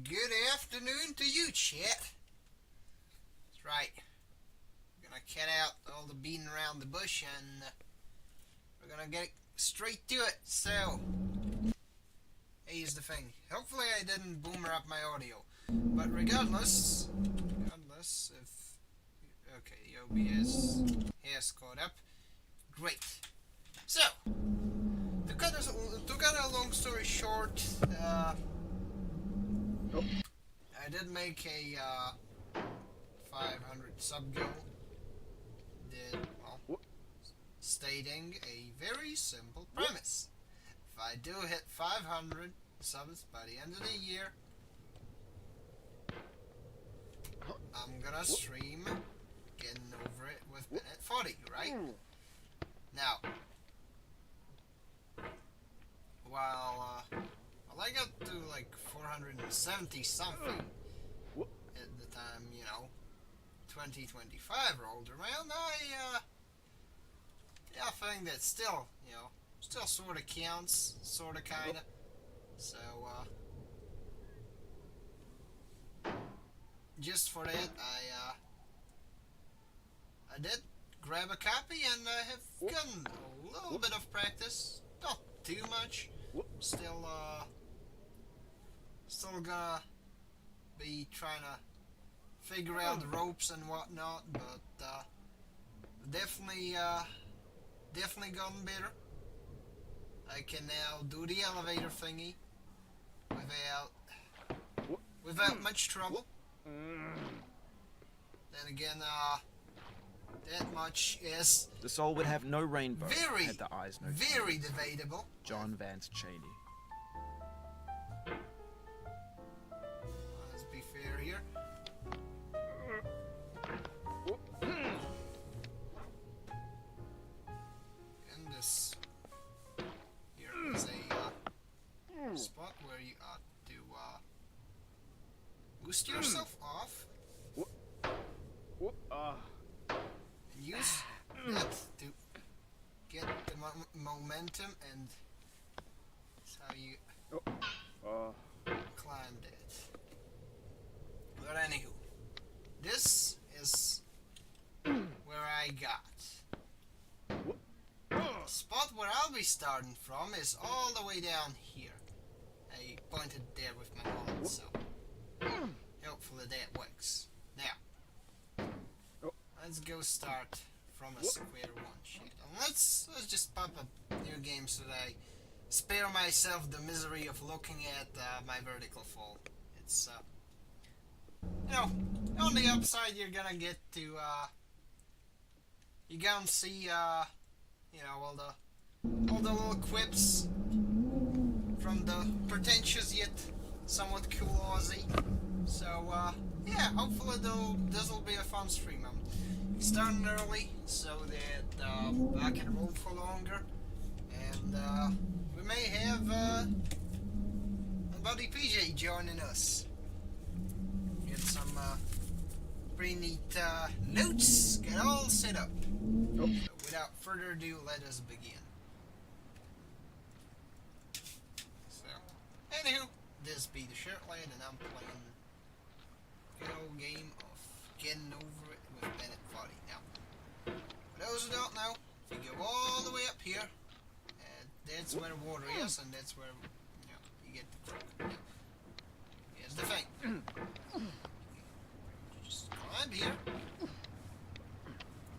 Good afternoon to you, chat. That's right. We're gonna cut out all the beating around the bush and we're gonna get straight to it. So, here's the thing. Hopefully I didn't boomer up my audio. But regardless if... Okay, the OBS has caught up. Great. So, to cut a long story short, I did make a 500 sub goal. Stating a very simple premise. If I do hit 500 subs by the end of the year, I'm gonna stream Getting Over It with Bennett 40, right? Now, while I got to like 470 something at the time, 2025 rolled around, I think that still, still sort of counts, sort of, kind of. So, just for that, I did grab a copy and I have gotten a little bit of practice, not too much. Still gonna be trying to figure out the ropes and whatnot, but definitely gotten better. I can now do the elevator thingy without much trouble. Then again, that much is the soul would have no rainbow. Very, had the eyes no very tears. debatable. John Vance Cheney. Let's be fair here. And this here is a spot where you ought to boost yourself off and use that to get the momentum, and that's how you climb that. But anywho, this is where I got. The spot where I'll be starting from is all the way down here. I pointed there with my wallet, so hopefully that works. Now, let's go start from a square one shit. And let's just pop up new games so that I spare myself the misery of looking at my vertical fall. It's on the upside you're gonna get to you're gonna see all the little quips from the pretentious yet somewhat cool Aussie. So yeah, hopefully this'll be a fun stream. I'm starting early so that I can roll for longer, and we may have my buddy PJ joining us. Get some pretty neat notes, get all set up. So without further ado, let us begin. So, anywho, this be the shirt lad, and I'm playing a good old game of Getting Over It with Bennett 40. Now, for those who don't know, if you go all the way up here, that's where the water is, and that's where you get the crook. Now, here's the thing. Just climb here,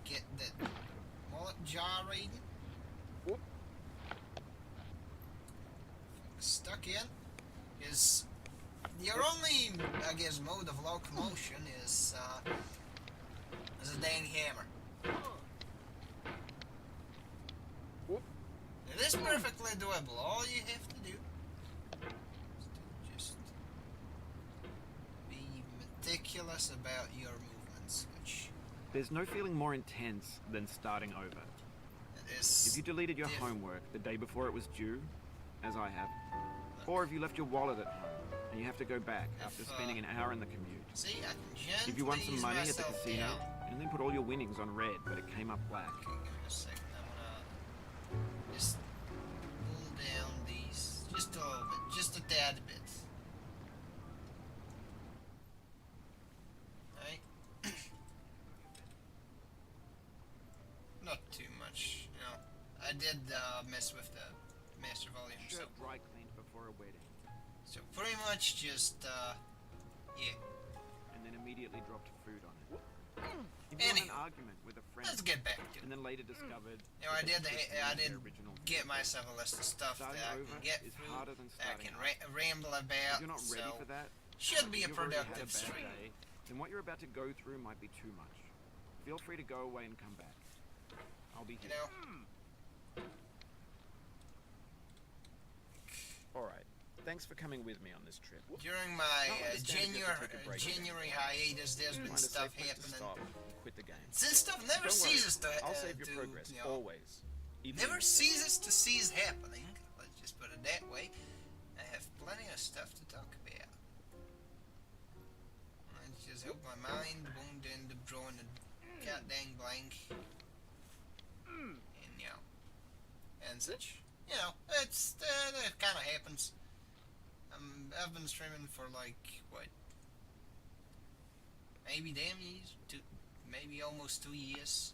get that mullet gyrating, stuck in. Is your only, I guess, mode of locomotion is a dang hammer. It is perfectly doable. All you have to do is to just be meticulous about your movements, which There's no feeling more intense than starting over. it is. If you deleted your homework the day before it was due, as I have, or if you left your wallet at home and you have to go back after spending an hour in the commute. See, I can gently If you won some ease money at the myself casino down. and then put all your winnings on red, but it came up black. Okay, give me a second. I'm gonna just pull down these just a little bit, just a tad bit. mess with the master volume. Shirt dry cleaned before a wedding, So pretty much just yeah. and then immediately dropped food on it. He Anyway, won an argument with a friend, Let's get back to it. and then later discovered. You know, I that did the picture I was did the original. get myself a list of stuff Starting that I over can get is through, harder than that I starting can up. ramble If about. you're not ready So for that, should be a you've already had productive bad stream. day, then what you're about to go through might be too much. Feel free to go away and come back. I'll be You here. know, Alright, thanks for coming with me on this trip. during my Notwithstanding you have to take a break. January hiatus, there's been Find a stuff safe place to happening. stop and quit the game. Since stuff never Don't worry, ceases to I'll save your to, progress, you know, always. Even never if- ceases to cease happening. Let's just put it that way. I have plenty of stuff to talk about. Let's just hope my mind won't end up drawing a goddamn blank. And you know, and such. You know, it's it kind of happens. I've been streaming for like what, maybe damn years, maybe almost 2 years.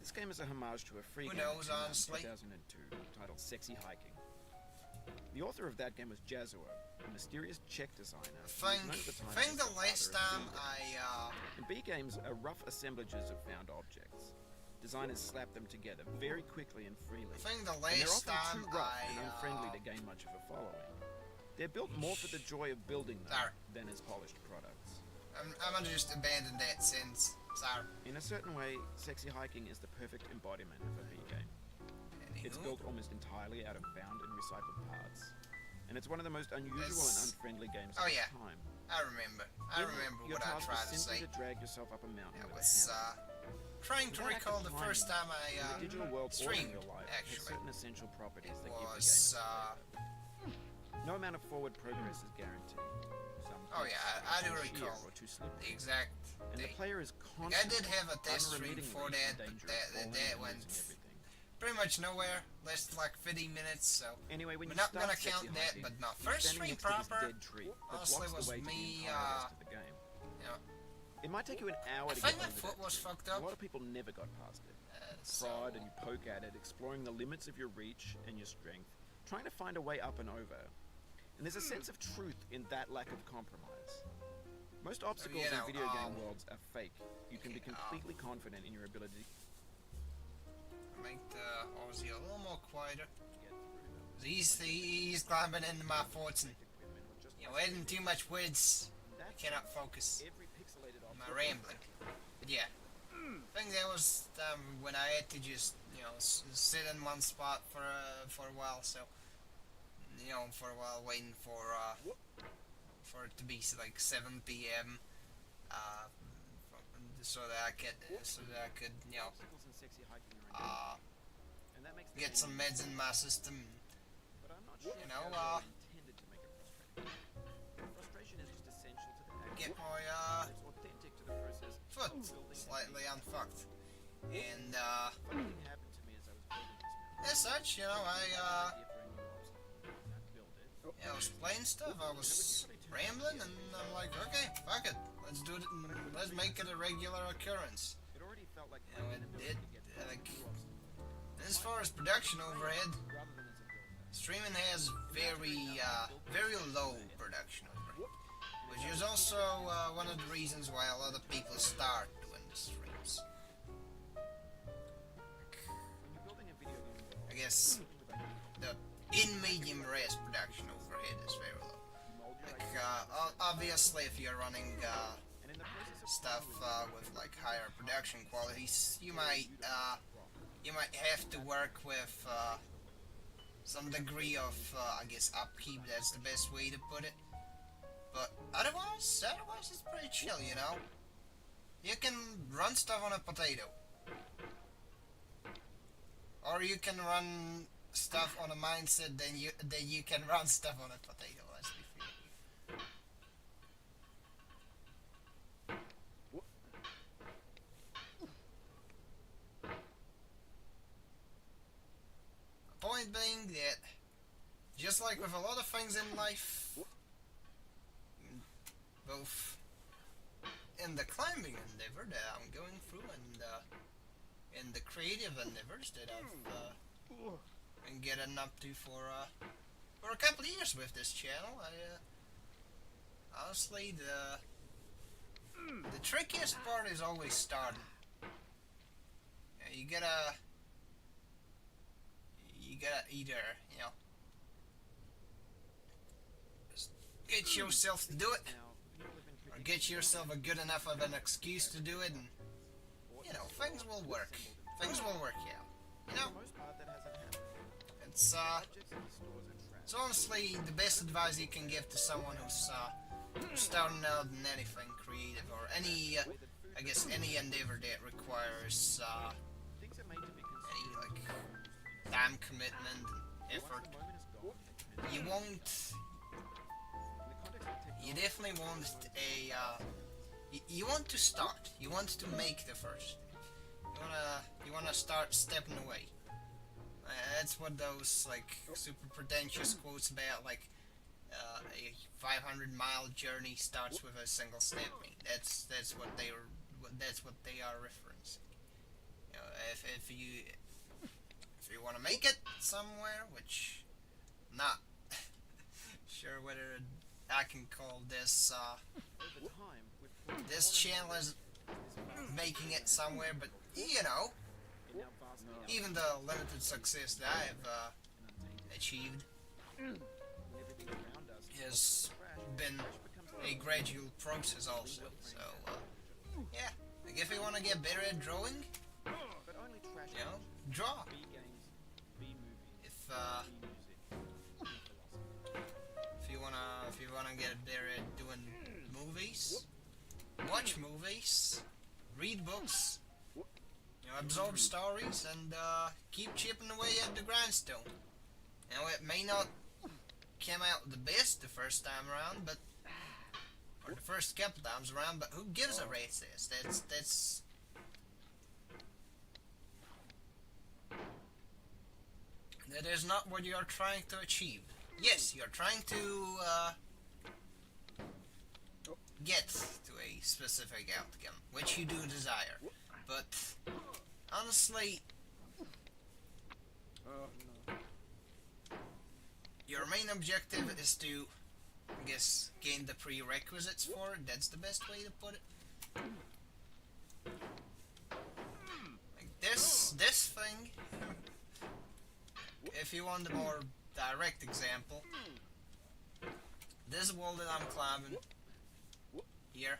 This game is a homage to a free Who game knows, that came out in honestly? 2002 titled Sexy Hiking. The author of that game was Jazuo, a mysterious Czech designer. who was known at the time as Think the father last of time B games. In B games are rough assemblages of found objects. Designers slap them together very quickly and freely. I think the And they're last often time too rough and unfriendly to gain much of a following. They're built more for the joy of building them Sorry. than as polished products. I'm gonna just abandon that since. Sorry. In a certain way, Sexy Hiking is the perfect embodiment of a B game. It's Anywho, built almost entirely out of found and recycled parts. And it's one of the most unusual That's- and unfriendly games Oh, of yeah. its time. I remember. I remember Your what I task tried to was say. simply to drag yourself up a mountain It with was a hammer. trying to That act recall of the first time climbing, in I the digital world or in streamed. real life, has Actually, certain essential properties it that give the game was its flavor. No amount of forward progress is guaranteed. Some Oh, cliffs yeah, are I do too sheer recall or too the slippery, exact and the thing. player is I constantly, did have a test stream for unremittingly that, in but danger of falling that and went losing everything. pretty much nowhere. Lasted like 50 minutes, so Anyway, when we're you not start gonna Sexy count that. Hiking, But no, you're first standing stream next to this proper. dead tree that honestly blocks was the way to the me, entire rest of the game. You know, It might take you an hour I to think get my over foot that was tree. fucked A up. lot of people never got past it. So Prod and you poke at it, exploring the limits of your reach and your strength, trying to find a way up and over. And there's a sense of truth in that lack of compromise. Most obstacles you know, in video game worlds are fake. You can be okay, completely confident in your ability make the Aussie a little more quieter. to get through them. He's climbing into my forts and Equipment or just you know, adding too much words. I That's cannot focus. every pixelated My object. rambling. But yeah, I think that was when I had to just sit in one spot for a while. So for a while waiting for it to be like 7 p.m. So that I could Obstacles in Sexy Hiking are and that makes the get game some meds in my system. But I'm not sure You if know, they're intended to make it frustrating. Frustration is just essential to the act. Get my It's authentic to the process foot of building slightly unfucked, and Funny thing happened to me as I was building this mountain. as such, I had an idea for a new obstacle, and I'd build it. I was playing stuff. I was rambling, and I'm like, okay, fuck it, let's do it. Let's make it a regular occurrence. It already felt like You know, it did. to get Like, new obstacles. as far as production overhead, Rather than as a builder. streaming has very low production overhead, which is also one of the reasons why a lot of people start doing the streams. When you're building a video game world, I guess with ideas, the in medium res production overhead is very low. you mold your Like, ideas, obviously, if you're running and in the process of stuff with like higher production qualities, you might have to work with some degree of I guess upkeep. That's the best way to put it. But otherwise it's pretty chill, you know. You can run stuff on a potato, or you can run stuff on a mindset. Then you can run stuff on a potato. Let's be fair. Point being that, just like with a lot of things in life, both in the climbing endeavor that I'm going through and in the creative endeavors that I've been getting up to for a couple of years with this channel. Honestly, the trickiest part is always starting. You gotta either, just get yourself to do it, or get yourself a good enough of an excuse to do it, and things will work. Things will work out. It's honestly the best advice you can give to someone who's starting out in anything creative, or any any endeavor that requires any time commitment and effort. You definitely want you want to start. You want to make the first. You wanna start stepping away. That's what those super pretentious quotes about a 500-mile journey starts with a single step mean. That's what they are referencing. If you want to make it somewhere, which I'm not sure whether I can call this this channel as making it somewhere, but even the limited success that I have achieved has been a gradual process also. So yeah, if you want to get better at drawing, draw. If you wanna get better at doing movies, watch movies, read books, absorb stories, and keep chipping away at the grindstone. It may not come out the best the first time around, or the first couple times around, but who gives a rat's ass? That is not what you are trying to achieve. Yes, you're trying to get to a specific outcome, which you do desire, but honestly, your main objective is to, gain the prerequisites for it. That's the best way to put it. This thing, if you want a more direct example, this wall that I'm climbing here,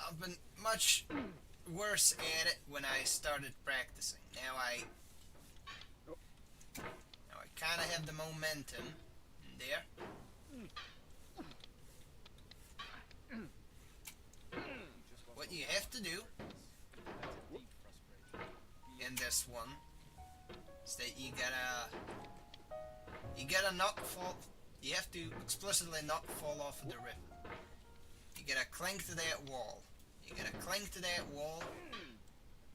I've been much worse at it when I started practicing. Now I kind of have the momentum in there. What you have to do in this one is that you gotta not fall. You have to explicitly not fall off of the rhythm. You gotta cling to that wall.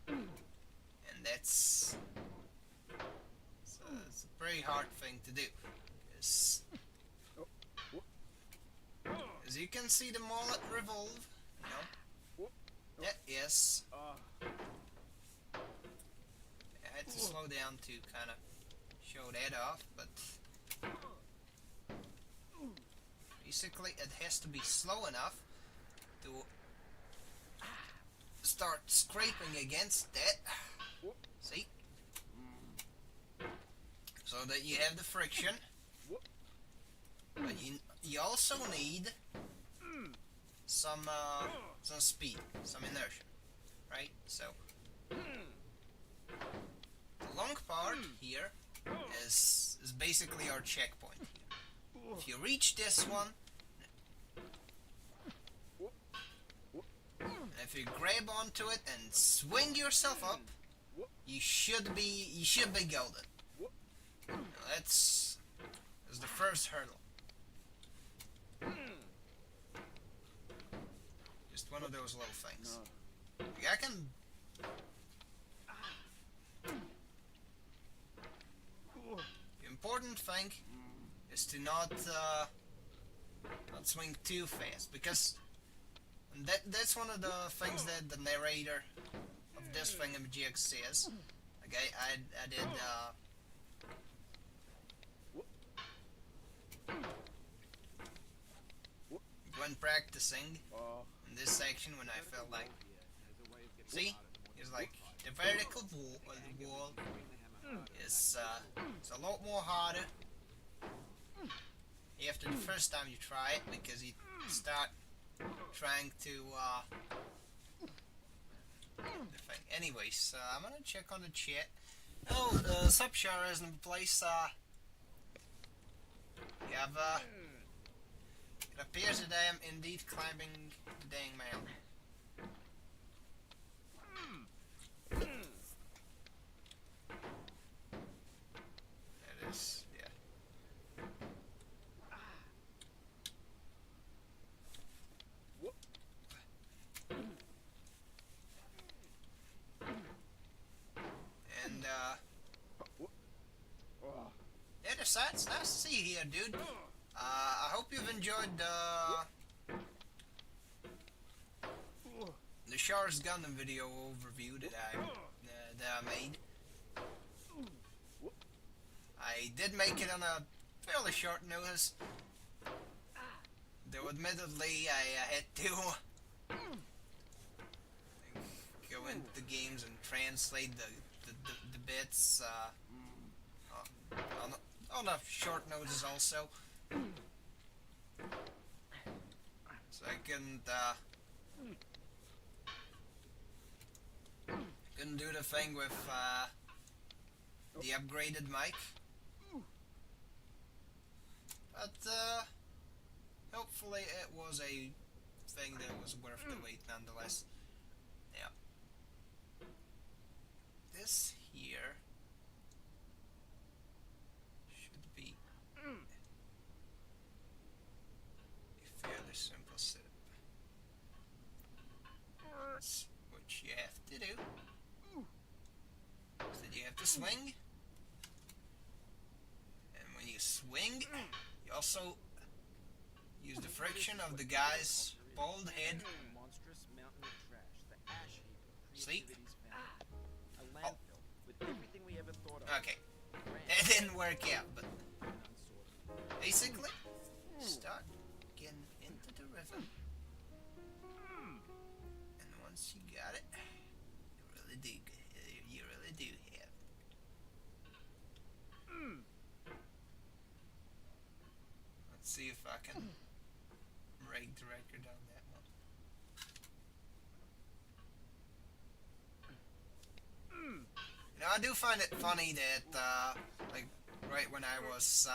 And that's it's a pretty hard thing to do. As you can see, the mallet revolve. Yes. I had to slow down to kind of show that off, but basically it has to be slow enough to start scraping against that. See? So that you have the friction, but you also need some speed, some inertia, right? So the long part here is basically our checkpoint here. If you reach this one, and if you grab onto it and swing yourself up, you should be golden. That's the first hurdle. Just one of those little things. I can. The important thing is to not swing too fast, because that's one of the things that the narrator of this thingamajig says. Like I did when practicing in this section when I felt like, see, it's like the vertical wall is it's a lot more harder after the first time you try it, because you start trying to the thing. Anyways, I'm gonna check on the chat. Oh, Subshara is in place. You have it appears that I am indeed climbing the dang mountain. It is, yeah. And yeah, the sight's nice to see here, dude. I hope you've enjoyed the Char's Gundam video overview that I made. I did make it on a fairly short notice, though admittedly I had to go into the games and translate the bits on a short notice also. So I couldn't do the thing with the upgraded mic. But hopefully it was a thing that was worth the wait nonetheless. Yeah. This here should be a fairly simple setup. That's what you have to do. So you have to swing. And when you swing, you also use the friction of the guy's bald head. See? Oh. Okay. That didn't work out, but basically, start getting into the rhythm. And once you got it, you really do have it. Let's see if I can break the record on that one. You know, I do find it funny that, like, right when I was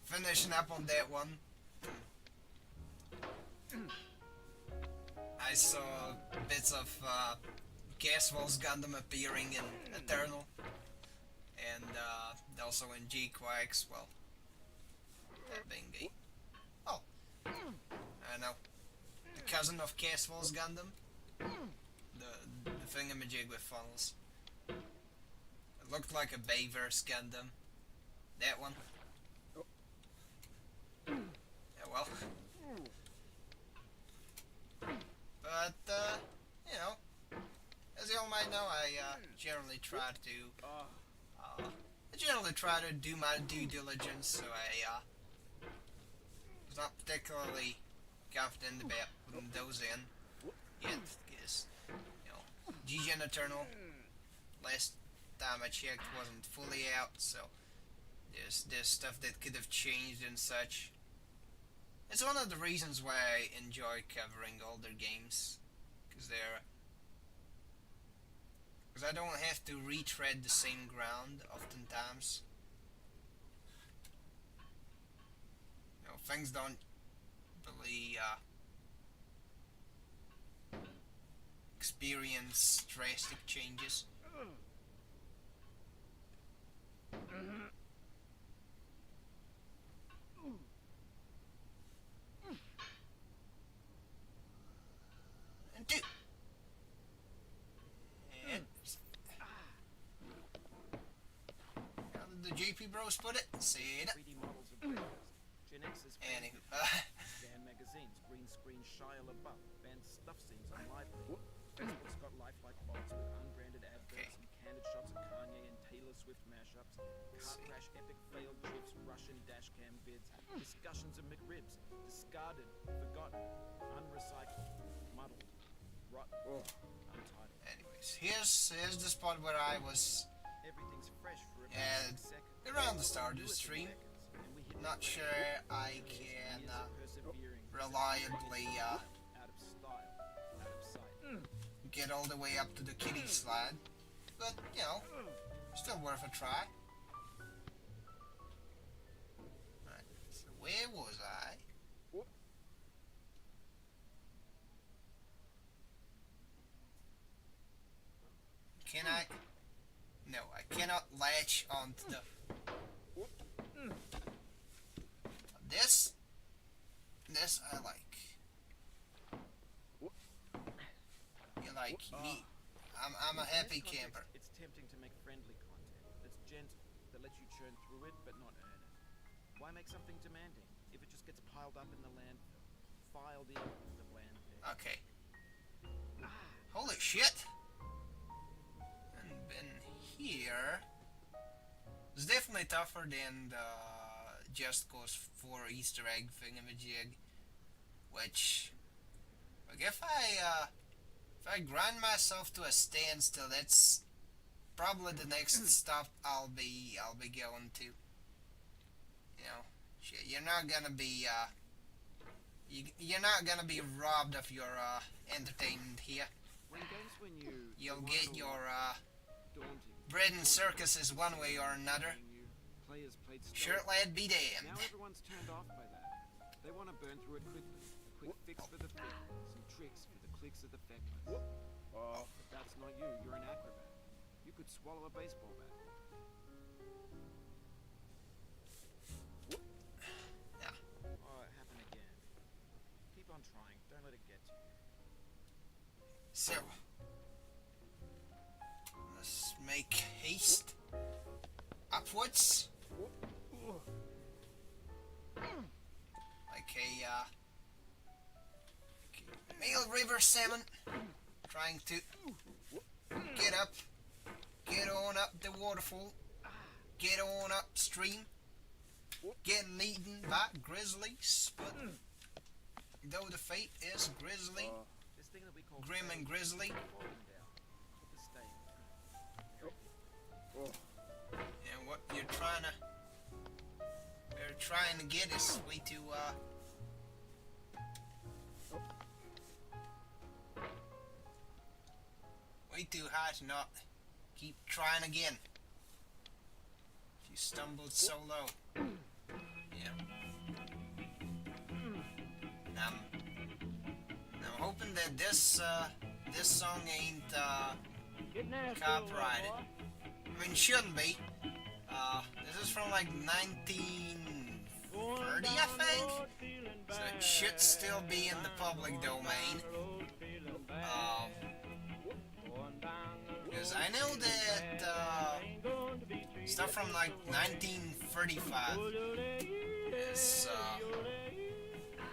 finishing up on that one, I saw bits of Caswell's Gundam appearing in Eternal, and also in G-Quack's, well, that being the, oh, I know, the cousin of Caswell's Gundam, the thingamajig with funnels. It looked like a Bayverse Gundam, that one. Yeah, well. But, you know, as you all might know, I generally try to do my due diligence, so I was not particularly confident about putting those in yet, because, you know, G-Gen Eternal, last time I checked, wasn't fully out, so there's stuff that could have changed and such. It's one of the reasons why I enjoy covering older games, because I don't have to retread the same ground oftentimes. You know, things don't really experience drastic changes. And two. And how did the JP Bros put it? Say it. 3D models of breakers. Gen X's Anywho, Damn magazines, green screen Shia LaBeouf, banned stuff scenes on live. Facebook's got lifelike bots with unbranded adverts okay. and candid shots of Kanye and Taylor Swift mashups, car crash epic failed drifts, Russian dashcam bids, discussions of McRibs, discarded, forgotten, unrecycled, muddled, rotten, untitled. Anyways, here's the spot where I was Everything's fresh for a second. around the start of the stream. Not sure I can reliably out of style, out of sight. get all the way up to the kiddie slide, but you know, still worth a try. Right, so where was I? Can I? No, I cannot latch onto the... This I like. You like me. I'm a happy camper. It's tempting to make friendly content that's gentle, that lets you churn through it but not earn it. Why make something demanding if it just gets piled up in the landfill, filed in the bland bit? Okay. Holy shit! And been here. It's definitely tougher than the Just Cause 4 Easter egg thingamajig, which, like, if I grind myself to a standstill, that's probably the next stop I'll be going to. You know, shit, you're not gonna be you're not gonna be robbed of your entertainment here. You'll get your bread and circuses one way or another. Sure, lad, be damned. Now everyone's turned off by that. They want to burn through it quickly. A quick fix for the thick, some tricks for the clicks of the feckless. But that's not you. You're an acrobat. You could swallow a baseball bat. Yeah. Oh, it happened again. Keep on trying. Don't let it get to you. So, let's make haste upwards. Like a male river salmon trying to get up, get on up the waterfall, get on upstream, getting eaten by grizzlies, but though the fate is grisly, This thing that we call grim and grisly, falling down. The stain. and what we're trying to get is way too high to not keep trying again. If you stumbled so low. Yeah. And I'm hoping that this song ain't copyrighted. I mean, shouldn't be. This is from like 1930, I think. So it should still be in the public domain. Because I know that stuff from like 1935 is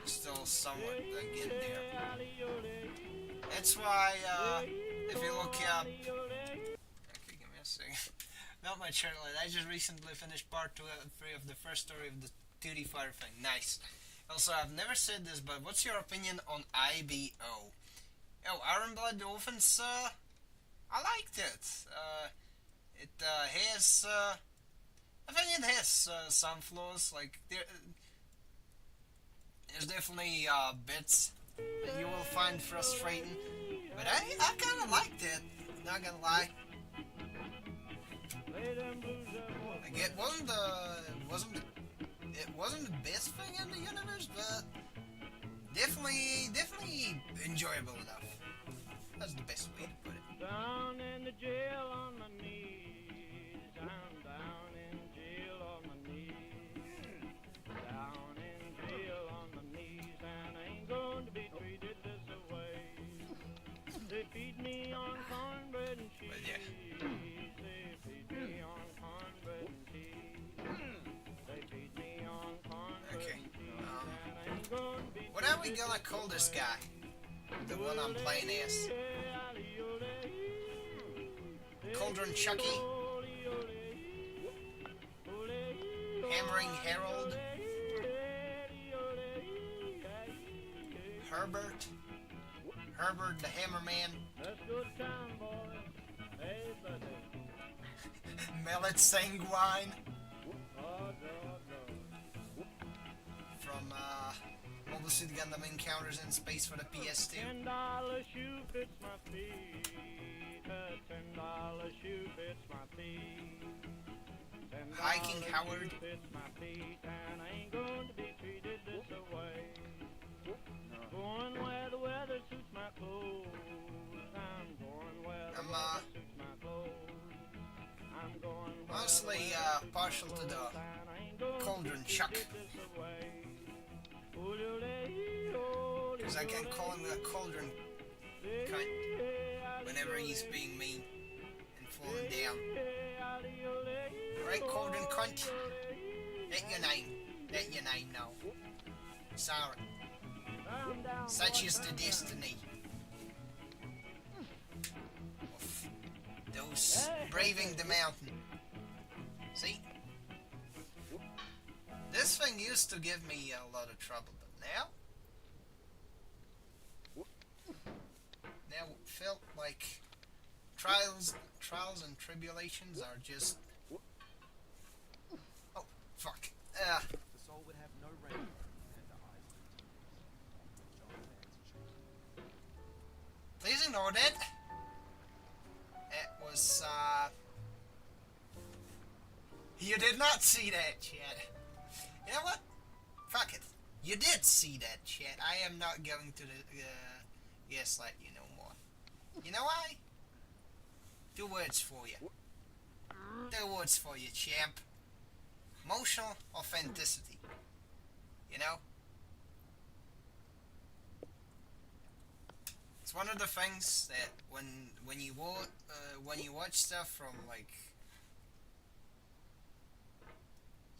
still somewhat like in there. That's why if you look up, okay, give me a second. Not my channel. I just recently finished part 2 and 3 of the first story of the 2D fighter thing. Nice. Also, I've never said this, but what's your opinion on IBO? Oh, Iron Blood Dolphins. I liked it. It has, I think it has some flaws. Like there's definitely bits that you will find frustrating, but I kind of liked it. Not gonna lie. Like it wasn't the best thing in the universe, but definitely enjoyable enough. That's the best way to put it. Down in the jail on my knees. I'm down in jail on my knees. Down in jail on my knees, and I ain't going to be treated this way. They feed me on cornbread and cheese. But yeah. They feed me on cornbread and cheese. They feed me on cornbread Okay. and cheese, and I ain't going to be. What are we gonna call this guy? The one I'm playing as. Cauldron Chucky, Hammering Harold, Herbert the Hammerman, Let's go to town, boys. Hey, buddy. Mallets Sanguine Oh, no. from Mobile Suit Gundam Encounters in Space for the PS2. $10 shoe fits my feet. $10 shoe fits my feet. $10 Hiking Howard. shoe fits my feet, and I ain't going to be treated this way. Going where the weather suits my clothes. I'm going where the weather suits my clothes. I'm going where Mostly partial to the Cauldron Chuck, because I can call him a Cauldron cunt whenever he's being mean and falling down. Right, Cauldron cunt? That's your name. That's your name now. Sorry. Such is the destiny of those braving the mountain. See? This thing used to give me a lot of trouble, but now it felt like trials and tribulations are just... Oh, fuck. The soul would have no rainbow, and the eyes would tears. John Man's cheek. Please ignore that. It was, You did not see that, chat. You know what? Fuck it. You did see that, chat. I am not going to gaslight you no more. You know why? 2 words for you. 2 words for you, champ. Emotional authenticity. You know? It's one of the things that when you watch stuff from like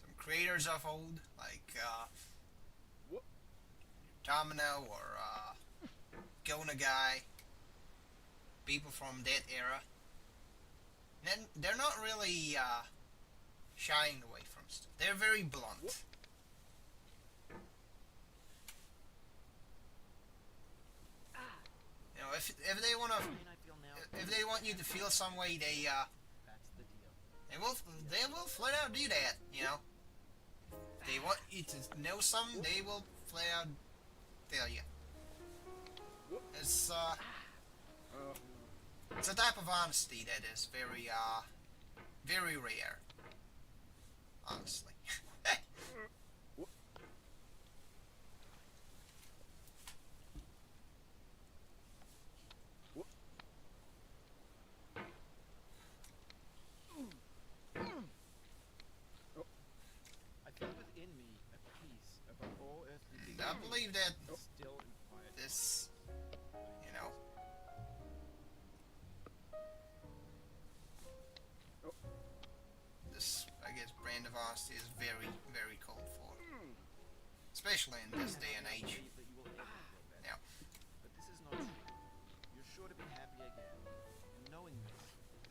some creators of old, like Domino or Gona Guy, people from that era, then they're not really shying away from stuff. They're very blunt. You know, if they want to, if they want you to feel some way, That's the deal. they will flat out do that. You know, they want you to know something, they will flat out tell you. It's a type of honesty that is very very rare, honestly. I feel within me a peace above all earthly And I believe that still and quiet. this, you know, this, I guess, brand of honesty is very, very called for, especially in this day and age. Believe that you will ever feel better. Now, But this is not true. You're sure to be happy again. And knowing this,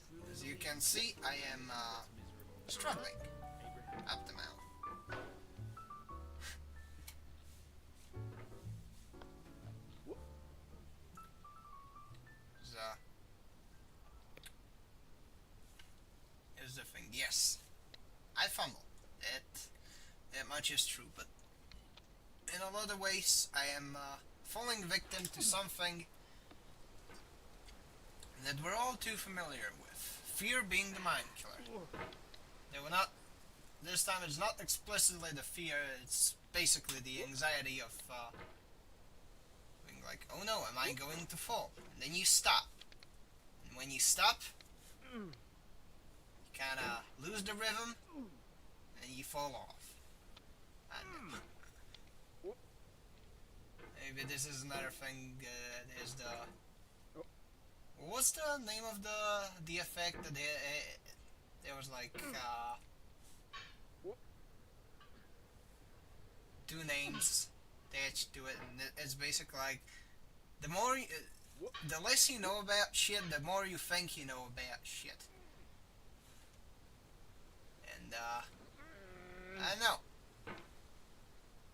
truly as you believe can see, I am miserable. struggling Abraham. up the mountain. Here's the thing. Yes, I fumble. That much is true. But in a lot of ways, I am falling victim to something that we're all too familiar with. Fear being the mind killer. They were not. This time, it's not explicitly the fear. It's basically the anxiety of being like, "Oh no, am I going to fall?" And then you stop. And when you stop, you kind of lose the rhythm, and you fall off. And maybe this is another thing. There's the. What's the name of the effect that there was like 2 names attached to it, and it's basically like the more the less you know about shit, the more you think you know about shit. And, I don't know.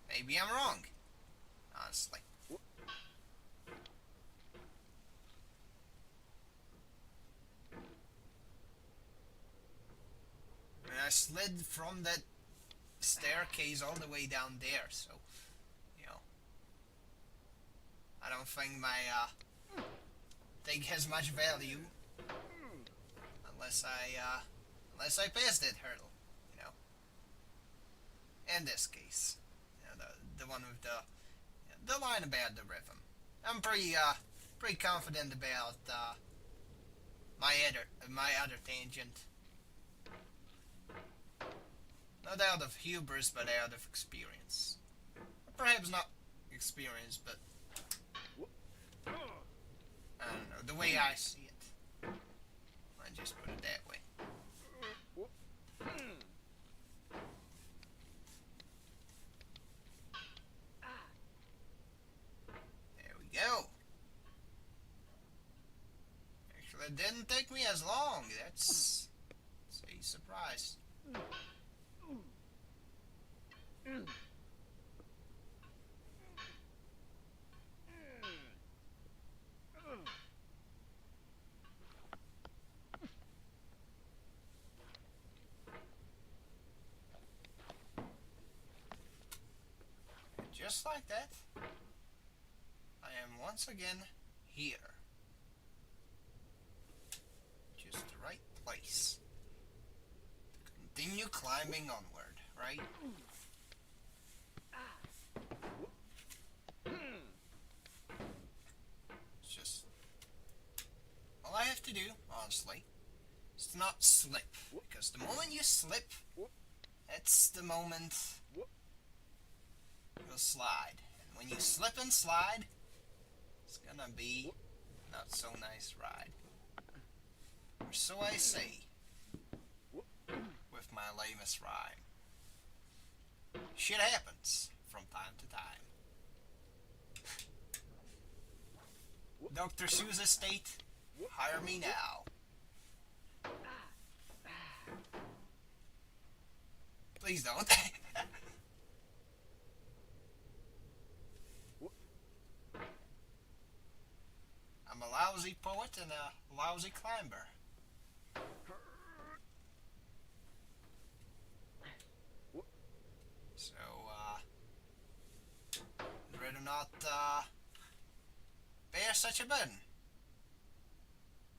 Maybe I'm wrong. Honestly. And I slid from that staircase all the way down there, so, you know. I don't think my, thing has much value. Unless I pass that hurdle, you know. In this case, you know, the one with the line about the rhythm. I'm pretty confident about my other tangent. Not out of hubris, but out of experience. Perhaps not experience, but I don't know, the way I see it. I just put it that way. There we go. Actually, it didn't take me as long. That's a surprise. Just like that, I am once again here. Just the right place. To continue climbing onward, right? It's just... all I have to do, honestly, is to not slip. Because the moment you slip, that's the moment you'll slide. And when you slip and slide, it's gonna be not so nice ride. Or so I say, with my lamest rhyme. Shit happens from time to time. Dr. Seuss Estate, hire me now. Please don't. I'm a lousy poet and a lousy climber. So, I'd rather not, bear such a burden.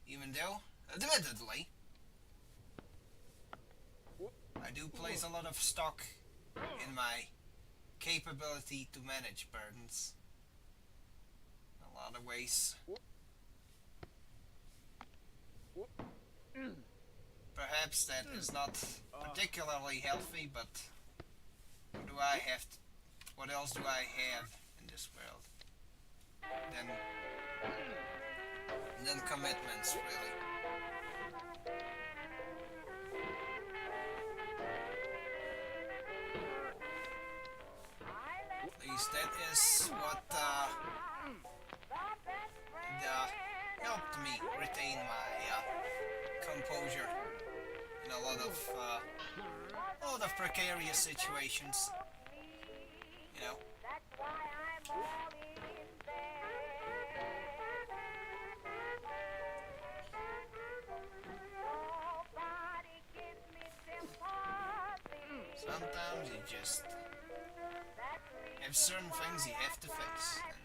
Even though, admittedly, I do place a lot of stock in my capability to manage burdens. In a lot of ways. Perhaps that is not particularly healthy, but what else do I have in this world than commitments, really? At least that is what helped me retain my composure in a lot of precarious situations, you know. Sometimes you just have certain things you have to face, and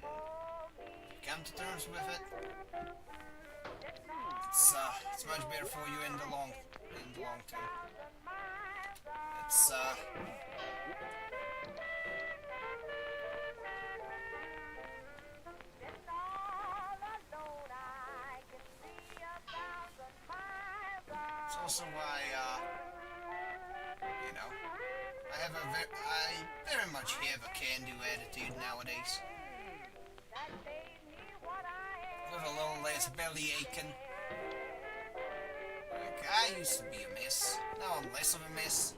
if you come to terms with it, it's much better for you in the long term. It's also why you know, I very much have a can-do attitude nowadays. With a little less belly aching. Like, I used to be a mess. Now I'm less of a mess.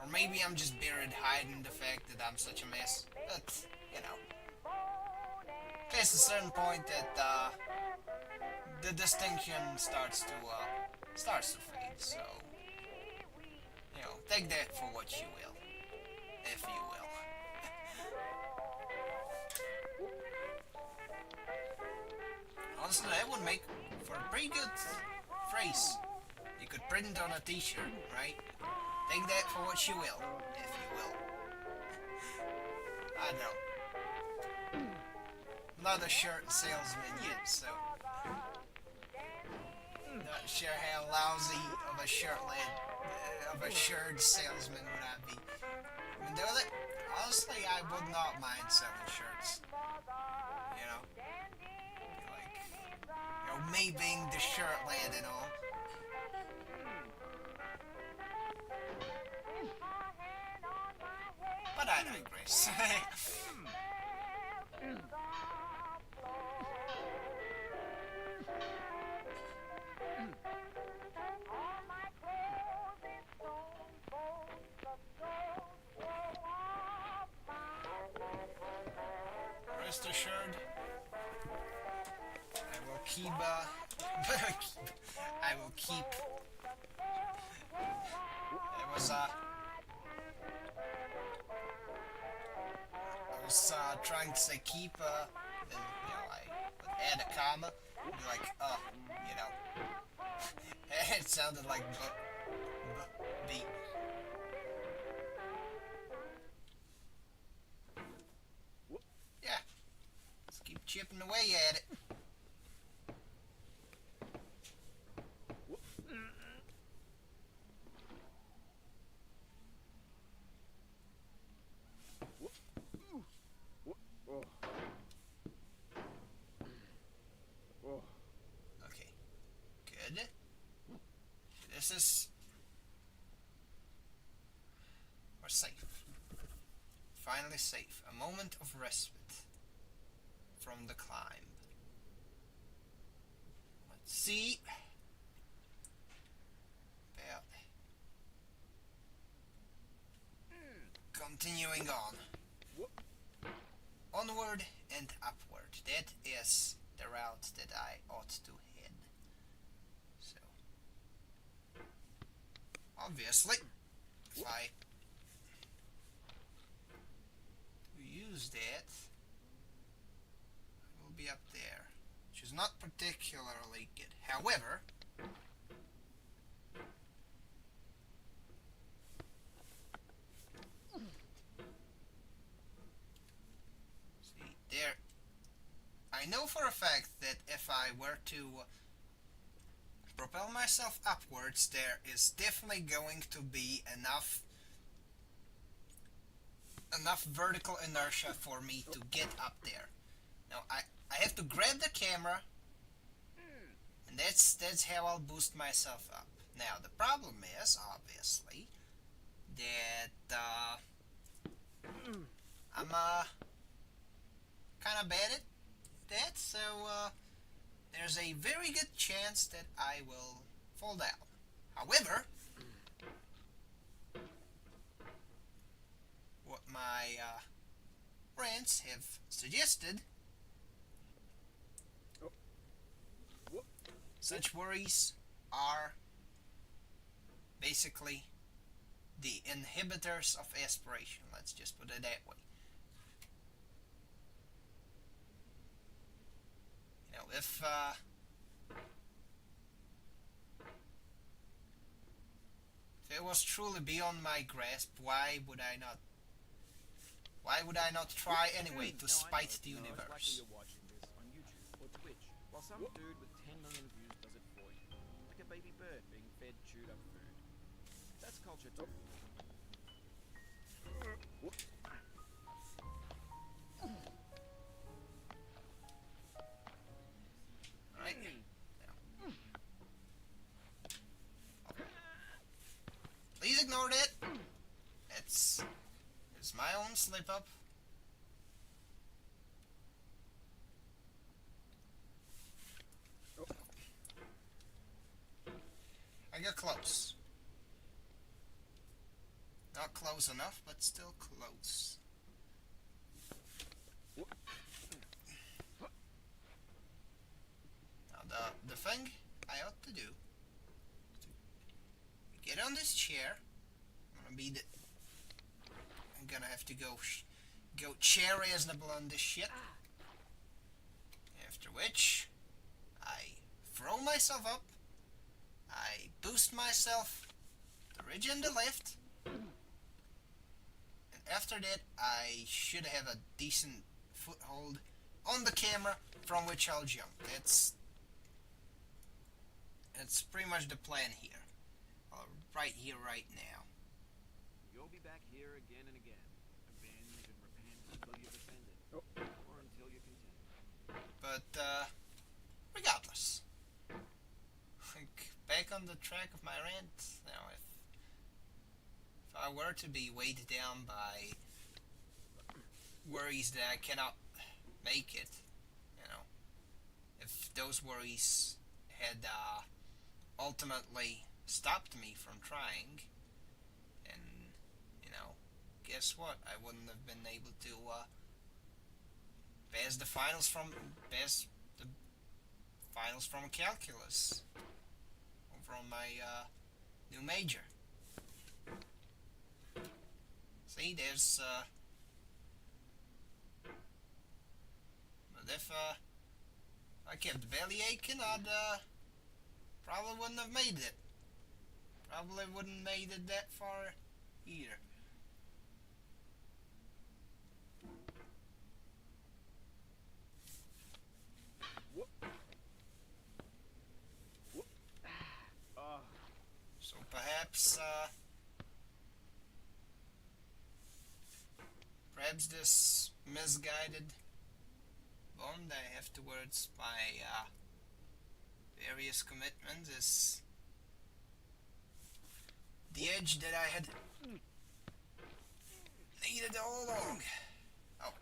Or maybe I'm just buried hiding the fact that I'm such a mess. But, you know. Past a certain point that, the distinction starts to fade, so... You know, Take that for what you will, if you will. Honestly, that would make for a pretty good phrase. You could print on a t-shirt, right? Take that for what you will, if you will. I know. Not a shirt salesman yet, so not sure how lousy of a shirt salesman would I be. I mean, though that, honestly, I would not mind selling shirts. You know, like, me being the shirt lad and all. But I digress. Rest assured, I will keep, it was, I was trying to say keep, then, you know, I would add a comma, and be like, you know, it sounded like beat. Yeah, let's keep chipping away at it. Okay, good. This is... we're safe. Finally safe. A moment of respite from the climb. Let's see. About continuing on. Onward and upward. That is the route that I ought to head. So, obviously, if I use that, I will be up there, which is not particularly good. However, see there, I know for a fact that if I were to propel myself upwards, there is definitely going to be enough vertical inertia for me to get up there. Now I have to grab the camera, and that's how I'll boost myself up. Now the problem is obviously that I'm kind of bad at that, so there's a very good chance that I will fall down. However, what my friends have suggested, such worries are basically the inhibitors of aspiration. Let's just put it that way. You know, if it was truly beyond my grasp, why would I not try anyway to spite the Likely universe? you're watching this on YouTube or Twitch, while some dude with 10 million views does it for you. Like a baby bird being fed chewed up food. That's culture too. Right? Please ignore that. It's my own slip up. I got close. Not close enough, but still close. Now the thing I ought to do is to get on this chair. I'm gonna I'm gonna have to go reasonable on this shit. After which, I throw myself up, I boost myself the ridge and the left, and after that I should have a decent foothold on the camera from which I'll jump. That's pretty much the plan here. Right here, right now. You'll be back here again and again. Avenge and repent until you've offended. Or until you're content. But, regardless. Back on the track of my rant. Now, if I were to be weighed down by worries that I cannot make it, if those worries had, ultimately stopped me from trying, and guess what? I wouldn't have been able to pass the finals from calculus over on my new major. See, there's but if I kept belly aching, I'd probably wouldn't have made it. Probably wouldn't made it that far either. So perhaps this misguided bond I have towards my various commitments is the edge that I had needed all along. Oh.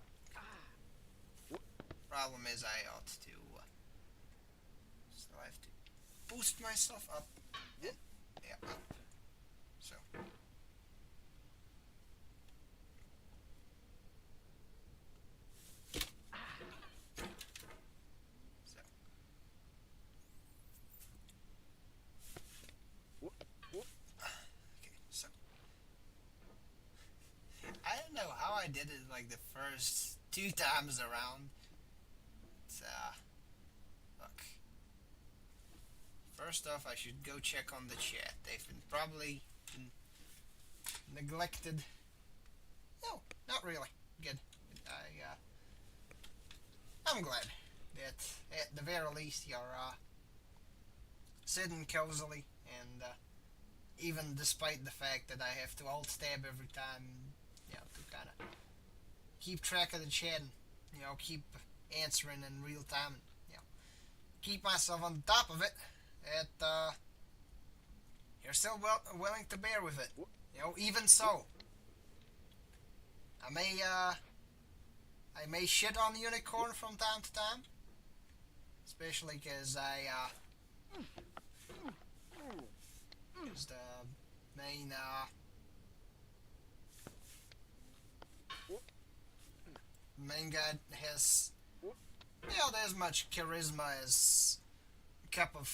Problem is I ought to still have to boost myself up. Yeah, up. So. I don't know how I did it like the first 2 times around. Look. First off, I should go check on the chat. They've probably been neglected. No, not really. Good. I'm glad that at the very least you're sitting cozily, and even despite the fact that I have to alt tab every time, to kind of keep track of the chat, and, keep answering in real time, and, keep myself on top of it, that you're still willing to bear with it. Even so, I may shit on Unicorn from time to time, especially because is the main guy has as much charisma as a cup of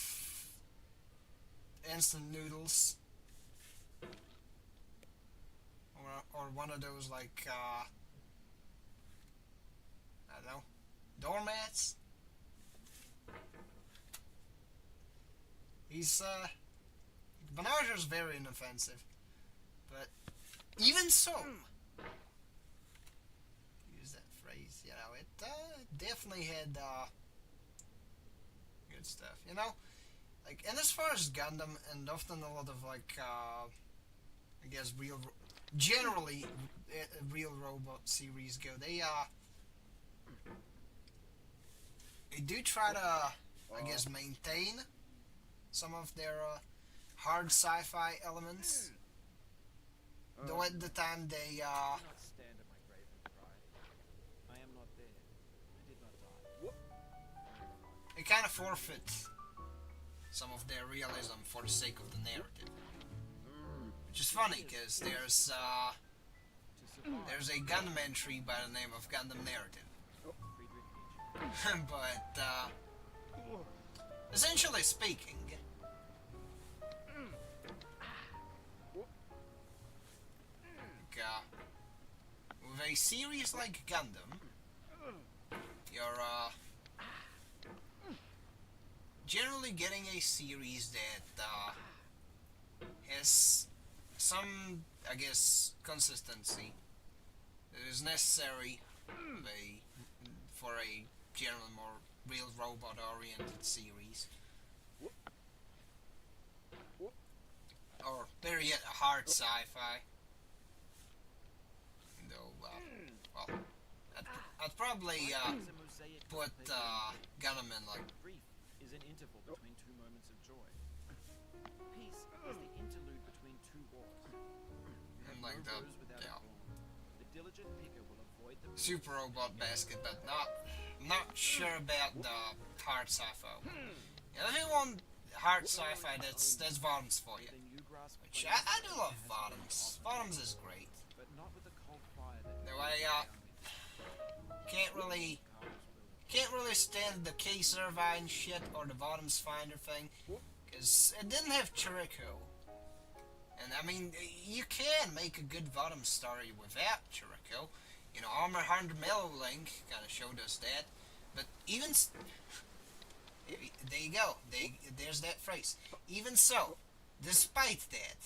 instant noodles, or one of those like I don't know, doormats. He's Banarja's very inoffensive, but even so, use that phrase, it definitely had good stuff, like, and as far as Gundam, and often a lot of like I guess generally real robot series go, they do try to I guess maintain some of their hard sci-fi elements, though at the time they Do not stand at my grave and cry. I am not dead. I did not die. they kind of forfeit some of their realism for the sake of the narrative, which is funny because there's a Gundam entry by the name of Gundam Narrative, but essentially speaking, with a series like Gundam, you're generally getting a series that has some, I guess, consistency that is necessary for a generally more real robot-oriented series. Or better yet, a hard sci-fi. Though, well, I'd probably put Gundam in like. Grief is an interval between two moments of joy. Peace is the interlude between two wars. You have Like no the, rose without yeah, a thorn. The diligent picker will avoid the Super Robot Basket, but not sure about the hard sci-fi. If you want hard sci-fi, that's Bottoms for you. then you grasp Which flames I do love as Bottoms. Bottoms is great. but not with the cold fire that Though I can't really stand the K Servine shit or the Bottoms Finder thing, because it didn't have Chirico. And I mean, you can make a good Bottoms story without Chirico. You know, Armor Hunter Mellow Link kind of showed us that. But even there you go. There's that phrase. Even so, despite that,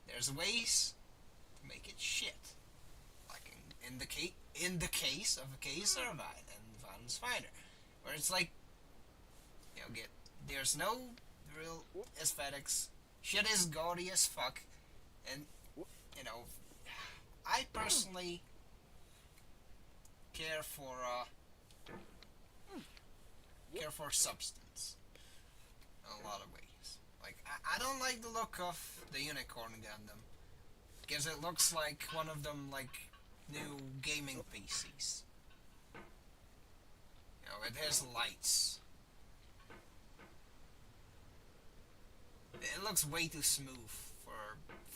there's ways to make it shit. Like in the case of a K Servine and Bottoms Finder, where it's like, you know, there's no real aesthetics. Shit is gaudy as fuck, and you know, I personally care for substance in a lot of ways. Like I don't like the look of the Unicorn Gundam because it looks like one of them like new gaming PCs. You know, it has lights. It looks way too smooth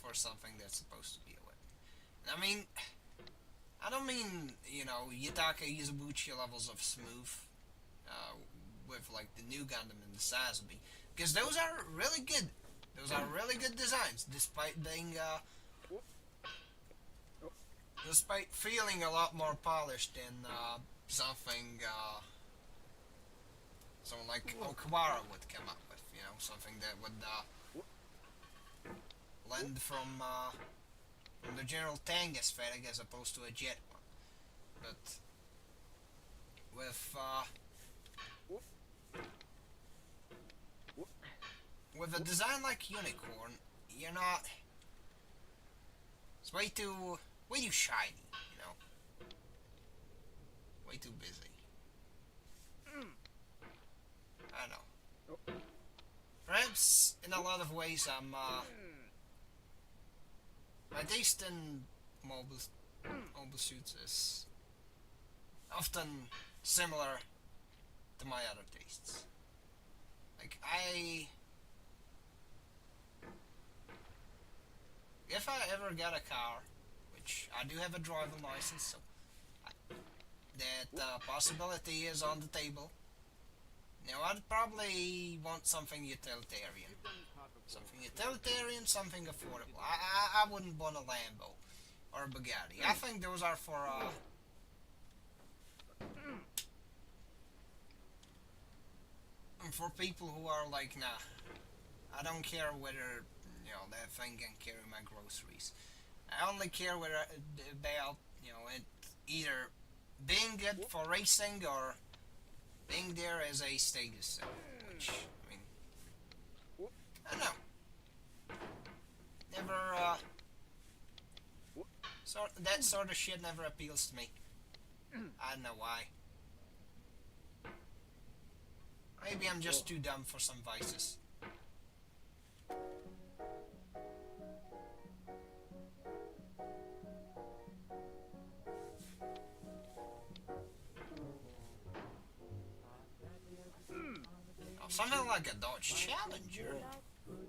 for something that's supposed to be a weapon. I mean, I don't mean, you know, Yutaka Izubuchi levels of smooth with like the new Gundam and the Sazabi, because those are really good. Those are really good designs, despite being despite feeling a lot more polished than something someone like Okawara would come up with. You know, something that would lend from the general tank aesthetic as opposed to a jet one. But with a design like Unicorn, you're not. It's way too shiny, you know. Way too busy. I don't know. Perhaps in a lot of ways my taste in mobile suits is often similar to my other tastes. Like if I ever get a car, which I do have a driving license, so that possibility is on the table. Now, I'd probably want something utilitarian. Something utilitarian, something affordable. I wouldn't want a Lambo or a Bugatti. I think those are for people who are like, nah, I don't care whether, you know, that thing can carry my groceries. I only care about, you know, it either being good for racing or being there as a status symbol, which, I mean, I don't know. Never, that sort of shit never appeals to me. I don't know why. Maybe I'm just too dumb for some vices. Something like a Dodge Challenger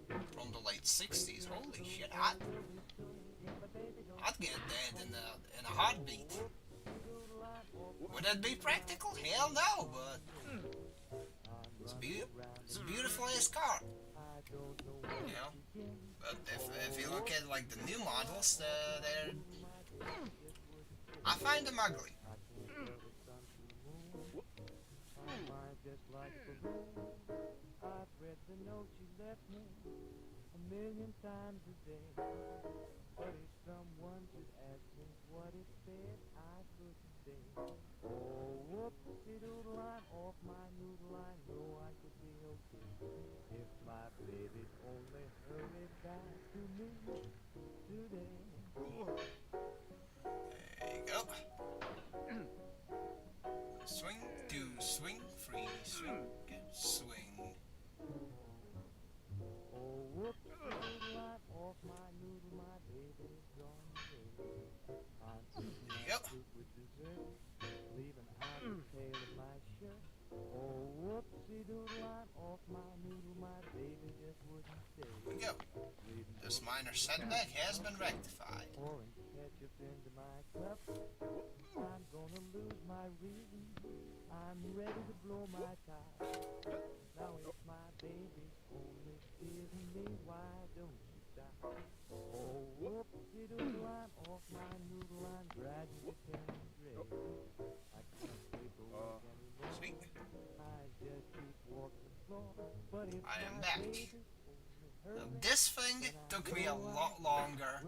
from the late 60s. Holy shit, I'd get that in a heartbeat. Would that be practical? Hell no, but it's a beautiful ass car. You know? But if you look at like the new models, I find them ugly. I can't tell the sun from the moon. My mind just like a balloon. I've read the note you left me 1,000,000 times a day. But if someone should ask me what it said, I couldn't say. Oh, whoopsie-doodle, I'm off my noodle. I know I could be okay if my baby'd only hurry back to me today. There you go. Swing, two, swing, three, swing, swing. Oh, whoopsie-doodle, I'm off my noodle. My baby's gone away. I'm eating There you my go. soup with dessert, leaving out the tail of my shirt. Oh, whoopsie-doodle, I'm off my noodle. My baby just wouldn't stay. There we go. Reading This books minor in the setback has county been rectified. pouring ketchup into my cup. I'm gonna lose my reason. I'm ready to blow my top. Now if my baby's only teasing me, why don't you stop? Oh, whoopsie-doodle, I'm off my noodle. I'm dragging the cane tray. I can't wait a week anymore. Sweet. I just keep walking the floor. But if I am my back. baby's only Now, hurting, this thing took me a lot longer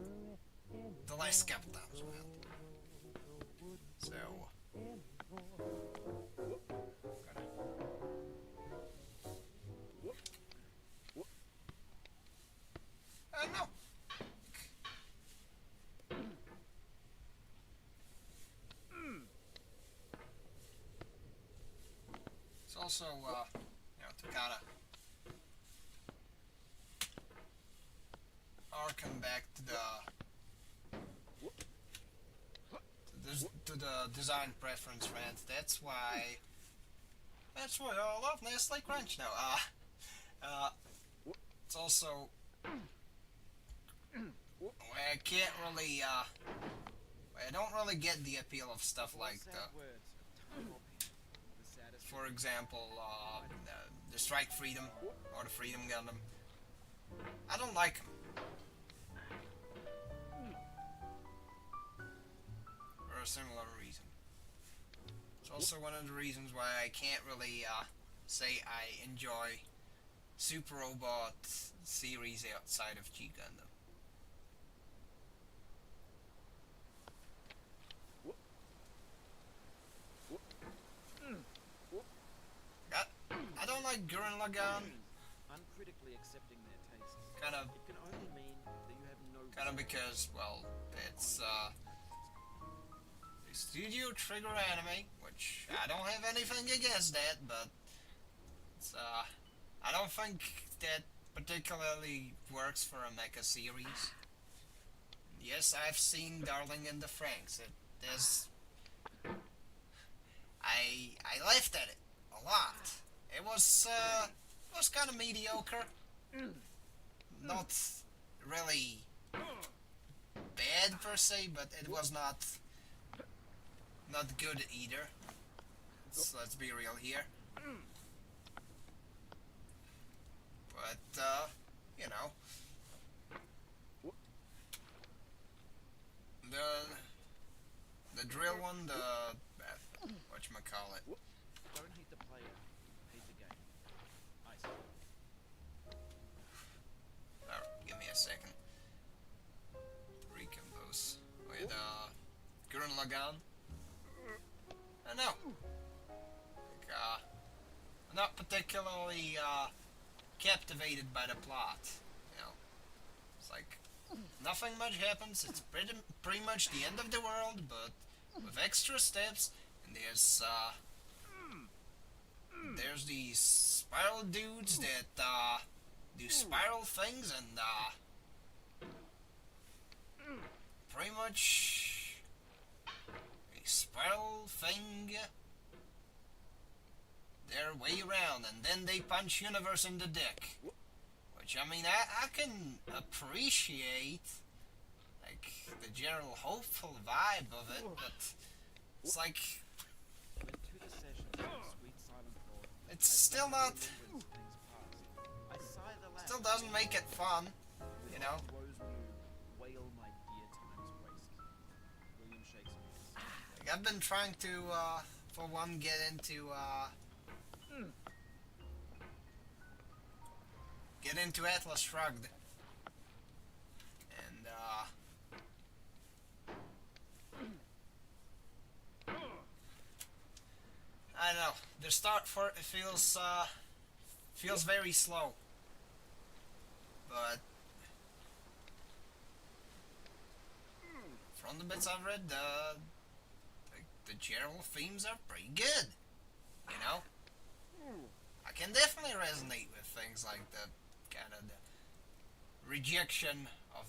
worry the last couple times around. So, no. It's also, to kind of harken back to the design preference rant. That's why I love Nestle Crunch now. It's also I can't really I don't really get the appeal of stuff like for example, the Strike Freedom or the Freedom Gundam. I don't like them. For a similar reason. It's also one of the reasons why I can't really say I enjoy Super Robot series outside of G Gundam. I don't like Gurren Lagann. Uncritically accepting their tastes. Kind of It can only mean that you have no because, well, it's Studio Trigger anime, which I don't have anything against that, but it's, I don't think that particularly works for a mecha series. Yes, I've seen Darling in the Franxx. I laughed at it a lot. It was kind of mediocre. Not really bad per se, but it was not good either. Let's be real here. But you know, the drill one, the whatchamacallit. Don't hate the player, hate the game. Ice. Give me a second. Recompose with Gurren Lagann. I know. Like, I'm not particularly captivated by the plot. You know, it's like nothing much happens. It's pretty much the end of the world, but with extra steps. And there's these spiral dudes that do spiral things, and pretty much a spiral thing their way around, and then they punch Universe in the dick. Which, I mean, I can appreciate, like, the general hopeful vibe of it, but it's like, Went to the session with a sweet silent thought. it's still not, Remembrance of things past. I sigh the laugh. still doesn't make it fun, you know? Woes new, wail my dear times wasted. Like, I've been trying to, for one, get into Atlas Shrugged, and I don't know. The start for it feels very slow, but from the bits I've read, the general themes are pretty good. You know, I can definitely resonate with things like the kind of the rejection of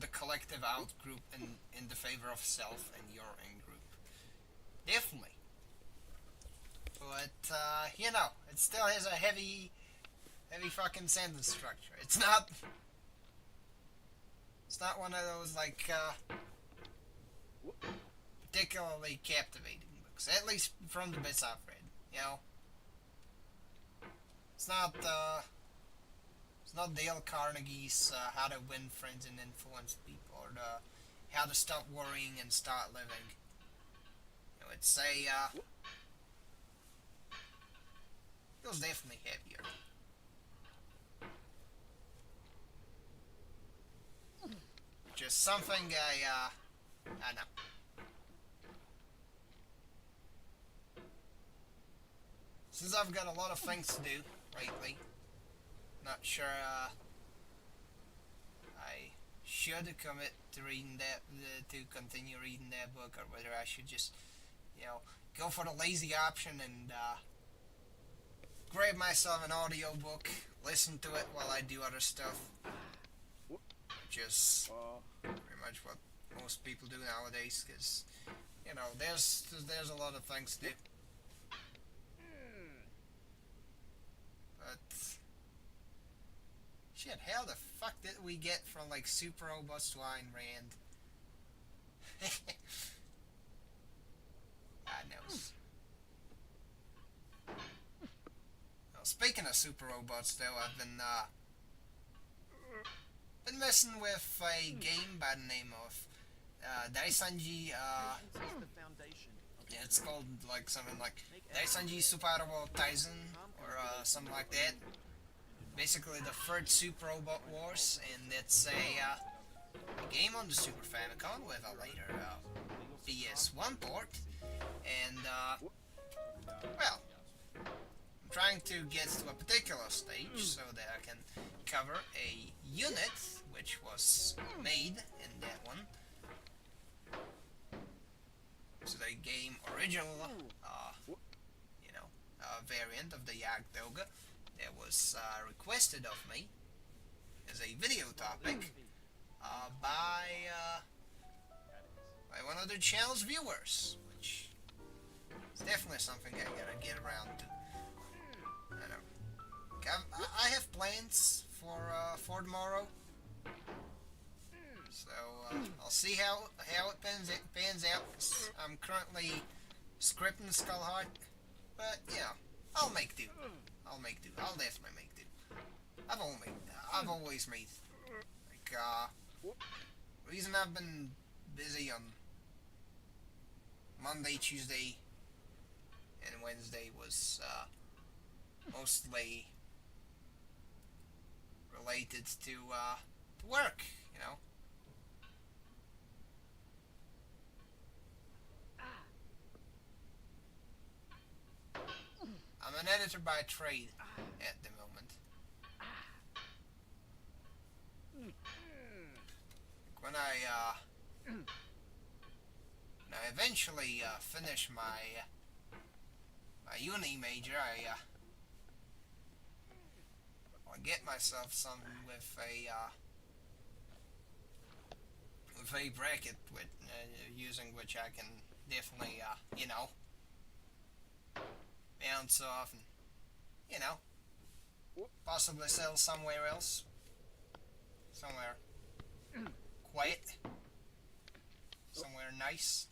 the collective out group in the favor of self and your in group. Definitely. But you know, it still has a heavy fucking sentence structure. It's not one of those like particularly captivating books. At least from the bits I've read. You know, it's not Dale Carnegie's How to Win Friends and Influence People, or the How to Stop Worrying and Start Living. You know, it's feels definitely heavier. Just something I know. Since I've got a lot of things to do lately, not sure I should commit to reading that, to continue reading that book, or whether I should just, you know, go for the lazy option and grab myself an audiobook, listen to it while I do other stuff. Which is pretty much what most people do nowadays, because, you know, there's a lot of things to do. But shit, how the fuck did we get from like Super Robots to Ayn Rand? God knows. Well, speaking of Super Robots, though, I've been messing with a game by the name of Daisanji. Yeah, it's called like something like Daisanji Suparobo Taisen, or something like that. Basically, the third Super Robot Wars, and it's a game on the Super Famicom with a later PS1 port. And well, I'm trying to get to a particular stage so that I can cover a unit which was made in that one. So the game original, you know, variant of the Yagdoga that was requested of me as a video topic by one of the channel's viewers, which is definitely something I gotta get around to. I know. I have plans for tomorrow, so I'll see how it pans out. I'm currently scripting Skullheart, but you know, I'll make do. I'll definitely make do. I've always made, like, reason I've been busy on Monday, Tuesday, and Wednesday was mostly related to work, you know. I'm an editor by trade at the moment. When I eventually finish my uni major, I'll get myself some with a bracket with using which I can definitely you know, bounce off and, you know, possibly sell somewhere else, somewhere quiet, somewhere nice,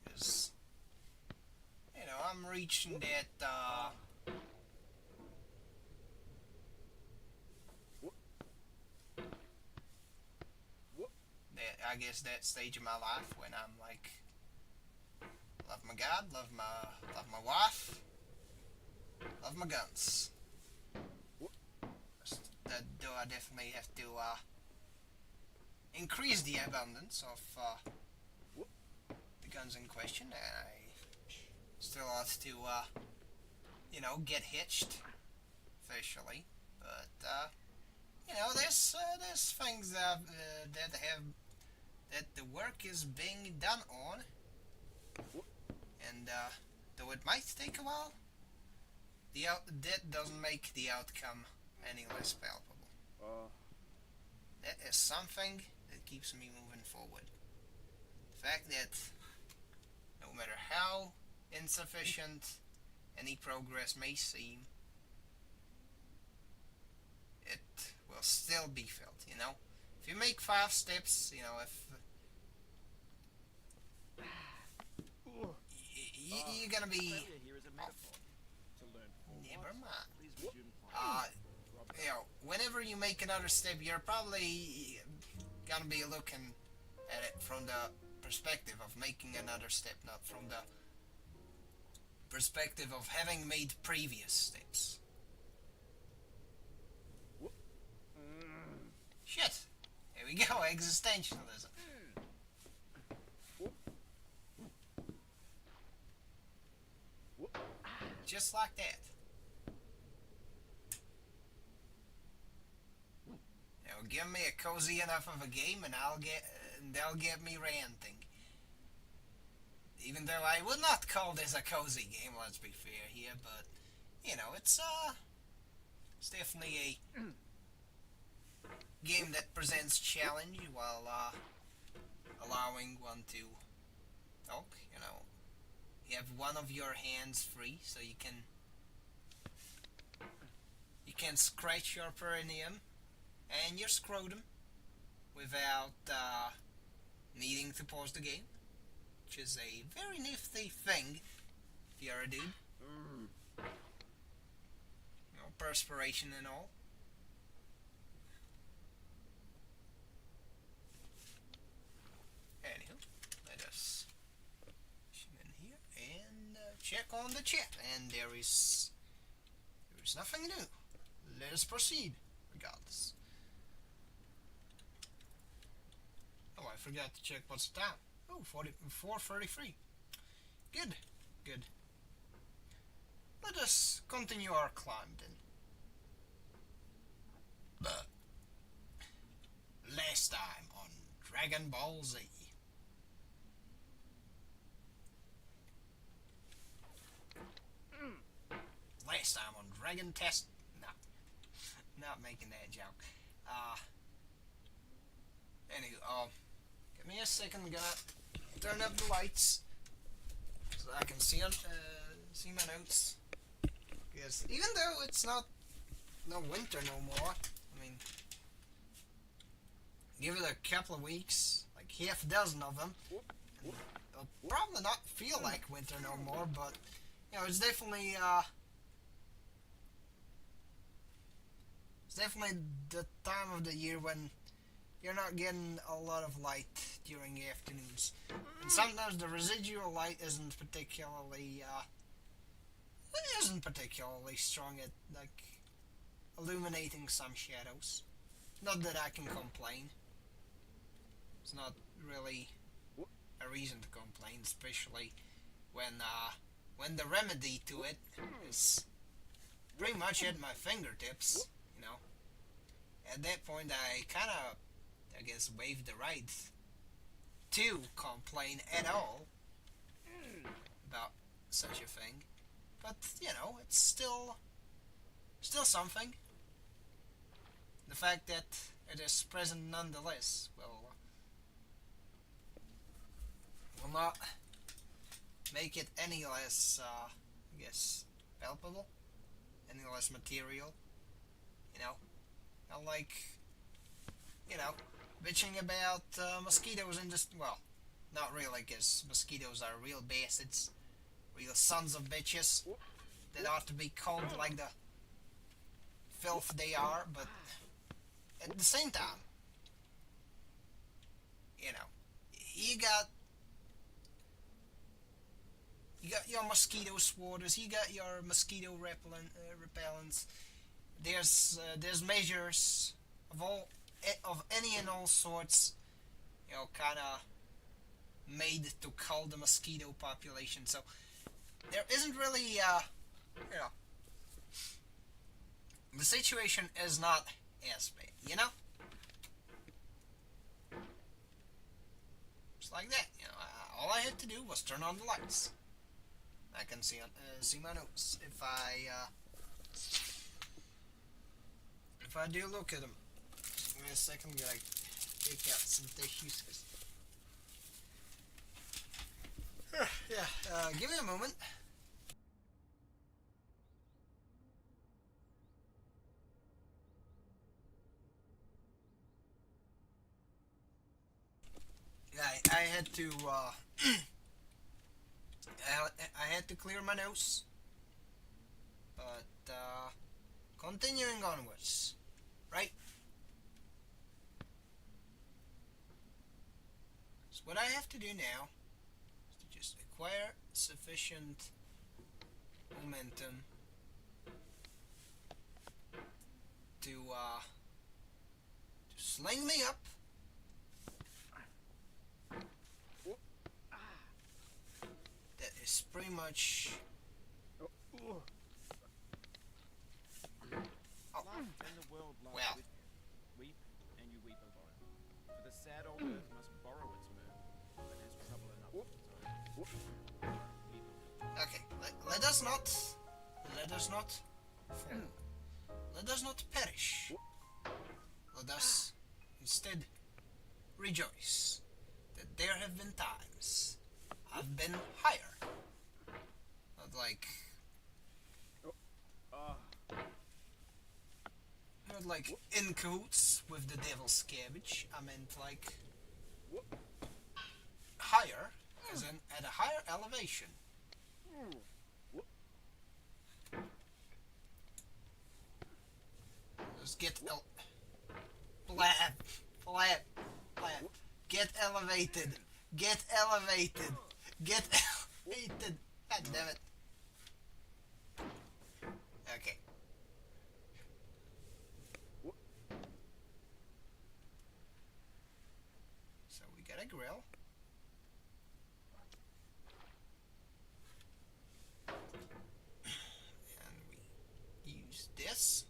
because, you know, I'm reaching that I guess, that stage of my life when I'm like, love my God, love my wife, love my guns. Though I definitely have to increase the abundance of the guns in question. I still ought to, get hitched officially, but there's things that the work is being done on, and though it might take a while, that doesn't make the outcome any less palpable. That is something that keeps me moving forward. The fact that no matter how insufficient any progress may seem, it will still be felt, If you make 5 steps, if you're gonna be... Failure here is a metaphor. To learn Never mind. please resume climbing. Whenever you make another step, you're probably gonna be looking at it from the perspective of making another step, not from the perspective of having made previous steps. Shit! Here we go, existentialism. Just like that. Give me a cozy enough of a game and they'll get me ranting. Even though I would not call this a cozy game, let's be fair here, but it's definitely a game that presents challenge while allowing one to talk. You have one of your hands free, so you can scratch your perineum and your scrotum without needing to pause the game, which is a very nifty thing if you're a dude. Perspiration and all. Anywho, let us come in here and check on the chat, and there is nothing new. Let us proceed regardless. Oh, I forgot to check what's the time. Oh, 4:33. Good. Let us continue our climb then. Last time on Dragon Ball Z. Last time on Dragon Test. No, not making that joke. Anyway, give me a second. I'm gonna turn up the lights so I can see my notes. Because even though it's no winter no more, I mean, give it a couple of weeks, like half a dozen of them, and it'll probably not feel like winter no more. But it's definitely the time of the year when you're not getting a lot of light during the afternoons, and sometimes the residual light isn't particularly strong at illuminating some shadows. Not that I can complain. It's not really a reason to complain, especially when the remedy to it is pretty much at my fingertips. At that point, I kind of, waived the right to complain at all about such a thing. But it's still something. The fact that it is present nonetheless will not make it any less, palpable, any less material. Like, bitching about mosquitoes and just, well, not really, because mosquitoes are real bastards, real sons of bitches that ought to be called like the filth they are, but at the same time, you got your mosquito swatters, you got your mosquito repellents. There's measures of any and all sorts, kind of made to cull the mosquito population. So there isn't really, the situation is not as bad, Just like that, all I had to do was turn on the lights. I can see my notes if I do look at them. Just give me a second, I'm gonna take out some tissues. Yeah, give me a moment. I had to I had to clear my nose, but continuing onwards, right? So what I have to do now is to just acquire sufficient momentum to sling me up. That is pretty much. Oh. Life and the world lies Well. with you. Weep, and you weep alone. For the sad old earth must borrow its mirth, but has trouble enough of its own. Okay, let us not fall. Let us not perish. Let us instead rejoice that there have been times I've been higher. Not like in cahoots with the devil's cabbage. I meant like higher, as in at a higher elevation. Let's get blab. Get elevated. Get elevated. Get elevated. God damn it. Okay. So we got a grill. And we use this.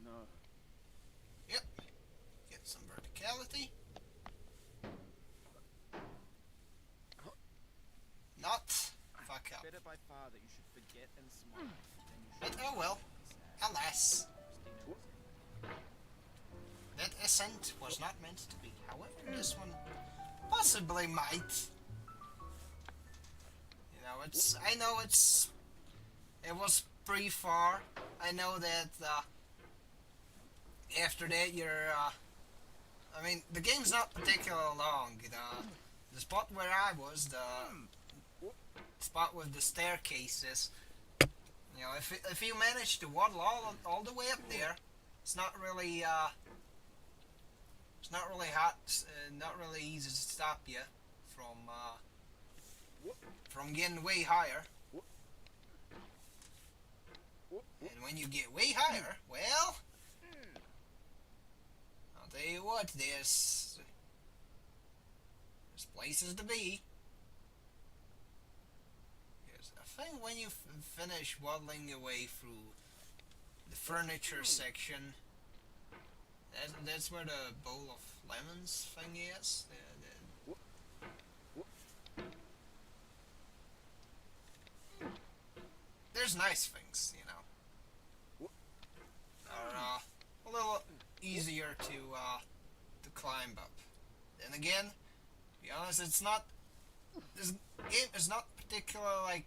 No. Yep. Get some verticality. Not fuck up. Better by far that you should forget and smile than you But should oh well. be sad. Alas. Christina was That ascent was not meant to be. However, this one possibly might. I know it was pretty far. I know that after that you're, I mean, the game's not particularly long, The spot where I was, the spot with the staircases, if you manage to waddle all the way up there, it's not really hot, not really easy to stop you from getting way higher. And when you get way higher, well, I'll tell you what, there's places to be. Because I think when you finish waddling your way through the furniture section, that's where the bowl of lemons thing is. There's nice things, are a little easier to climb up. Then again, to be honest, this game is not particularly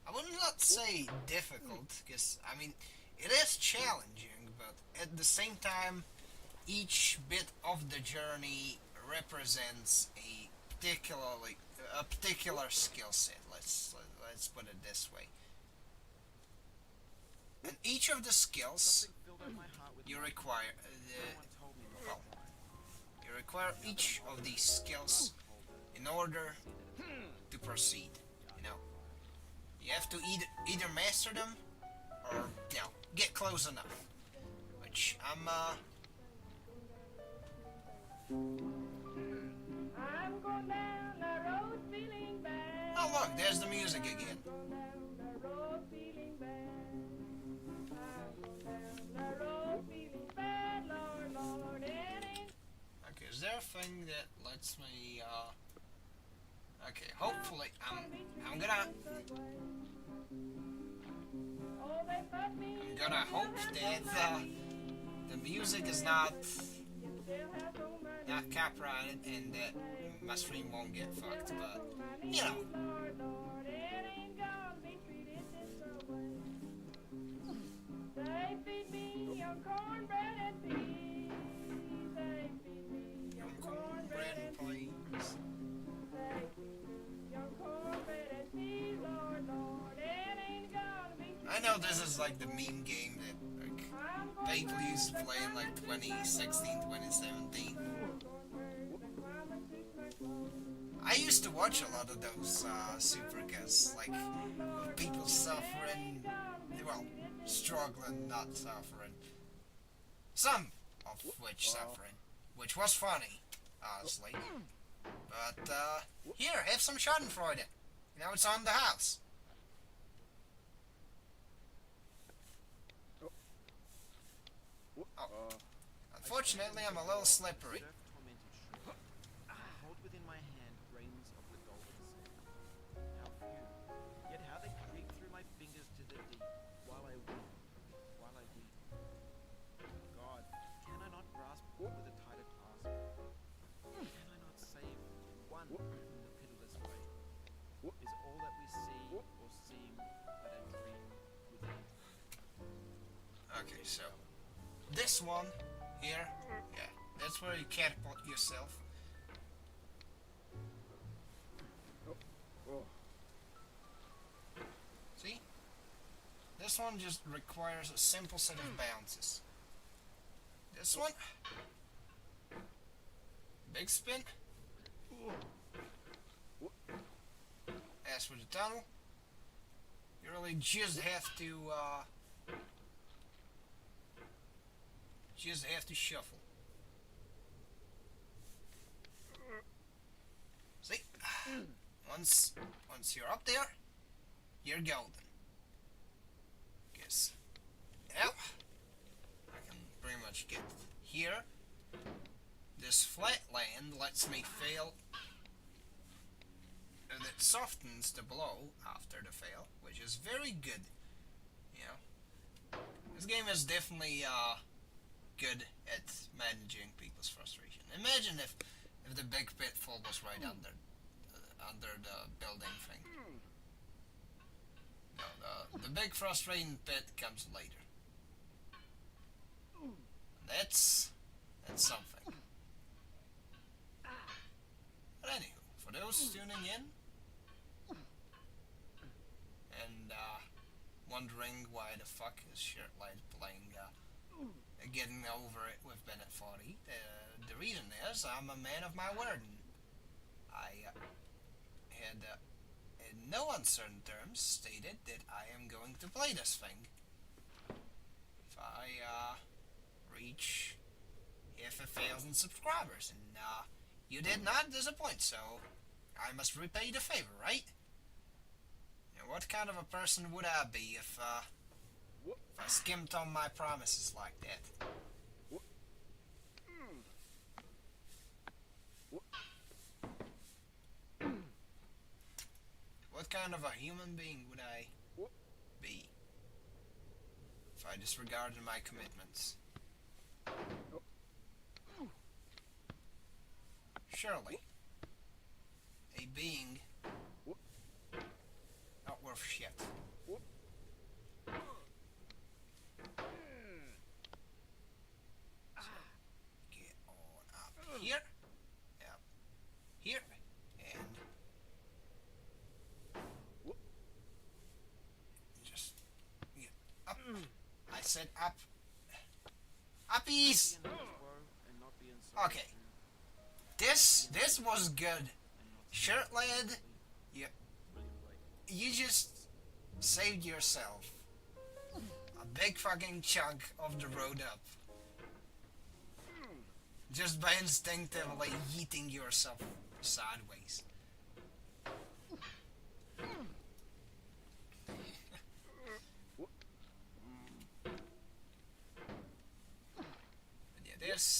I would not say difficult, because I mean it is challenging, but at the same time, each bit of the journey represents a particular skill set. Let's put it this way. and each of the skills Something filled up my heart with you love. require, No one told me not well, to try. you require each of these skills in order to proceed. You know, you have to either master them or get close enough. Which I'm I'm going down the road feeling bad. Oh look, there's the music again. Going down the road feeling bad. I'm going down the road feeling bad, Lord, Lord, it ain't. Okay, is there a thing that lets me okay, hopefully I'm gonna Oh, they put me I'm gonna hope that the music is not copyrighted and that my stream won't get fucked, but you know. Lord, Lord, it ain't gonna be treated this way. They feed me on cornbread and peas. They feed me on cornbread and peas. They feed me on cornbread and peas, Lord, Lord, it ain't gonna be treated. I know this is like the meme game that like people used to play in like 2016, 2017. I used to watch a lot of those supercars, like people suffering, well, struggling, not suffering. Some of which suffering, which was funny, honestly. But here, have some Schadenfreude. You know, it's on the house. Oh. Unfortunately, I'm a little slippery. Surf-tormented shore. I hold within my hand grains of the golden sea. How few, yet how they creep through my fingers to the deep, while I weep, while I weep. God, can I not grasp with a tighter clasp? Can I not save one from the pitiless way? Is all that we see or seem but a dream within? Okay, so this one here, yeah, that's where you catapult yourself. See? This one just requires a simple set of bounces. This one, big spin. As for the tunnel, you really just have to shuffle. See? Once you're up there, you're golden. Guess now I can pretty much get here. This flat land lets me fail, and it softens the blow after the fail, which is very good. You know, this game is definitely good at managing people's frustration. Imagine if the big pitfall was right under the building thing. No, the big frustrating pit comes later. That's something. But anywho, for those tuning in and wondering why the fuck is Shirtlight playing Getting Over It with Bennett 40, the reason is I'm a man of my word. And I had in no uncertain terms stated that I am going to play this thing if I reach half 1,000 subscribers, and you did not disappoint, so I must repay the favor, right? And what kind of a person would I be if I skimped on my promises like that? What kind of a human being would I be if I disregarded my commitments? Surely, a being not worth shit. Get on up here, yep, here, and just get up I said up. Uppies! Okay. This was good. Shirt lad, you just saved yourself a big fucking chunk of the road up. Just by instinctively yeeting yourself sideways.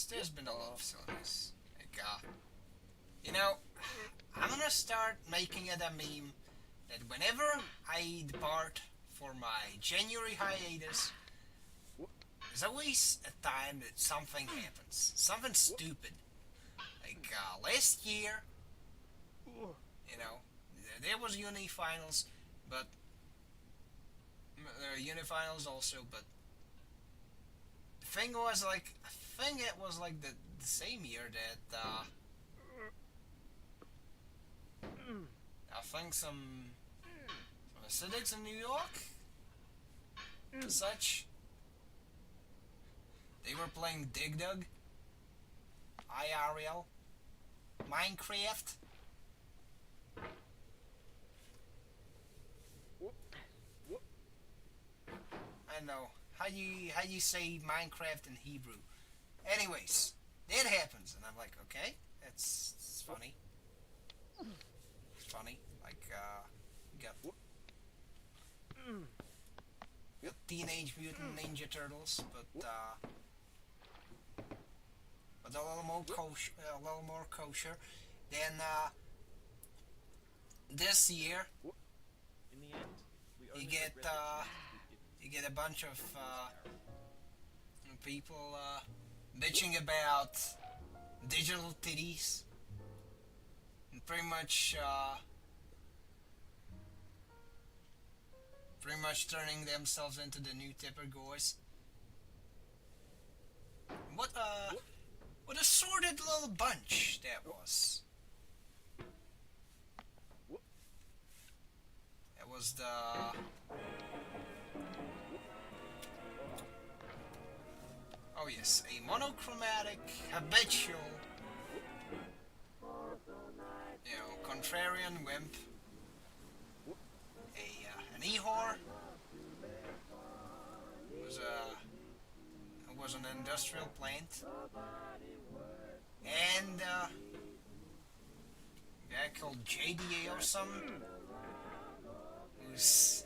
There's been a lot of silliness. Like, you know, I'm gonna start making it a meme that whenever I depart for my January hiatus, there's always a time that something happens. Something stupid. Like, last year, you know, there was uni finals, but uni finals also, but the thing was like, I think it was like the same year that I think some acidics in New York, such, they were playing Dig Dug, IRL, Minecraft. I know. How you say Minecraft in Hebrew? Anyways, that happens, and I'm like, okay, it's funny. It's funny. Like, you got Teenage Mutant Ninja Turtles, but a little more kosher. Then this year, In the end, we you only get regret the you get a bunch of people bitching about digital titties and pretty much turning themselves into the new Tipper Goys. What a sordid little bunch that was. It was the oh yes, a monochromatic, habitual, contrarian wimp, an e-whore, was an industrial plant, and a guy called JDA or something, who's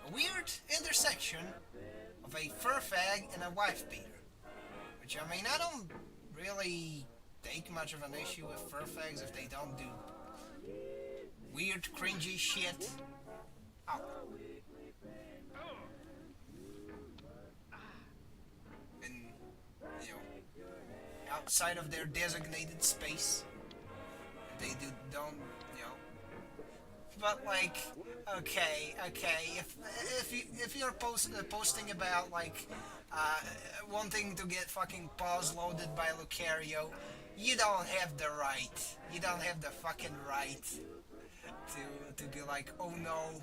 a weird intersection of a fur fag and a wife beater. Which, I mean, I don't really take much of an issue with fur fags if they don't do weird, cringy shit. Oh. And, outside of their designated space, they don't. But like, okay, if you're posting about like wanting to get fucking paws loaded by Lucario, you don't have the right. You don't have the fucking right to be like, oh no,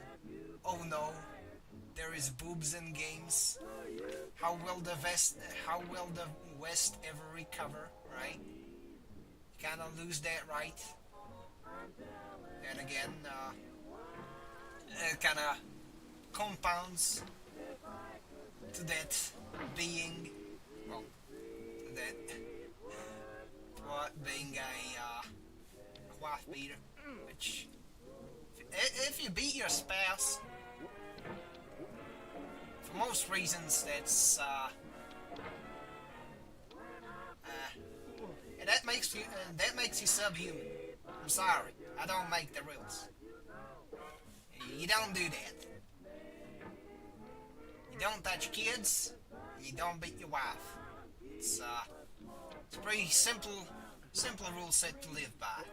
there is boobs in games. How will the West ever recover? Right? You kinda lose that right. And again, it kind of compounds to that being, well, that being a wife beater, which, if you beat your spouse, for most reasons, that's, that makes you subhuman. I'm sorry, I don't make the rules. You don't do that. You don't touch kids, and you don't beat your wife. It's a pretty simple rule set to live by.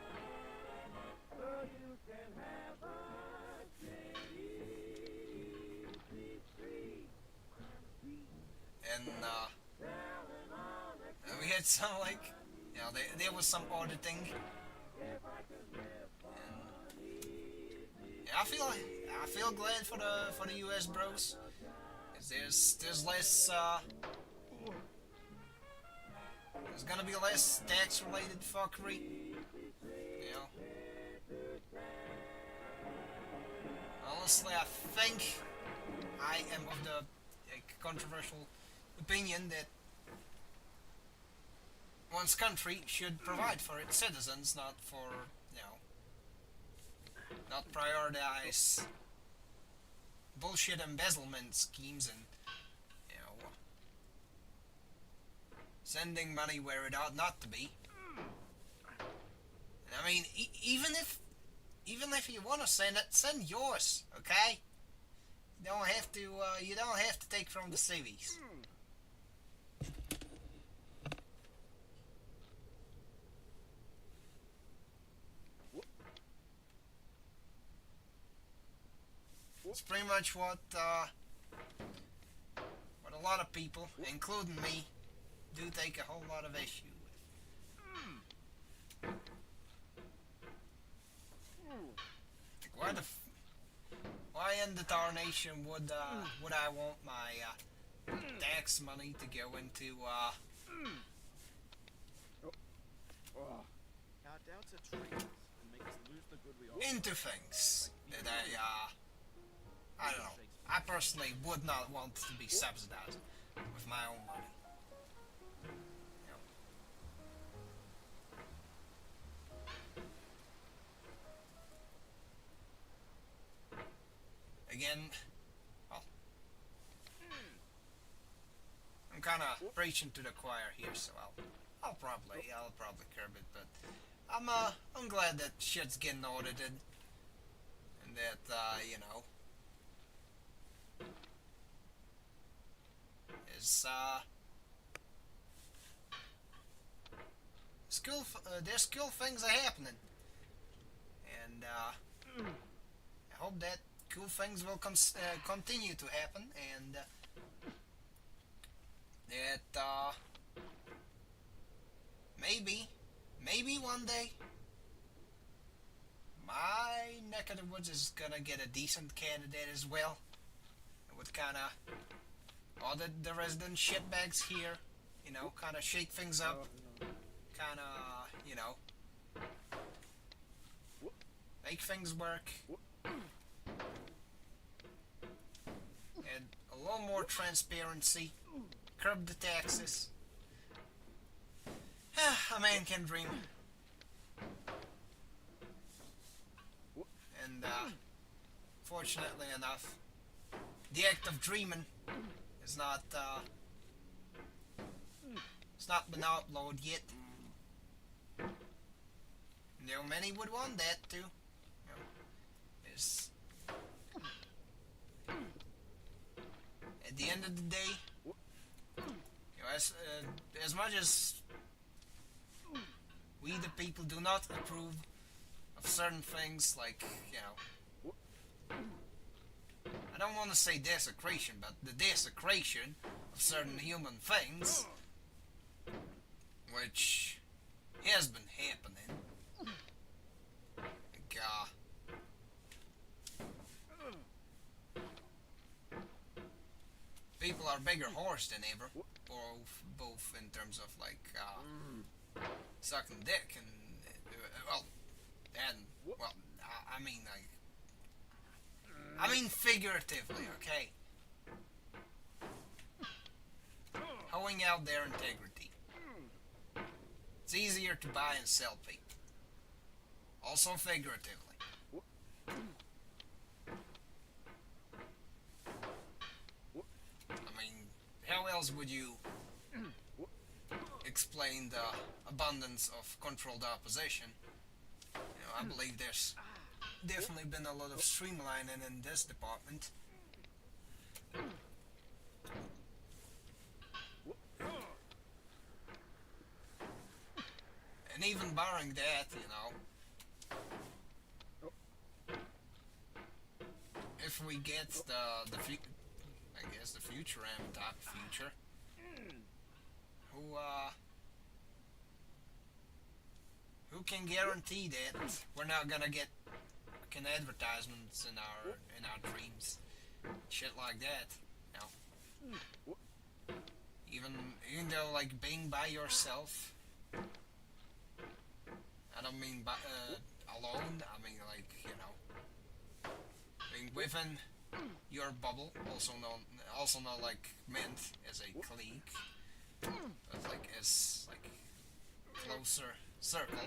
And we had some like, there was some auditing. I feel glad for the US bros. There's less there's gonna be less tax related fuckery. You know. Honestly, I think I am of the controversial opinion that one's country should provide for its citizens, not for, you know, not prioritize bullshit embezzlement schemes and, you know, sending money where it ought not to be. I mean, even if you want to send it, send yours, okay? You don't have to take from the civies. It's pretty much what a lot of people, including me, do take a whole lot of issue with. Like, why in the tarnation would I want my tax money to go into Our doubts are traitors and make us lose the good we offer. into things that I don't know. I personally would not want to be subsidized with my own money. You know. Again, well, I'm kind of preaching to the choir here, so I'll probably curb it, but I'm glad that shit's getting audited, and that you know, is there's cool things are happening, and I hope that cool things will continue to happen, and that maybe one day my neck of the woods is gonna get a decent candidate as well. It would kind of audit the resident shitbags here, you know, kind of shake things up, kind of, you know, make things work, and a little more transparency, curb the taxes. A man can dream. And fortunately enough, the act of dreaming is not it's not been outlawed yet. You know, many would want that too. You know, it's, at the end of the day, you know, as much as we the people do not approve of certain things, like, you know, I don't want to say desecration, but the desecration of certain human things, which has been happening. Like, people are bigger whores than ever, both in terms of, like, sucking dick and, I mean figuratively, okay? Hoeing out their integrity. It's easier to buy and sell people. Also figuratively. I mean, how else would you explain the abundance of controlled opposition? You know, I believe there's definitely been a lot of streamlining in this department. And even barring that, you know, if we get the future and type of future, who can guarantee that we're not gonna get fucking advertisements in our dreams, shit like that, you know? Even though like being by yourself, I don't mean alone. I mean like being within your bubble, also not like meant as a clique, but like as like closer circle.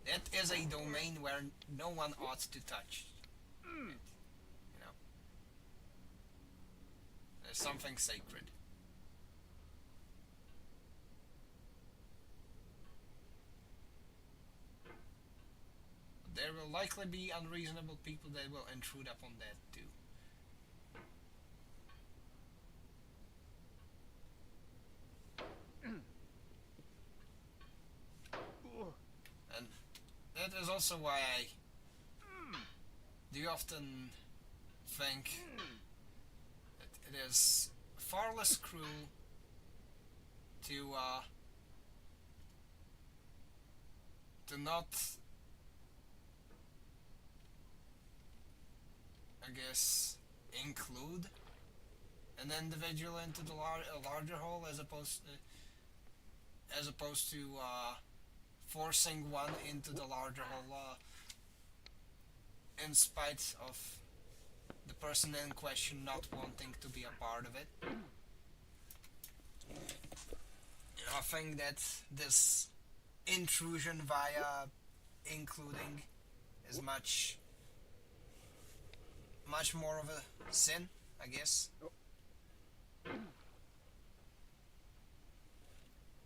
That is a domain where no one ought to touch it. There's something sacred. There will likely be unreasonable people that will intrude upon that too. And that is also why I do often think that it is far less cruel to not, I guess, include an individual into the larger whole as opposed to forcing one into the larger whole in spite of the person in question not wanting to be a part of it. I think that this intrusion via including is much more of a sin, I guess.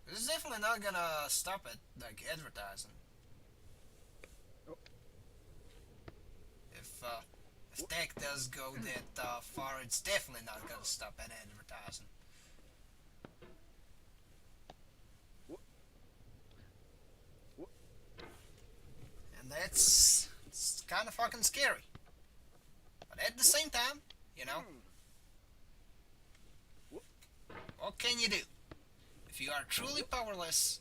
This is definitely not gonna stop at like advertising. If tech does go that far, it's definitely not gonna stop at advertising. And it's kind of fucking scary. But at the same time, what can you do? If you are truly powerless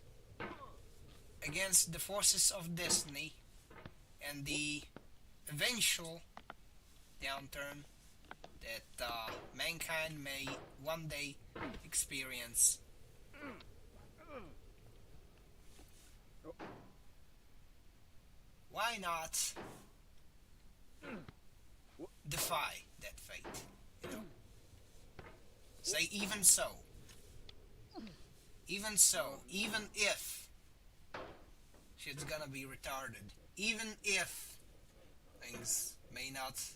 against the forces of destiny and the eventual downturn that mankind may one day experience, why not defy that fate? Say even so, even if shit's gonna be retarded, even if things may not,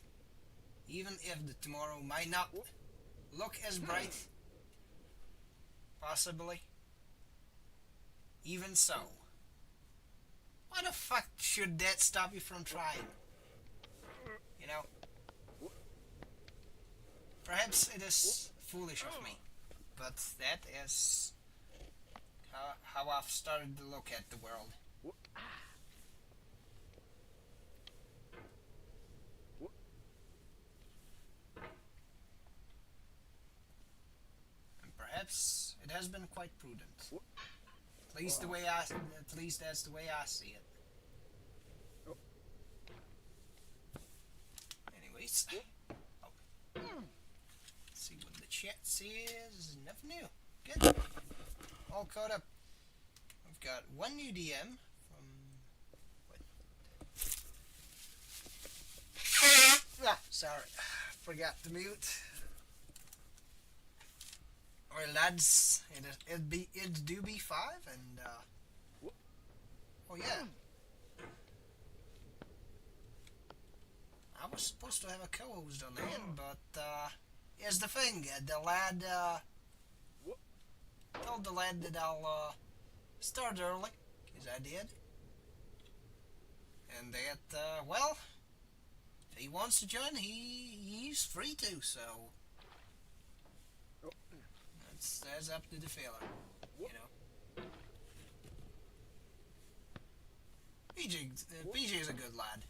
even if the tomorrow might not look as bright, possibly, even so, why the fuck should that stop you from trying? Perhaps it is foolish of me, but that is how I've started to look at the world. And perhaps it has been quite prudent. At least that's the way I see it. Anyways, let's see what the chat says. Nothing new. Good. All caught up. We've got one new DM from sorry, forgot to mute. Alright lads, it do be 5 and oh yeah. I was supposed to have a co-host on the end, but here's the thing, the lad told the lad that I'll start early, because I did. And that, well, if he wants to join, he's free to, so that's up to the fella, PJ is a good lad,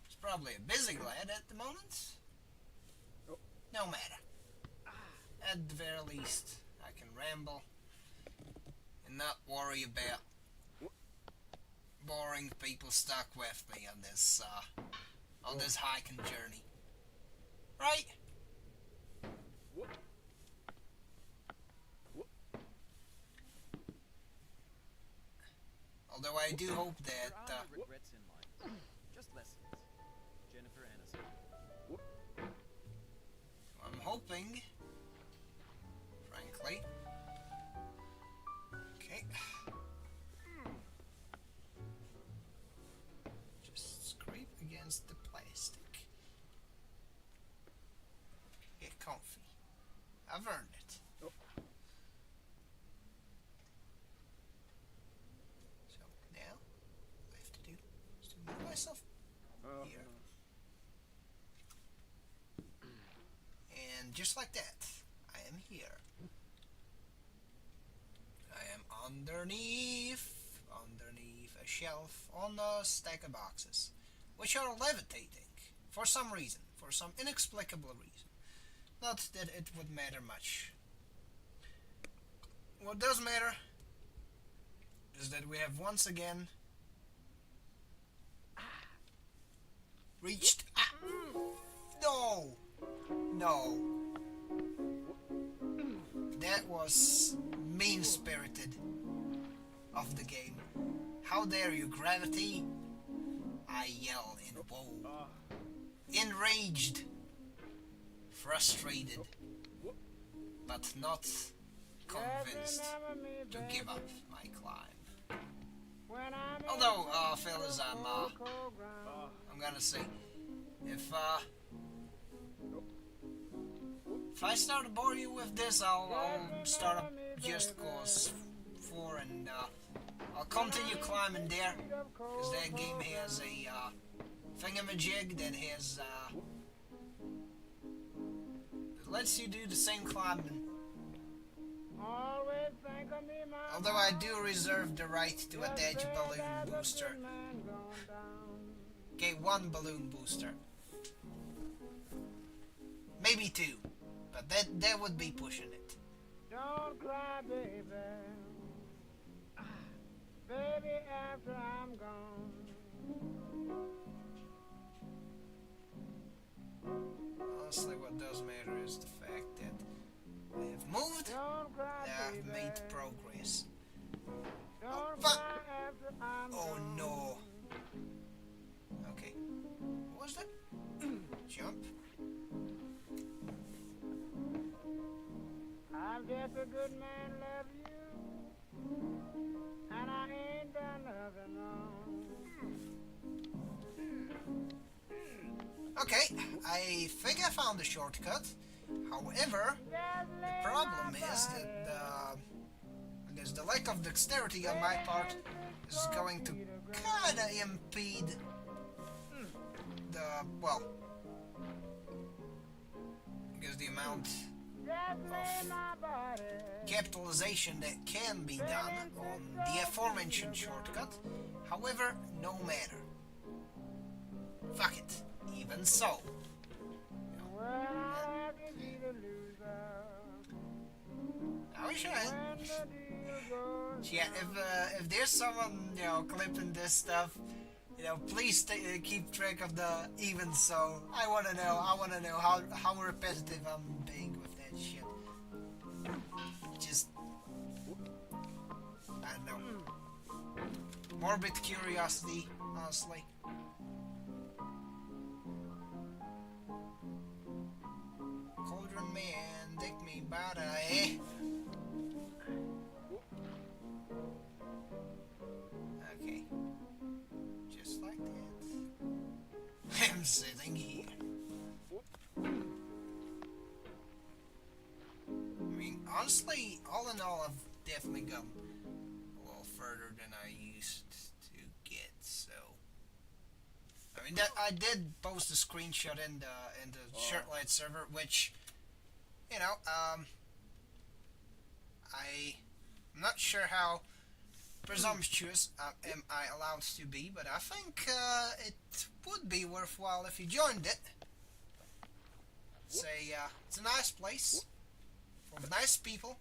He's probably a busy lad at the moment. No matter. At the very least, I can ramble and not worry about boring people stuck with me on this hiking journey. Right? Although I do hope There that are no regrets in life, just lessons. Jennifer Aniston. I'm hoping, frankly. Okay. Just scrape against the plastic. Get comfy. I've earned it. So now, all I have to do is to move myself here. And just like that, I am here. I am underneath a shelf on a stack of boxes, which are levitating for some reason, for some inexplicable reason. Not that it would matter much. What does matter is that we have once again reached. No! No. That was mean-spirited of the game. How dare you, gravity? I yell in woe. Enraged. Frustrated. But not convinced to give up my climb. Although, fellas, I'm gonna say, if I start to bore you with this, I'll start up Just Cause 4 and I'll continue climbing there, because that game has a thingamajig that has that lets you do the same climbing. Although I do reserve the right to attach a balloon booster. Okay, one balloon booster. Maybe two. But that would be pushing it. Don't cry, baby. Baby, after I'm gone. Honestly, what does matter is the fact that I have moved, Don't cry, I have baby. made progress. Don't Fuck! cry after I'm Oh gone. no. Okay. What was that? Jump. I'm just a good man, love you. And I ain't done nothing wrong. Okay, I think I found a shortcut. However, the problem is that I guess the lack of dexterity on my part is going to kinda impede the, well, I guess the amount of capitalization that can be done on the aforementioned shortcut. However, no matter. Fuck it. Even so. Well, I have to be the loser. I wish I... When the deal goes Yeah, if there's someone, clipping this stuff, please keep track of the even so. I wanna know how repetitive I'm being with that shit. Just, I don't know. Morbid curiosity, honestly. Cauldron man, dick me bada, eh? Okay. Just like that. I'm sitting here. I mean, honestly, all in all, I've definitely gone a little further than I used to get, so... I mean, I did post a screenshot in the Shirtlight server, which, I'm not sure how presumptuous am I allowed to be, but I think it would be worthwhile if you joined it. It's a nice place, full of nice people,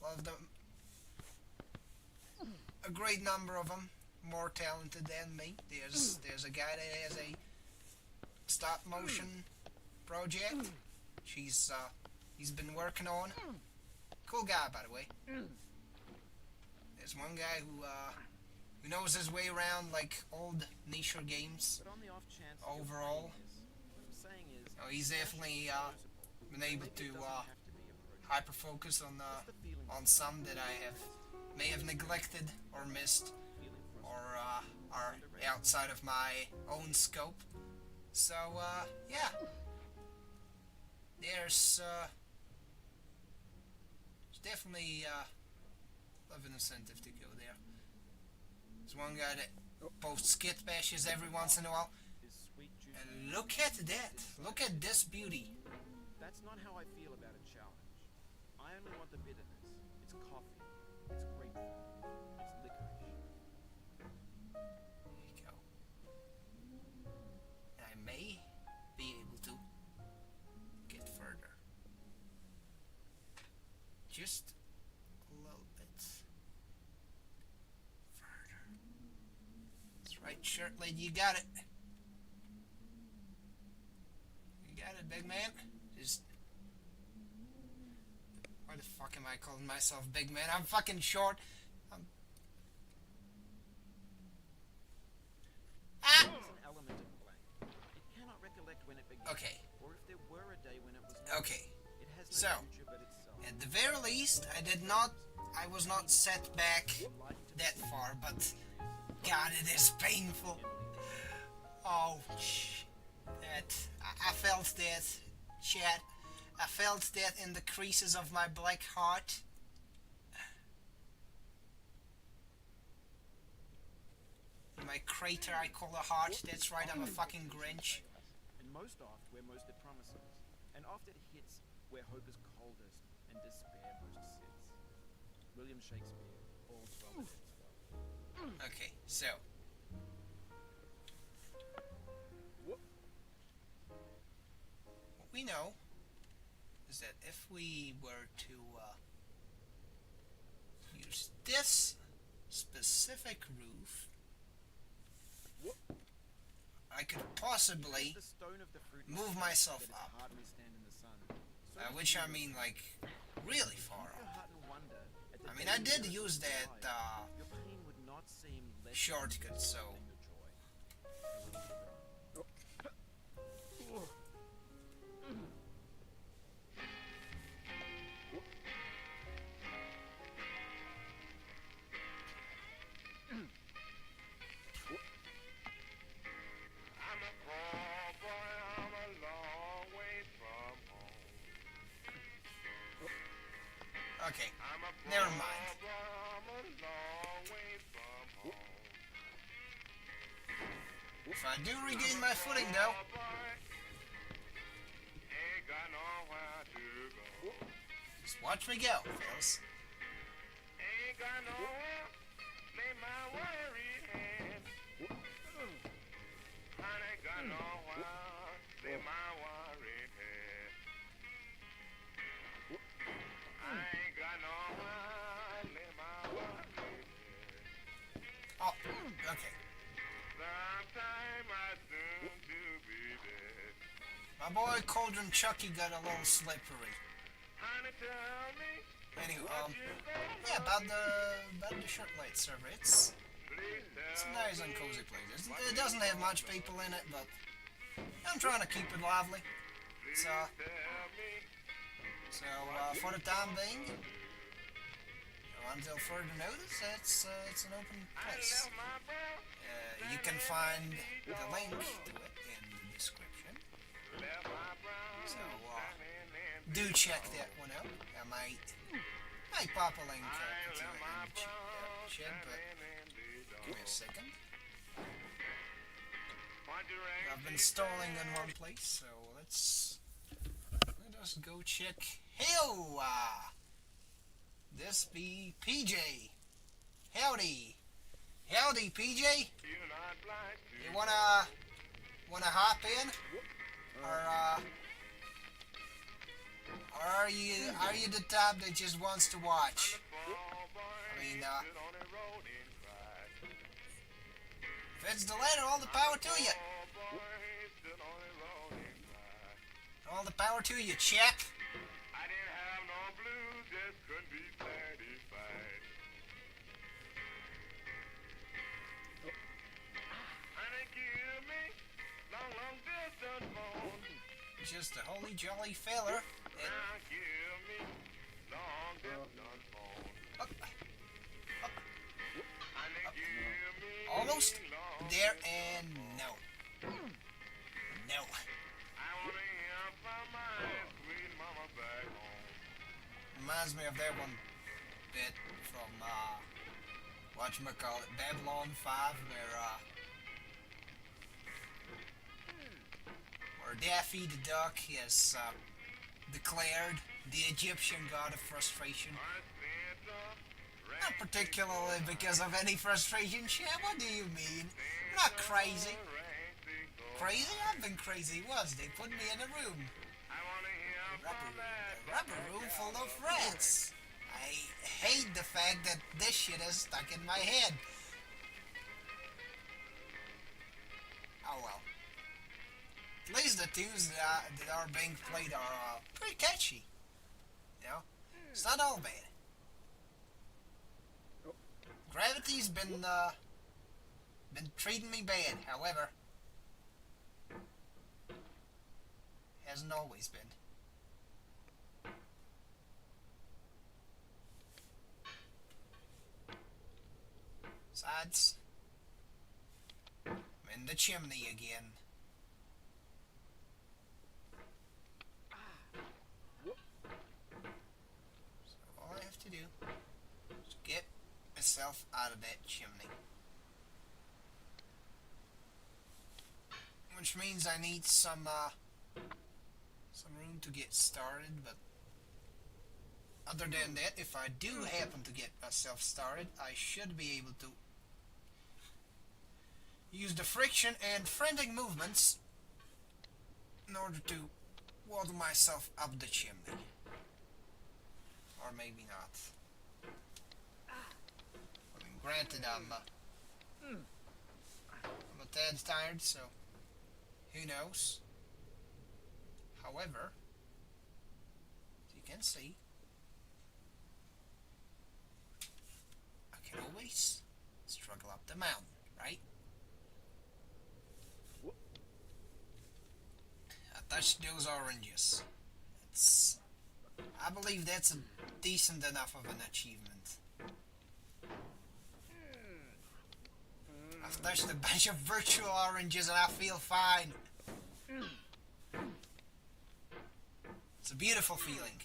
love them, a great number of them, more talented than me. There's a guy that has a stop motion project. He's been working on. Cool guy, by the way. There's one guy who knows his way around like old nature games. But on the off chance Overall, what I'm saying is, he's definitely been able to hyper focus on some that I may have neglected or missed, or are outside of my own scope. So yeah, there's definitely of an incentive to go there. There's one guy that posts skit bashes every once in a while. is sweet juice. And look at that! Look at this beauty! That's not how I feel about a challenge. I only want the bitterness. It's coffee. It's grapefruit. It's licorice. There you go. And I may be able to get further. Just a little bit further. That's right, shirt lady, you got it. You got it, big man. Just... Why the fuck am I calling myself big man? I'm fucking short. Ah! There's an element of blank. It cannot recollect when it began. Okay. Or if there were a day when it was not. Okay. It has So, no future but itself. at the very least, I was not set back that far, but God, it is painful. Oh, I felt that, chat. I felt that in the creases of my black heart. In my crater I call a heart. That's right, I'm a fucking Grinch. And most oft where most it promises. And oft it hits where hope is coldest and despair most sits. William Shakespeare, all 12 and 12. Okay, so. What we know is that if we were to use this specific roof, I could possibly The stone of the fruit move myself that up. hardly stand in the sun. So Which I mean like really far your up. heart and wonder at the I mean I danger did of use your that life, your pain would not seem less shortcut, so than your joy. I'm a poor boy, I'm a long way from home. okay. I'm a poor Never mind. boy, I'm a long way from home. If I do regain my footing though, Poor boy, ain't got nowhere to go. just watch me go, fellas. Ain't got nowhere, lay my worried head. I ain't got nowhere, lay my worried head. I ain't got nowhere, lay my worried head. Oh, okay. Sometime I soon to be dead. My boy Cauldron Chucky got a little slippery. Honey, tell me, Anyway, what you gonna yeah, about the Shirt Light server. It's please a tell nice and cozy place. It doesn't have much people in it, but I'm trying to keep it lively. So, tell me, for the time being, until further notice, it's an open place. left my brow, You can find the link to it in the description. left my brow, So, standing in do check that one out. I might pop a link to it in left my the brow, chat, but standing in the give me a second. One direction, I've been stalling in one place, so let us go check. Hey-oh! This be PJ. Howdy, PJ. you're not blind to You wanna hop in, or are you the type that just wants to watch? I mean, sit on the road and cry. if it's the latter, all the power to you. Boy, sit on the road and All the power to you, chap. I didn't have no blues, just couldn't be satisfied. Honey, give me long, long distance phone. Just a holy jolly feller. Now give me long distance phone. Up, up, Honey, give me almost long there, and no. No. I wanna hear from my sweet mama back home. Reminds me of that one bit from, whatchamacallit, Babylon 5, where Daffy the Duck is, declared the Egyptian god of frustration. I spent a Not particularly because of any frustration, Chad. What do you mean? I'm not crazy. Crazy? I've been crazy once. They put me in a room. I wanna hear from that A rubber room full of rats. I hate the fact that this shit is stuck in my head. Oh well. At least the tunes that are being played are pretty catchy. You know? It's not all bad. Gravity's been treating me bad, however. Hasn't always been. Besides, I'm in the chimney again. So all I have to do is get myself out of that chimney. Which means I need some room to get started, but other than that, if I do happen to get myself started, I should be able to use the friction and frantic movements in order to waddle myself up the chimney. Or maybe not. I mean, granted, I'm a tad tired, so who knows? However, as you can see, I can always struggle up the mountain, right? I touched those oranges. I believe that's a decent enough of an achievement. I've touched a bunch of virtual oranges and I feel fine. It's a beautiful feeling.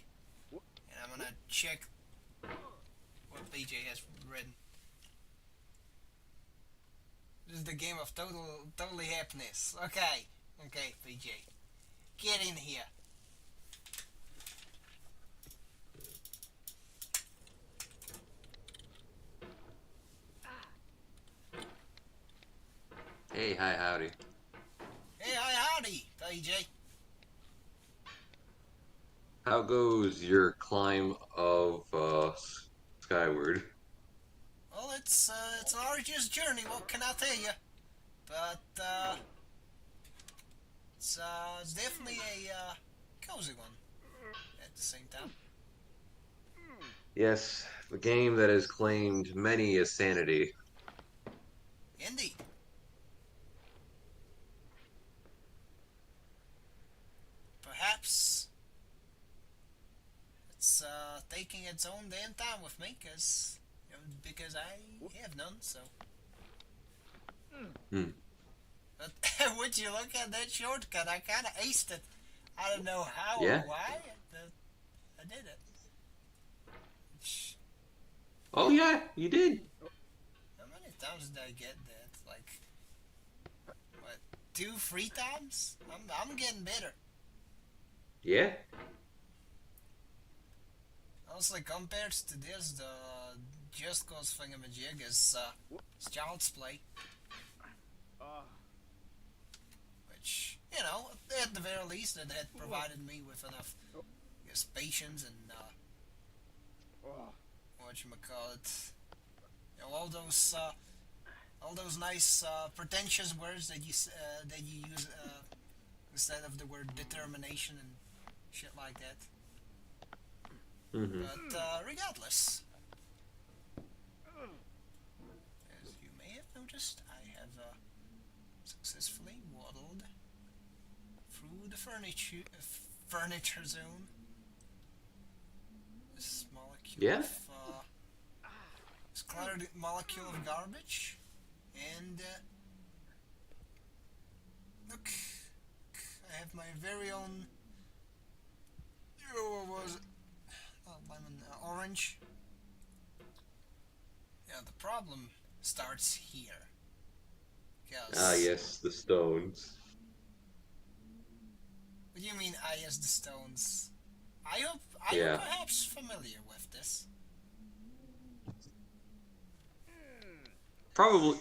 And I'm gonna check what PJ has written. This is the game of totally happiness. Okay, PJ. Get in here. Hey, hi, howdy. Hey, hi, howdy, PJ. How goes your climb of skyward? Well, it's an arduous journey. What can I tell you? But it's definitely a cozy one at the same time. Yes, the game that has claimed many a sanity. Indeed. Perhaps it's taking its own damn time with me, because I have none. So. But would you look at that shortcut? I kind of aced it. I don't know how Yeah. or why, but I did it. Oh yeah, you did. How many times did I get that? Like, what, 2-3 times? I'm getting better. Yeah. Honestly, compared to this, the Just Cause thingamajig is child's play. Which, you know, at the very least, it had provided me with enough, I guess, patience and, whatchamacallit, you know, all those nice, pretentious words that you use, instead of the word determination and like that. Mm-hmm. But regardless, as you may have noticed, I have successfully waddled through the furniture zone. This molecule Yeah. of this cluttered molecule of garbage, and look, I have my very own. What was it? Lemon, orange. Yeah, the problem starts here. Ah, Because yes, the stones. what do you mean? I as the stones. Are you Yeah. perhaps familiar with this? Probably,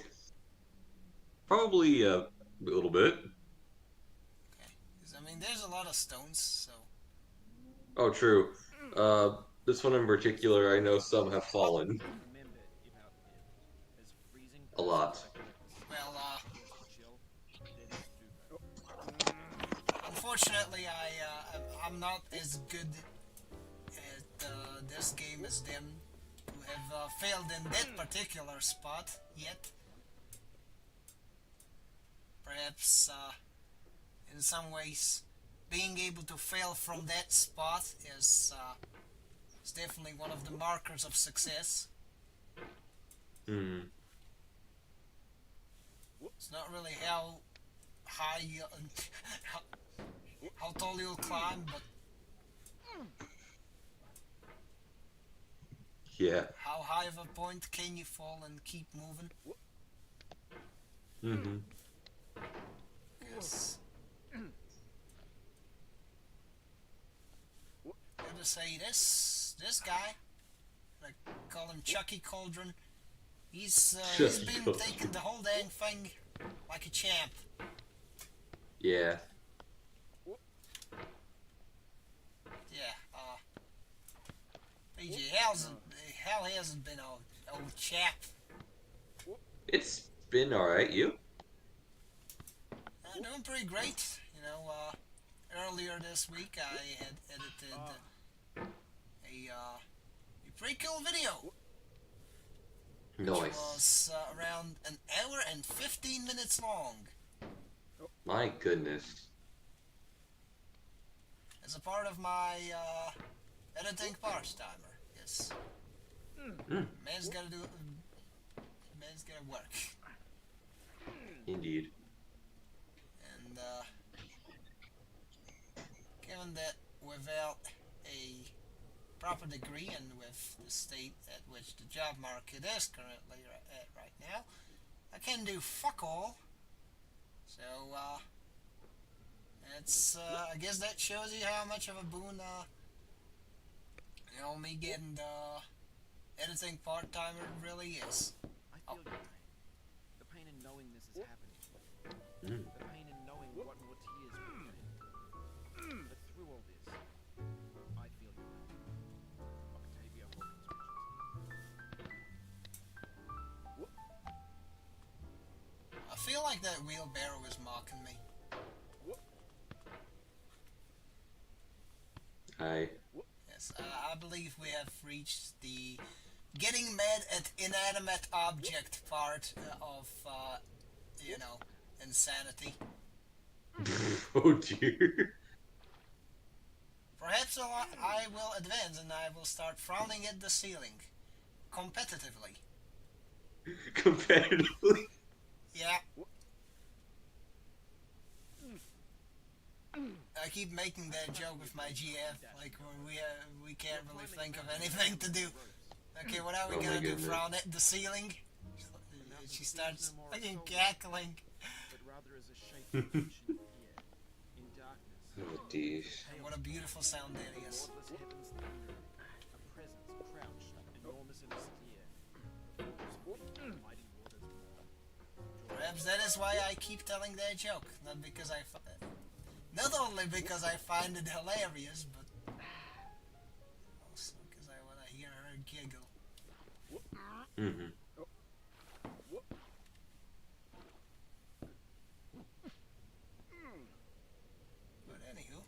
probably a little bit. Okay, 'cause, I mean, there's a lot of stones, so Oh, true. This one in particular, I know some have fallen Remember, if out there, as freezing a lot. well, just chill, then stupid. unfortunately, I'm not as good at this game as them, who have failed in that particular spot yet. Perhaps in some ways, being able to fail from that spot is definitely one of the markers of success. Hmm. It's not really how high you, how, how tall you'll climb, but Yeah. how high of a point can you fall and keep moving. Mm-hmm. Yes. Gotta say, this guy, I call him Chucky Cauldron. He's Chucky been Cauldron. taking the whole dang thing like a champ. Yeah. Yeah. PJ, hell hasn't been old chap. It's been alright, you? Doing pretty great. You know, earlier this week I had edited a pretty cool video, which Nice. was around an hour and 15 minutes long. My goodness. As a part of my editing part timer. Yes. Mm. Man's gotta do. Man's gotta work. Indeed. And given that without a proper degree and with the state at which the job market is currently at right now, I can do fuck all. So it's I guess that shows you how much of a boon you know, me getting the editing part timer really is. I feel your pain. The pain in knowing this is happening. Mm. The pain in knowing what more tears will end. But through all this, I feel your pain. Octavia Hawkins wishes. I feel like that wheelbarrow is mocking me. Yes, I believe we have reached the getting mad at inanimate object part of, you know, insanity. Oh dear. Perhaps I will advance and I will start frowning at the ceiling. Competitively. Competitively. Yeah. I keep making that joke with my GF, like when we can't really think of anything to do. Okay, what are we Oh my gonna do? goodness. Frown at the ceiling? She starts fucking cackling. But rather as a shape of ancient fear. In darkness. Oh geez. What a beautiful sound that is. Lordless heavens thundering. A presence crouched, enormous and austere. Mighty waters roar. Perhaps that is why I keep telling that joke. Not only because I find it hilarious, but also because I want to hear her giggle. Mm-hmm. But anywho,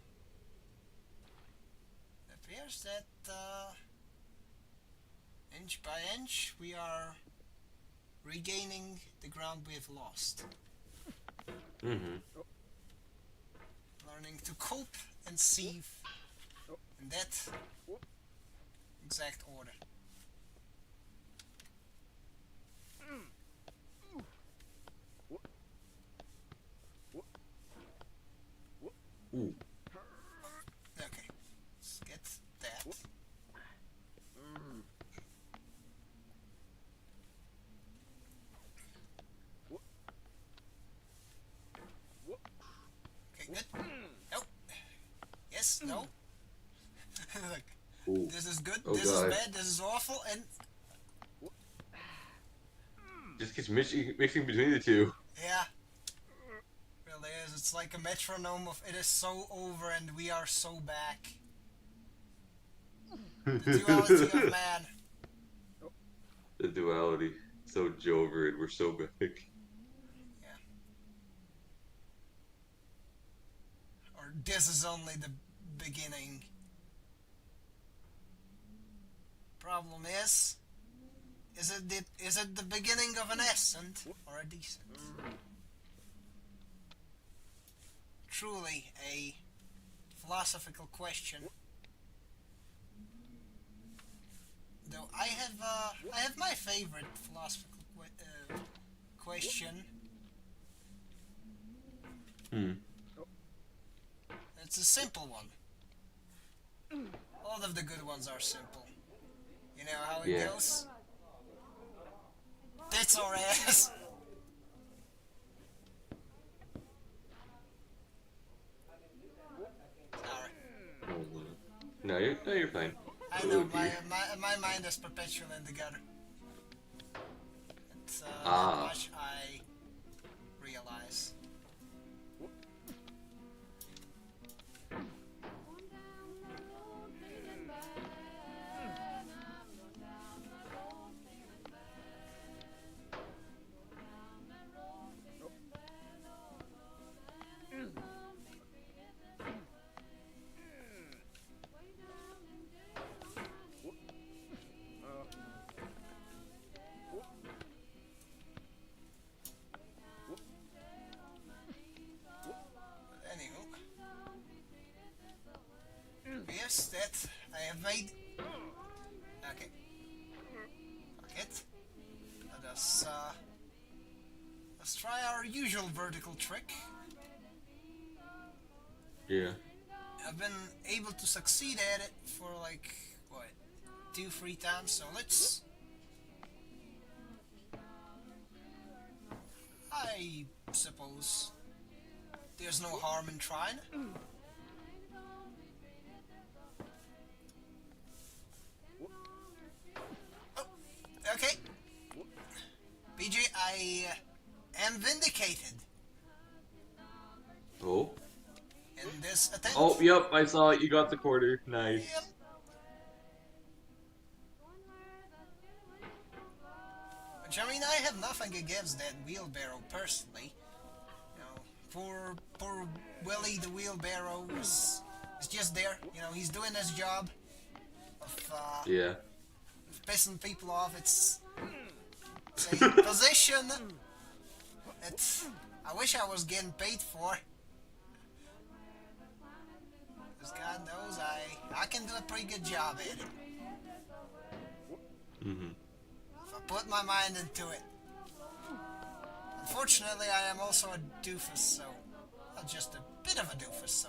appears that inch by inch we are regaining the ground we've lost. Mm-hmm. Learning to cope and sieve in that exact order. Ooh. Okay, let's get that. Okay, good. Nope. Yes, no. Look, Ooh. this is good, Oh, this God. is bad, this is awful, and Just keeps mixing between the two. yeah. Really is. It's like a metronome of it is so over and we are so back. The duality of man. The duality. So jovial, we're so big. Yeah. Or this is only the beginning. Problem is it the beginning of an ascent or a descent? Truly a philosophical question. Though I have my favorite philosophical question. It's a simple one. All of the good ones are simple. You know how it Yeah. goes? Tits or ass? Sorry. No, you're fine. I know, my mind is perpetually in the gutter. It's that much I realize. Yes, that I have made. Okay. Fuck it. Let's try our usual vertical trick. Yeah. I've been able to succeed at it for like, what, 2-3 times, so let's... I suppose there's no harm in trying. Oh, okay. PJ, I am vindicated Oh. in this attempt. Oh, yep, I saw it. You got the quarter. Nice. Yep. Which, I mean, I have nothing against that wheelbarrow personally. You know, poor Willie the wheelbarrow is just there. You know, he's doing his job of Yeah. pissing people off. It's a position. I wish I was getting paid for. Because God knows I can do a pretty good job at it. Mm-hmm. If I put my mind into it. Unfortunately, I am also a doofus, so... Well, just a bit of a doofus, so...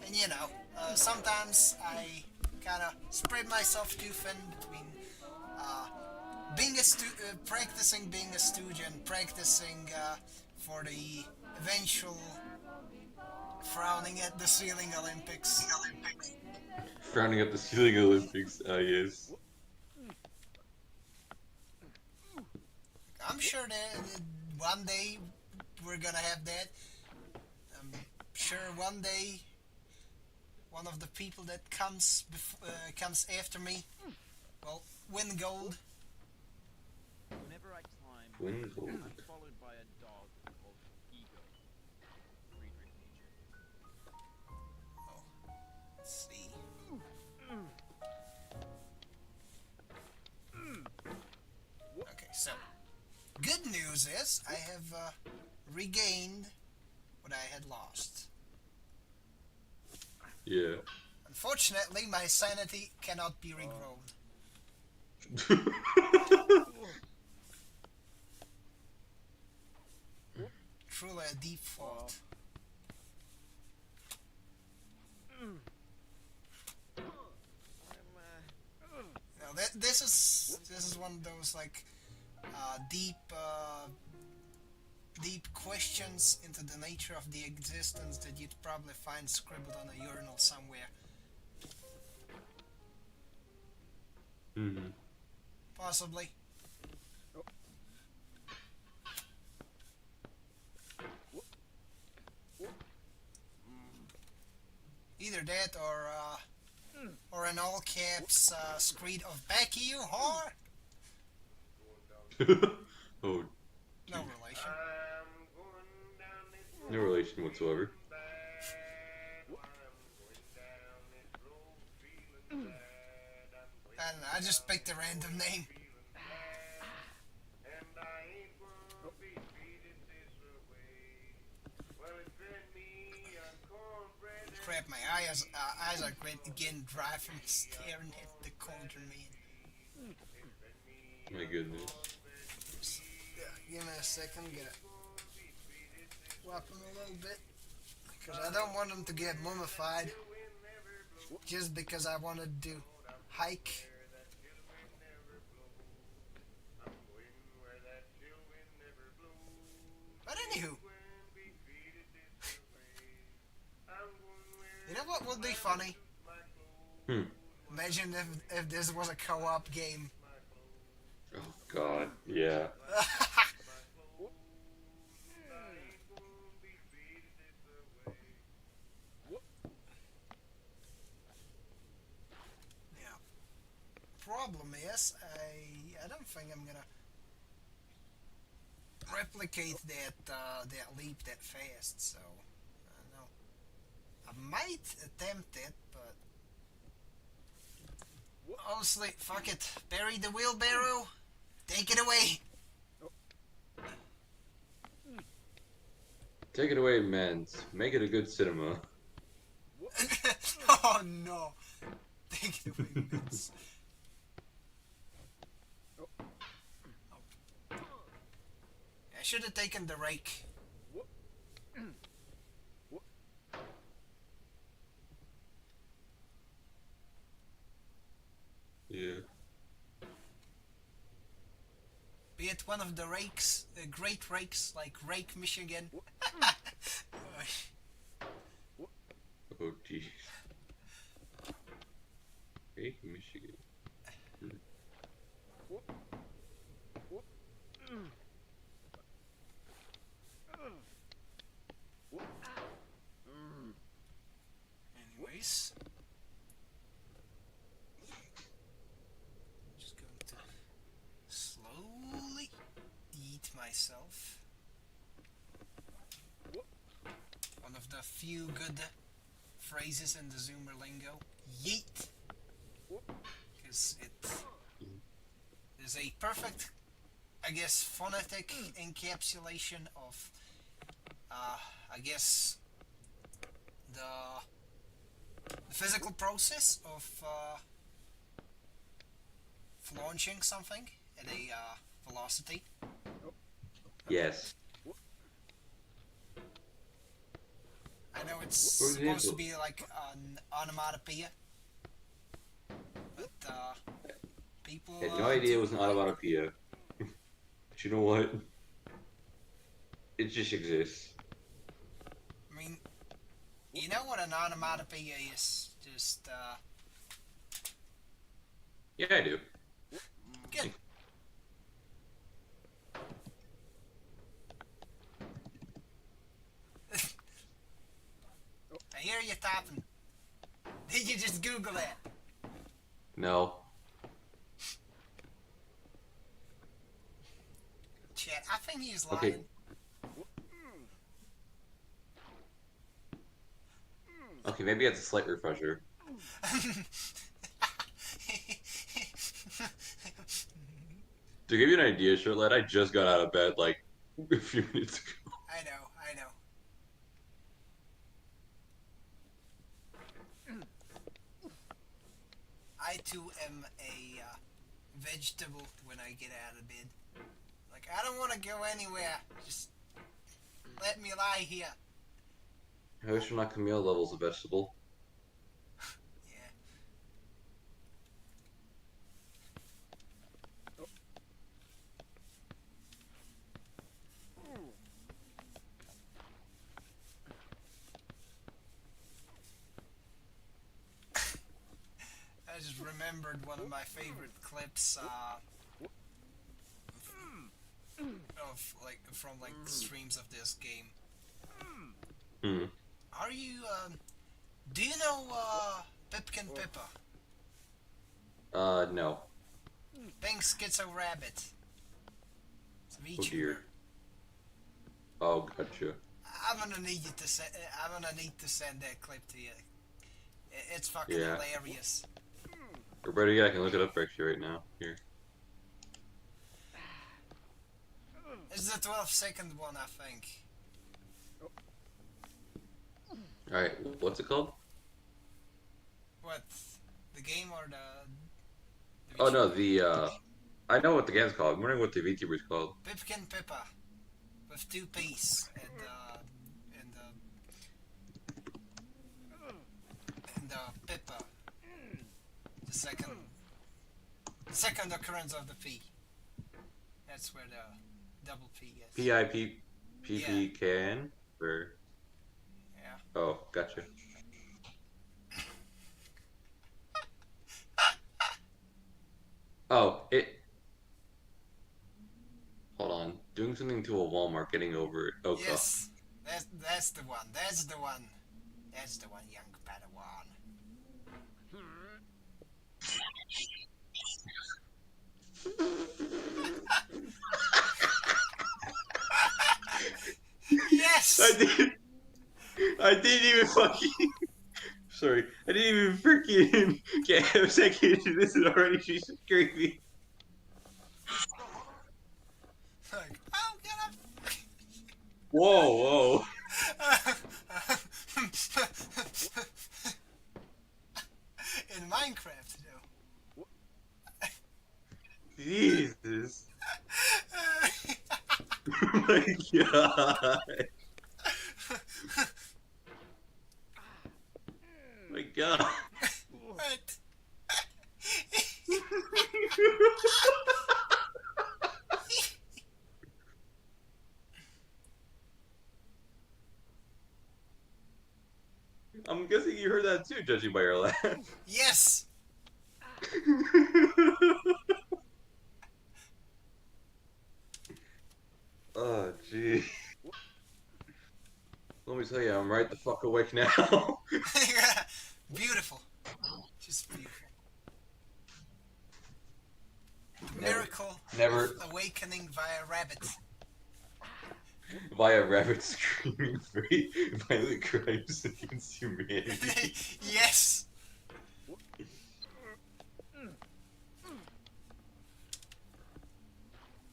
And you know, sometimes I kind of spread myself too thin between practicing being a stooge and practicing for the eventual frowning at the ceiling Olympics. Frowning at the ceiling Olympics, yes. I'm sure that one day we're gonna have that. I'm sure one day one of the people that comes after me will win gold. Whenever I climb, Win gold. I'm followed by a dog called Ego. Friedrich Nietzsche. news is I have regained what I had lost. Yeah. Unfortunately, my sanity cannot be regrown. Truly a deep fault. Now, this is one of those like deep questions into the nature of the existence that you'd probably find scribbled on a urinal somewhere. Mm-hmm. Possibly. Either that or an all caps screed of Becky, you whore. Oh, No relation. no relation whatsoever. I don't know, I just picked a random name. Crap, my eyes are getting dry from staring at the cauldron, man. My goodness. Yeah, give me a second, get whop them a little bit. Because I don't want them to get mummified. Just because I wanted to hike. But anywho, you know what would be funny? Imagine if this was a co-op game. Oh God, yeah. Yeah. Problem is, I don't think I'm gonna replicate that leap that fast. So I don't know. I might attempt it, but honestly, fuck it. Bury the wheelbarrow. Take it away. Take it away, Mans. Make it a good cinema. Oh no. Take it away, Vince. I should have taken the rake. Yeah. Be it one of the rakes, the great rakes like Rake, Michigan. Oh jeez. Hey, Michigan. Anyways, just going to slowly eat myself. One of the few good phrases in the Zoomer lingo. Yeet! Because it is a perfect, I guess, phonetic encapsulation of, I guess, the physical process of launching something at a velocity. Yes. I know it's For supposed to example. be like an onomatopoeia, but people. I had no idea it was an onomatopoeia. But you know what? It just exists. I mean, you know what an onomatopoeia is? Just Yeah, I do. good. I hear you tapping. Did you just Google that? No. Chat, I think he's lying. Okay. Okay, maybe it's a slight refresher. To give you an idea, Shirlette, I just got out of bed like a few minutes ago. I know, I know. I too am a vegetable when I get out of bed. Like, I don't want to go anywhere. Just let me lie here. I wish my Camille level's a vegetable. Yeah. I just remembered one of my favorite clips of like from like streams of this game. Hmm. Are you do you know Pipkin Pippa? No. Pink Schizo Rabbit. It's a Oh VTuber. dear. Oh, gotcha. I'm gonna need you to send. I'm gonna need to send that clip to you. It's fucking Yeah. hilarious. Or better yet, I can look it up actually right now. Here. It's the 12-second one, I think. Alright, what's it called? What? The game or the Oh no, VTuber? I know what the game's called. I'm wondering what the VTuber's called. Pipkin Pippa. With 2 P's and the Pippa. The second occurrence of the P. That's where the double P is. PIPPPKN? Or... Yeah. Oh, gotcha. Oh, it... Hold on. Doing something to a Walmart, getting over it. Oh, God. Yes. That's the one. That's the one. That's the one, young Padawan. Yes! I didn't even fucking... Sorry. I didn't even freaking get a second into this and already she's creepy. Like, I'm gonna... Whoa, whoa. In Minecraft, though. Jesus. Oh my God. My God. What? I'm guessing you heard that too, judging by your laugh. Yes! Oh, gee. Let me tell you, I'm right the fuck awake now. Beautiful. Just beautiful. Miracle never- of awakening via rabbit. Via rabbit screaming very violent crimes against humanity. Yes!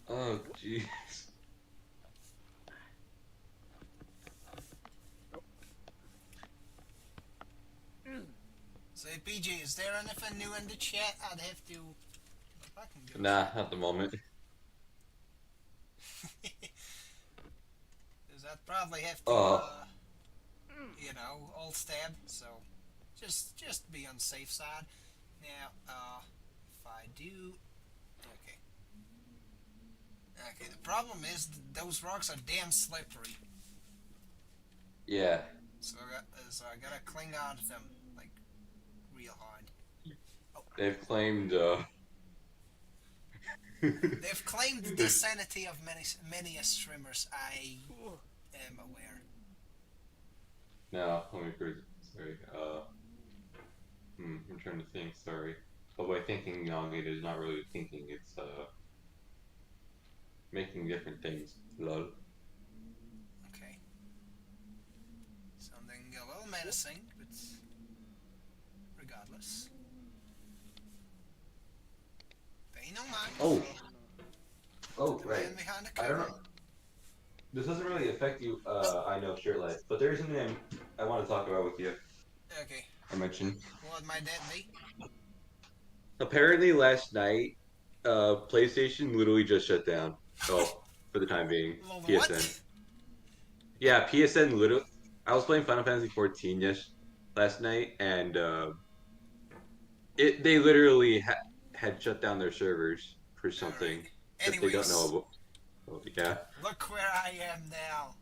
Oh, jeez. So, PG, is there anything new in the chat? I'd have to... fucking go Nah, at the moment. Because I'd probably have to, you know, alt stab, so just be on the safe side. Now, if I do... Okay. Okay, the problem is those rocks are damn slippery. Yeah. So I gotta cling on to them, like, real hard. Oh. They've claimed, They've claimed the sanity of many streamers, I am aware. No, let me first. Sorry. I'm trying to think. Sorry. But by thinking, it is not really thinking. It's making different things. Lol. Okay. Something a little menacing, but regardless. Pay no mind. Oh. Oh, The right. man behind the I don't cover. know. this doesn't really affect you, I know, share life, but there is something I want to talk about with you. Okay. I mentioned. What might that be? Apparently, last night, PlayStation literally just shut down. Well, for the time being, Well, PSN. what? Yeah, PSN literally. I was playing Final Fantasy 14 last night, and they literally had shut down their servers for Alright. something that they don't know Anyways, about. Oh, yeah, look where I am now.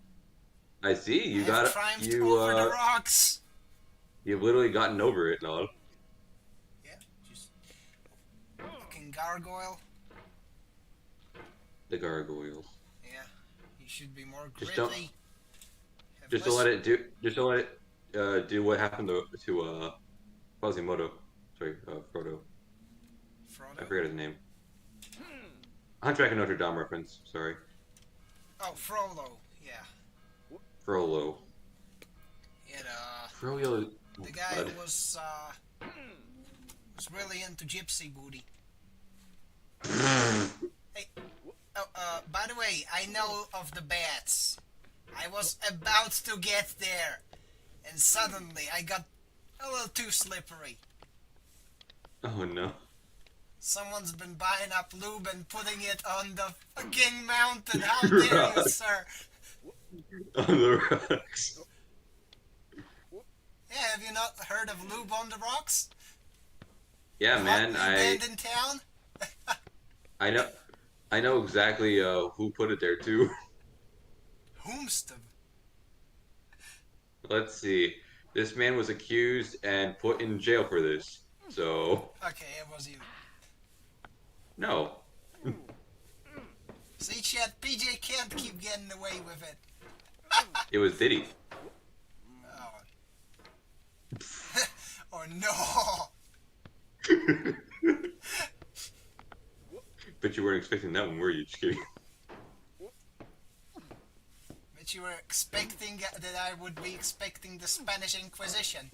I see. I You have got triumphed over the rocks. you've literally gotten over it, Nod. Yeah, just fucking gargoyle. The gargoyles. Yeah, you should be more Just gritty. Have Just to less- let it do. Just to let it do what happened to Quasimodo. Sorry, Frodo. I Frodo? forget his name. Hunchback of Notre Dame reference. Sorry, Oh, Frollo. Yeah. Frollo. Yeah, Frollo. the guy who was really into gypsy booty. Hey, by the way, I know of the bats. I was about to get there, and suddenly I got a little too slippery. Oh no. Someone's been buying up lube and putting it on the fucking mountain. How dare you, Right. sir? On the rocks. Yeah, have you not heard of lube on the rocks? Yeah, Hot man. new I band in town? I know. I know exactly who put it there too. Whomst. Let's see. This man was accused and put in jail for this. So Okay, it was you. no. See, chat, PJ can't keep getting away with it. It was Diddy. Oh. Or no. Bet you weren't expecting that one, were you? Just kidding. Bet you were expecting that I would be expecting the Spanish Inquisition.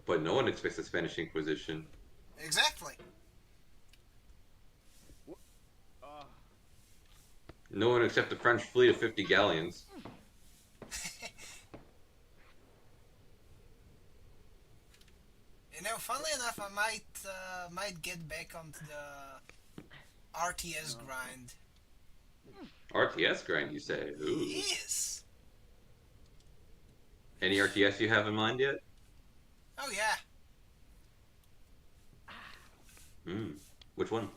But no one expects the Spanish Inquisition. Exactly. No one except the French fleet of 50 galleons. You know, funnily enough, I might get back onto the RTS grind. RTS grind, you say? Ooh. Yes. Any RTS you have in mind yet? Oh yeah. Hmm. Which one?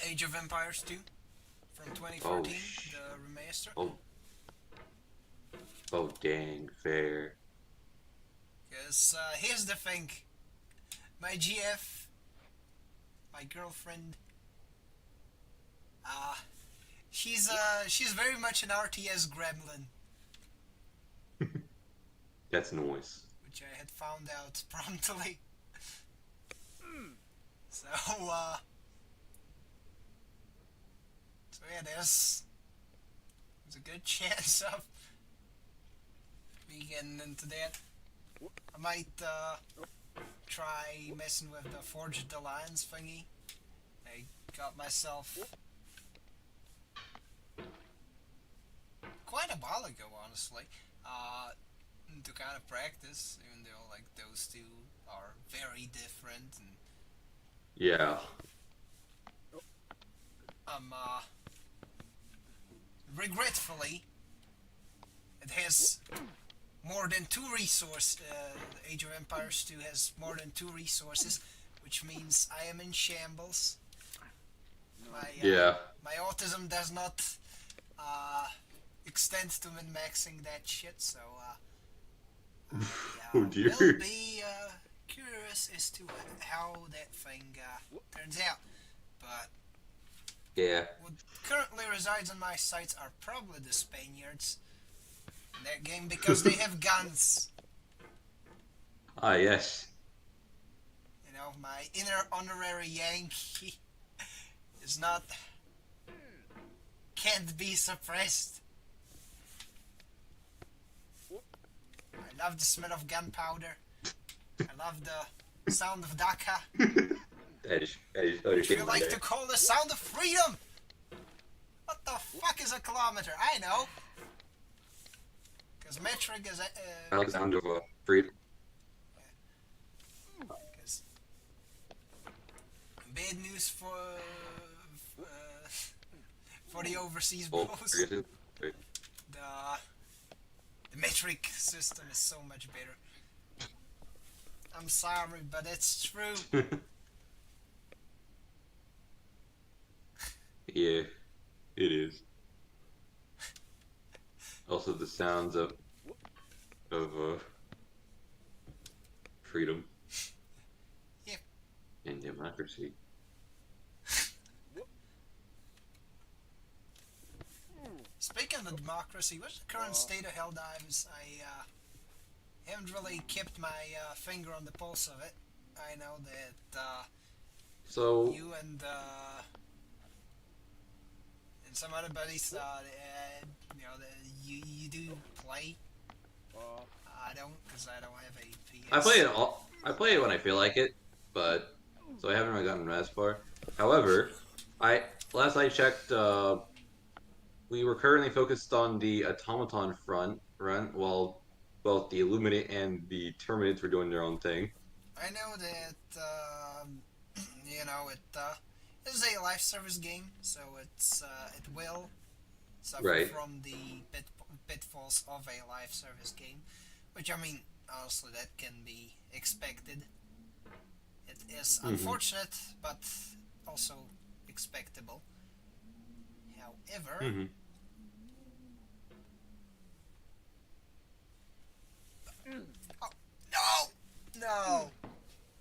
Age of Empires 2 from 2014, Oh, the remaster. Oh. Oh, dang. Fair. Because here's the thing. My GF, my girlfriend, she's very much an RTS gremlin, That's noise. which I had found out promptly. So yeah, there's a good chance of me getting into that. I might try messing with the Forged Alliance thingy. I got myself quite a while ago, honestly, to kind of practice, even though like those two are very different, and Yeah. regretfully, it has more than two resources. Age of Empires 2 has more than two resources, which means I am in shambles. Yeah. My autism does not extend to min-maxing that shit, so Oh, dear. will be curious as to how that thing turns out. But Yeah. what currently resides on my sights are probably the Spaniards in that game because they have guns. Ah, yes. You know, my inner honorary Yankee is not... can't be suppressed. I love the smell of gunpowder. I love the sound of Dhaka. I just Which we like to call the sound of freedom. fuck is a kilometer? I know. Because metric is I like the sound of freedom. Because bad news uh, for the overseas Oh, bros. forget it. Wait. The metric system is so much better. I'm sorry, but it's true. Yeah, it is. Also, the sounds of freedom Yep. and democracy. Speaking of democracy, what's the current state of Helldivers? I haven't really kept my finger on the pulse of it. I know that So you and some other buddies, you know, you do play. I don't, because I don't have a PS. I play it all. I play it when I feel like it, but so I haven't really gotten as far. However, last I checked, we were currently focused on the automaton run, while both the Illuminate and the Terminids were doing their own thing. I know that you know it is a live service game, so it will suffer Right. from the pitfalls of a live service game, which I mean honestly that can be expected. It is unfortunate, but also expectable. However, oh, no,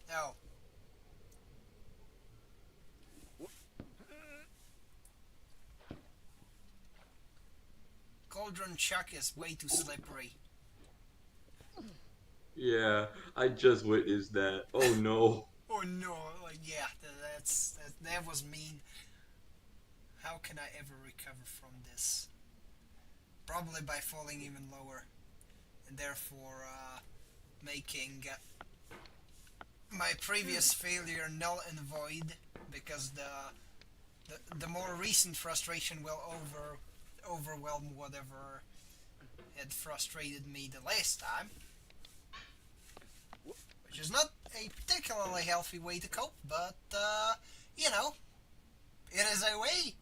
no. Cauldron Chuck is way too slippery. Yeah, I just witnessed that. Oh no. Oh no, like yeah, that was mean. How can I ever recover from this? Probably by falling even lower, and therefore making my previous failure null and void, because the more recent frustration will overwhelm whatever had frustrated me the last time, which is not a particularly healthy way to cope, but you know, it is a way.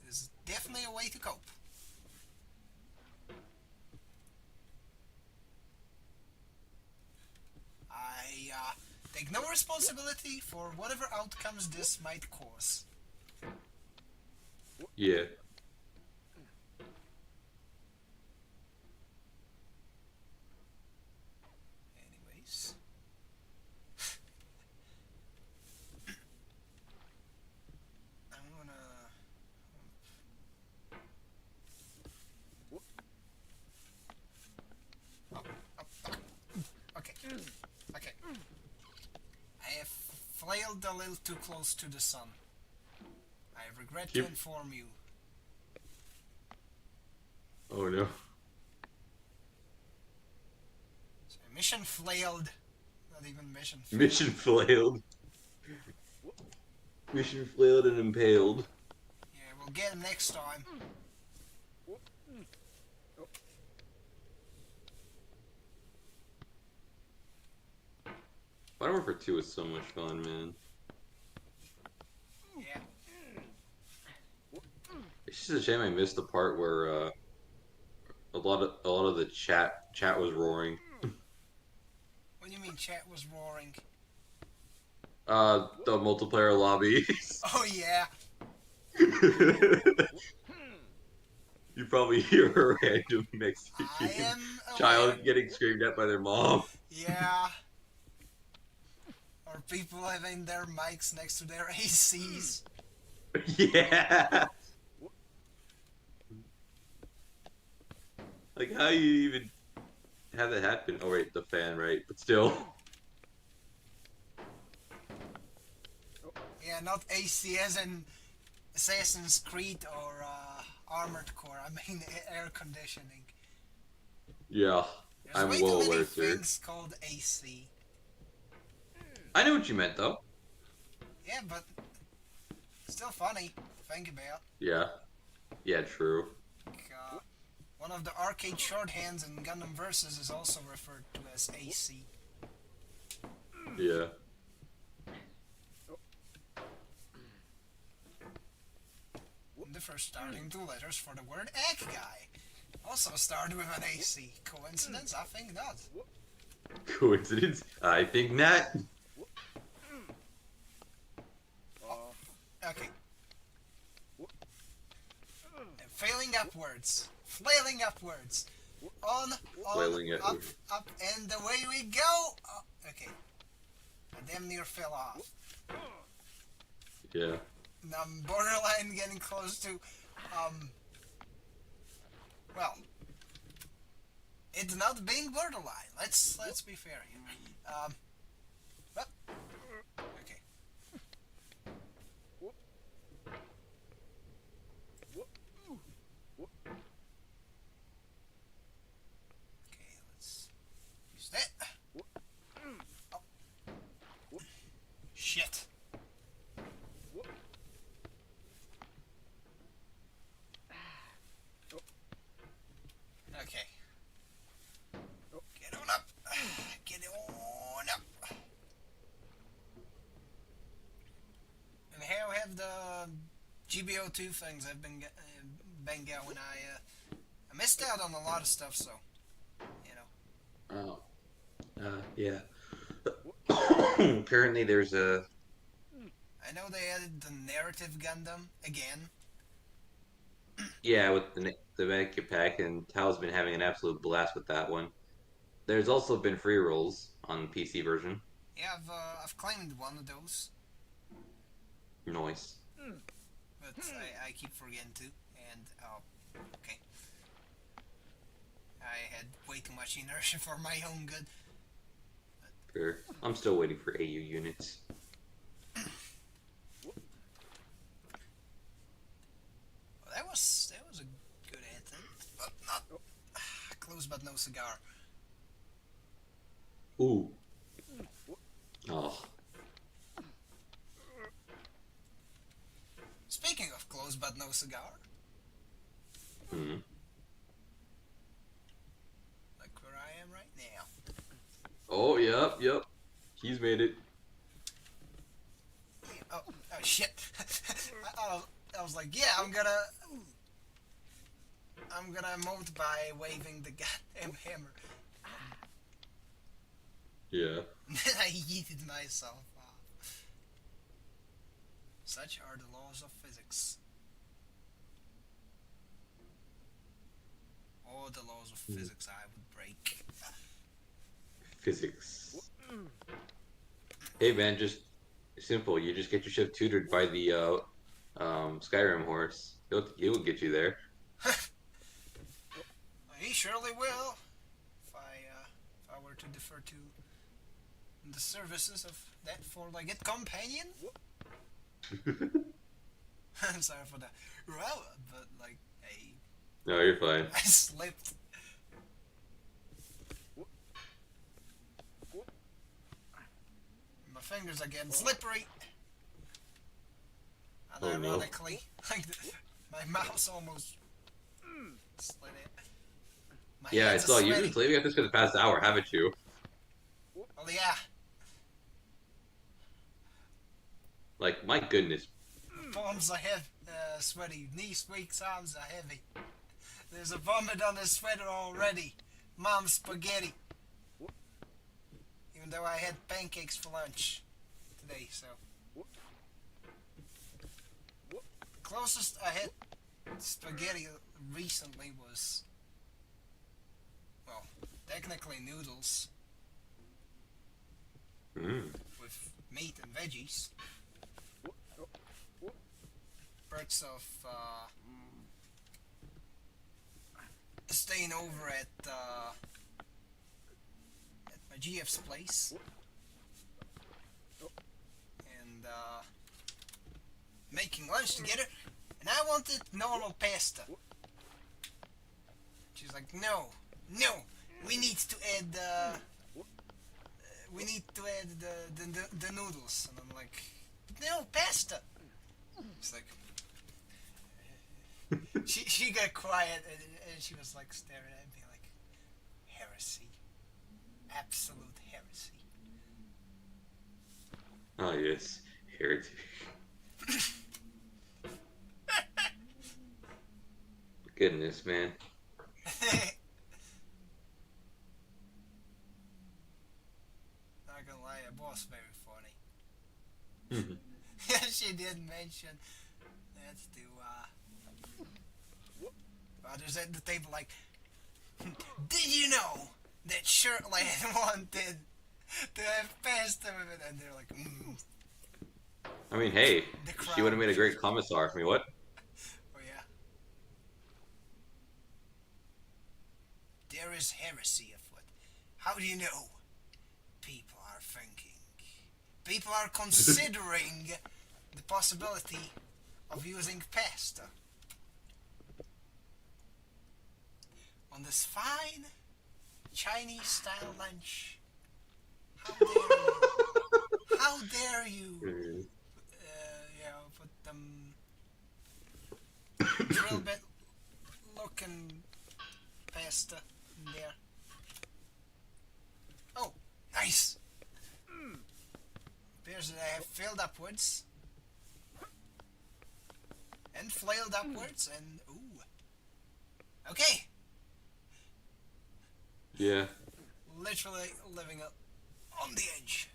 It is definitely a way to cope. I take no responsibility for whatever outcomes this might cause. Yeah. Anyways. I'm gonna... Okay. Okay. I have flailed a little too close to the sun. I regret to Yep. inform you. Oh no. So mission flailed. Not even mission failed. Mission flailed. Mission flailed and impaled. Yeah, we'll get him next time. Modern Warfare 2 is so much fun, man. Yeah. It's just a shame I missed the part where a lot of the chat was roaring. What do you mean chat was roaring? The multiplayer lobby. Oh yeah. You probably hear a random I Mexican am child aware. getting screamed at by their mom. Yeah. Or people having their mics next to their ACs. Yeah. Like, how you even have that happen? Oh wait, the fan, right? But still. Yeah, not AC as in Assassin's Creed or Armored Core. I mean air conditioning. Yeah, There's I'm way well too many aware, sir. things called AC. I know what you meant, though. Yeah, but Still funny, to think about. Yeah. Yeah, true. One of the arcade shorthands in Gundam Versus is also referred to as AC. Yeah. The first starting two letters for the word egg guy also start with an AC. Coincidence? I think not. Coincidence? I think not. Okay. And failing upwards. Flailing upwards. On, Flailing up, upwards. up, and away we go! Oh, okay. I damn near fell off. Yeah. Now I'm borderline getting close to, well, it's not being borderline. Let's be fair here. But, okay. Okay, let's use that. Oh. Shit. Okay. Get on up. Get on up. And how have the GBO2 things have been going? I missed out on a lot of stuff, so you know. Oh. Yeah. Currently, there's a. I know they added the narrative Gundam again. Yeah, with the Mega Pack, and Tao's been having an absolute blast with that one. There's also been free rolls on the PC version. Yeah, I've claimed one of those, Nice. but I keep forgetting to. And okay, I had way too much inertia for my own good. Fair. I'm still waiting for AU units. Well, that was a good attempt, but not close, but no cigar. Ooh. Oh. Speaking of close but no cigar, Hmm. like where I am right now. Oh, yep. He's made it. Oh shit! I was like, yeah, I'm gonna emote by waving the goddamn hammer. Yeah. Then I yeeted myself off. Such are the laws of physics. All the laws of physics I would break. Physics. Hey man, just simple. You just get your ship tutored by the Skyrim horse. He'll get you there. He surely will. If I were to defer to the services of that four-legged companion. I'm sorry for that. Well, but like, hey, No, you're fine. I slipped. My fingers are getting slippery. And Oh, no. ironically, like my mouse almost slid it. My Yeah, I hands are saw you've sweaty. been playing at this for the past hour, haven't you? Well, yeah. Like, my goodness. Palms are heavy, sweaty. Knees weak, arms are heavy. There's a vomit on the sweater already. Mom's spaghetti. Even though I had pancakes for lunch today, so. Closest I had spaghetti recently was, well, technically noodles Mm. with meat and veggies. Perks of staying over at my GF's place and making lunch together, and I wanted normal pasta. She's like, no, we need to add the noodles, and I'm like, no, pasta. It's like she got quiet and she was like staring at me like heresy, absolute heresy. Oh yes, heretic. Goodness, man. Not gonna lie, it was very funny. Mhm. She did mention that to others at the table, like, did you know that Shirtland wanted to have pasta with it? And they're like, I mean, hey, the she would crowd. have made a great commissar for me. What? Oh yeah. There is heresy afoot. How do you know? People are thinking. People are considering the possibility of using pasta on this fine Chinese-style lunch. How dare you? How dare you? Put them drill bit looking pasta in there. Oh, nice! Appears that I have filled upwards and flailed upwards and ooh. Okay, Yeah. literally living up on the edge.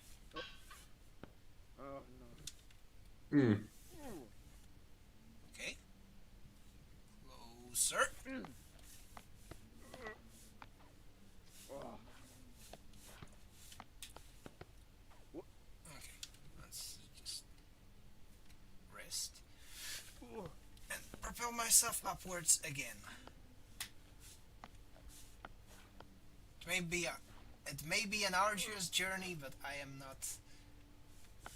Oh no. Hmm. Okay, closer. Oh. Okay, let's just rest Oh. and propel myself upwards again. It may be an arduous journey, but I am not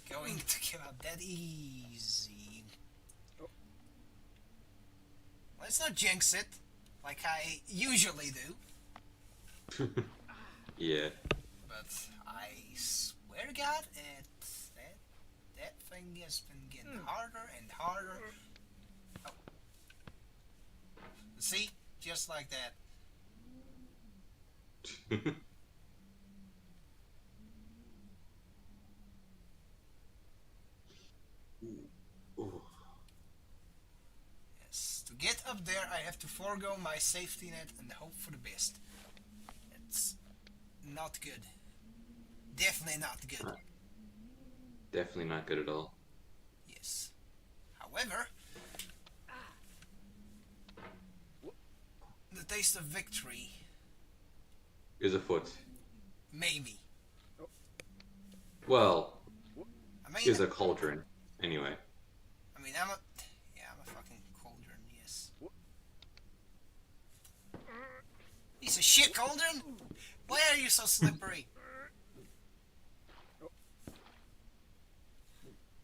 going to give up that easy. Let's not jinx it, like I usually do. Yeah. But I swear to God, that thing has been getting harder and harder. Oh. See? Just like that. Ooh. Yes. To get up there, I have to forego my safety net and hope for the best. It's not good. Definitely not good. Definitely not good at all. Yes. However, the taste of victory, Is afoot. maybe. Well, I mean, is a cauldron. Anyway. I'm a fucking cauldron, yes. Piece of shit, cauldron! Why are you so slippery?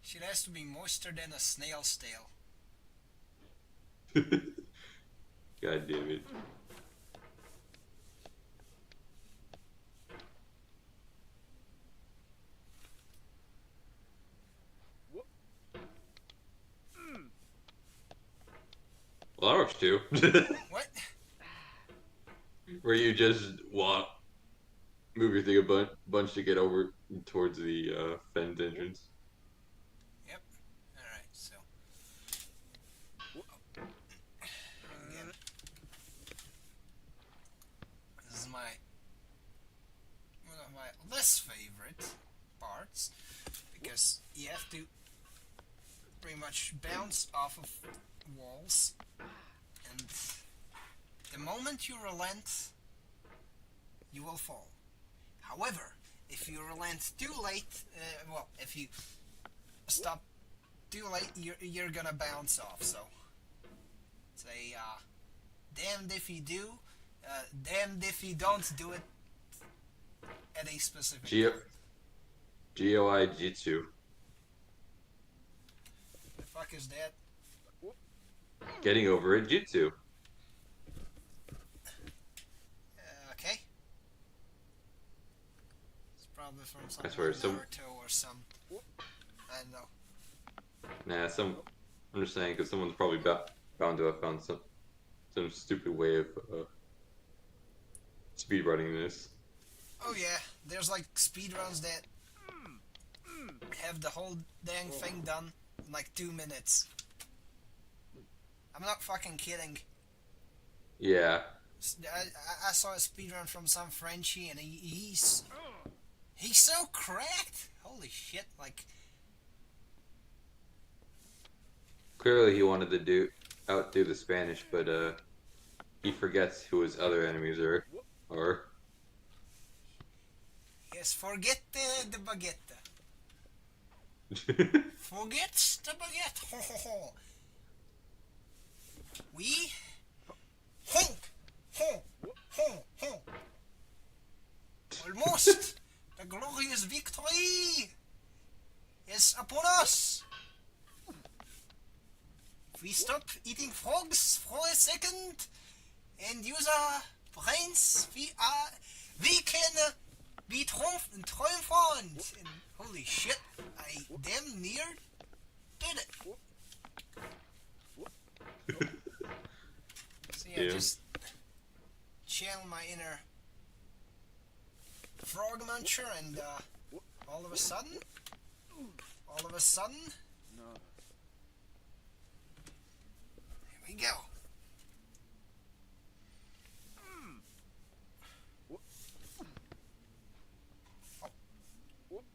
Shit has to be moister than a snail's tail. God damn it. Well, that works too. What? Where you just move your thing a bunch to get over towards the fence entrance. Yep. Alright, so. Again. This is one of my less favorite parts, because you have to pretty much bounce off of walls, and the moment you relent, you will fall. However, if you relent too late, if you stop too late, you're gonna bounce off. So it's a damned if you do, damned if you don't do it at a specific time. GOI Jitsu. The fuck is that? Getting over it Jitsu. Okay. It's probably from some I swear, some- Naruto or some. I don't know. Nah, I'm just saying because someone's probably bound to have found some stupid way of speedrunning this. Oh yeah, there's like speedruns that have the whole dang thing done in like 2 minutes. I'm not fucking kidding. Yeah. I saw a speedrun from some Frenchie and he's so cracked. Holy shit! Like Clearly, he wanted to outdo the Spanish, but he forgets who his other enemies are. Or yes, forget the baguette. Forget the baguette. Ho ho ho. We honk honk honk honk. Almost the glorious victory is upon us. If we stop eating frogs for a second and use our brains, we can be triumphant. And holy shit, I damn near did it. So yeah, just channel my inner frog muncher and all of a sudden, No. here we go.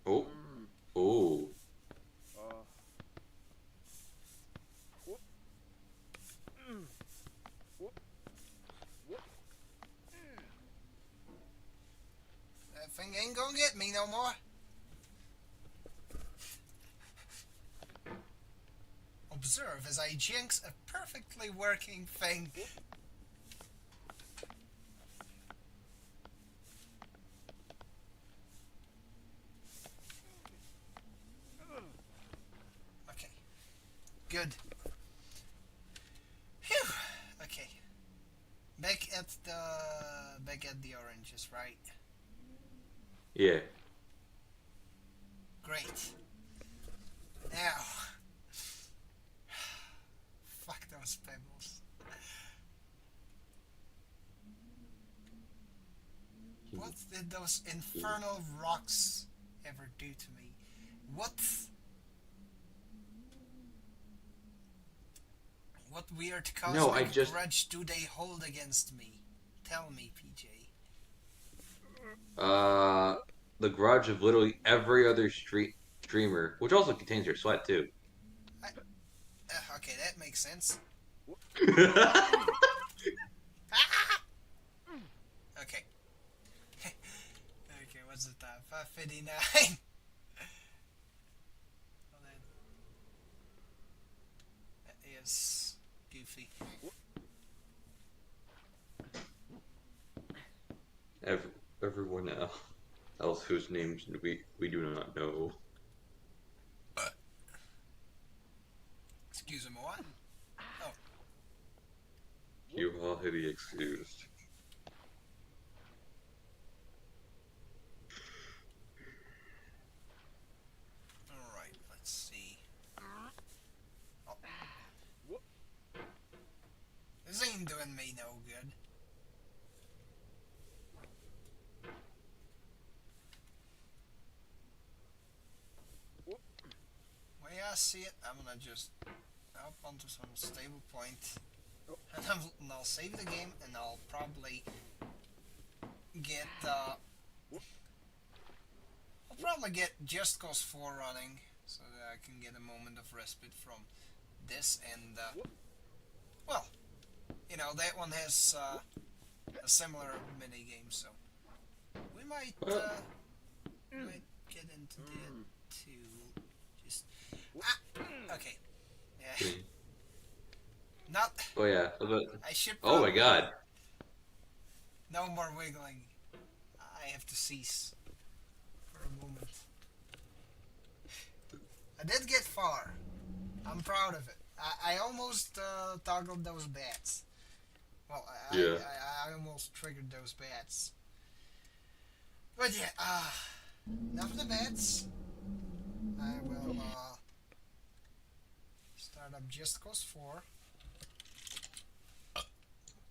oh, oh, That thing ain't gonna get me no more. Observe as I jinx a perfectly working thing. Okay. Good. Phew. Okay. Back at the oranges, right? yeah. Great. Now. Fuck those pebbles. What did those infernal rocks ever do to me? What weird cosmic grudge do they hold against me? Tell me, PJ. The grudge of literally every other streamer, which also contains your sweat too. Okay, that makes sense. Okay. Okay, what's the time? 5:59. Well then, that is goofy. Everyone else whose names we do not know. Excuse me, what? Oh, You are to be excused. alright, let's see. Oh. This ain't doing me no good. Way I see it, I'm gonna just up onto some stable point, and I'll save the game, and I'll probably get Just Cause 4 running, so that I can get a moment of respite from this, and well, you know, that one has a similar mini game, so we might get into that too. Just okay. Yeah. Not. Oh yeah. I should. Oh my god. No more wiggling. I have to cease for a moment. I did get far. I'm proud of it. I almost toggled those bats. Well, I almost triggered those bats. But yeah, enough of the bats. I will stop Start up just cause 4.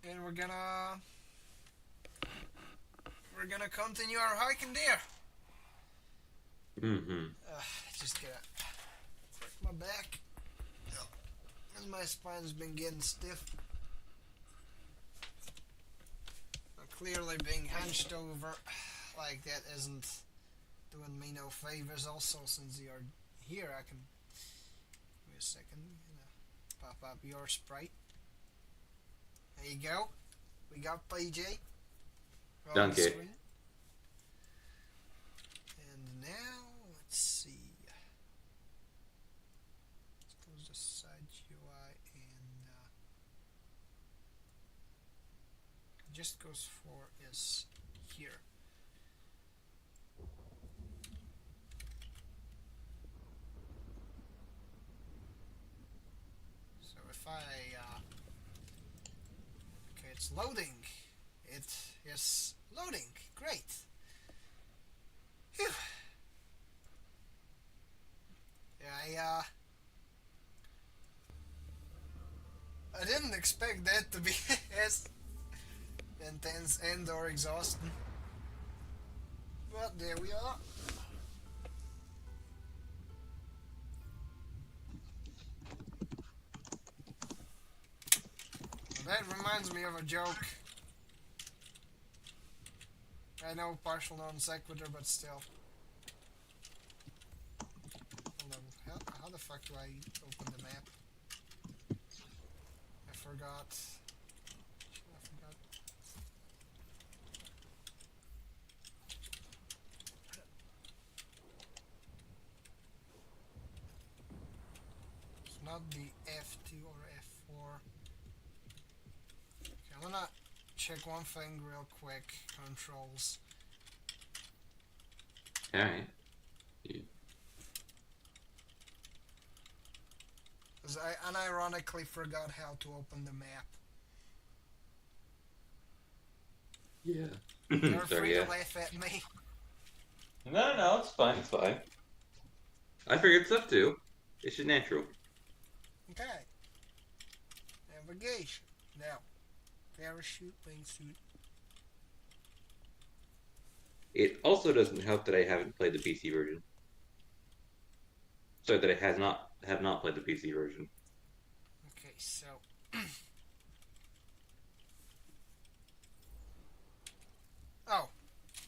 And we're gonna continue our hike in there. Just gonna break my back. And my spine's been getting stiff. But clearly being hunched over like that isn't doing me no favors. Also, since you're here, I can give me a second. Pop up your sprite. There you go. We got PJ. on the Dunk it. screen. And now let's see. Let's close the side UI and just goes for is here. So if I okay, it's loading. It is loading. Great. Phew. Yeah, I didn't expect that to be as intense and or exhausting. But there we are. That reminds me of a joke. I know, partial non sequitur, but still. Hold on. How the fuck do I open the map? I forgot. I forgot. It's not the F2 or F4. Okay, I'm gonna check one thing real quick. Controls. Alright. Because I unironically forgot how to open the map. Yeah. You're Sorry, free yeah. to laugh at me. No, it's fine, it's fine. I figured stuff too. It's just natural. Okay. Navigation. Now, parachute, wingsuit. It also doesn't help that I haven't played the PC version. So that I have not played the PC version. Okay, so oh,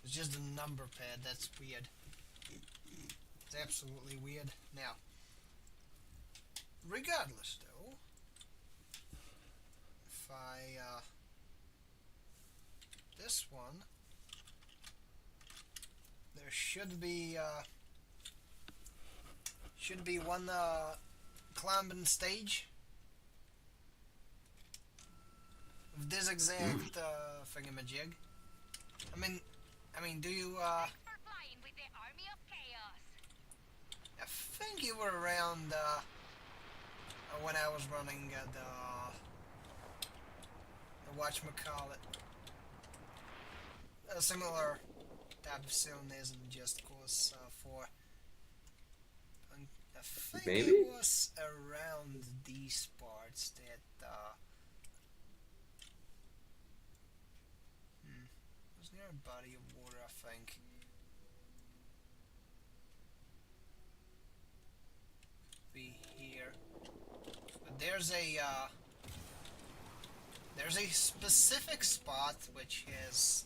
it's just a number pad. That's weird. It's absolutely weird. Now, regardless, though, if I this one, there should be one climbing stage of this exact thingamajig. I mean, do you Start flying with the army of chaos. I think you were around when I was running the whatchamacallit. A similar type of film isn't just cause 4. I think Maybe? it was around these parts that was near a body of water, I think. Be here. But there's a specific spot which has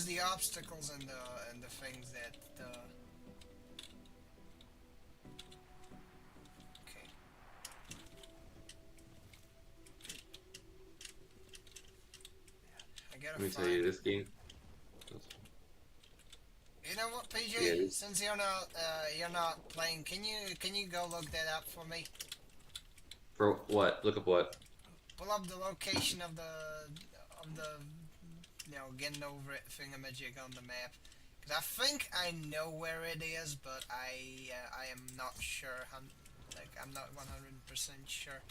the obstacles and the things that okay. I gotta Let me tell find you, it. this game. You know what, PJ? Yeah, Since you're not playing, can you go look that up for me? For what? Look up what? Pull up the location of the getting over it thingamajig on the map. Cause I think I know where it is, but I am not sure. I'm not 100% sure.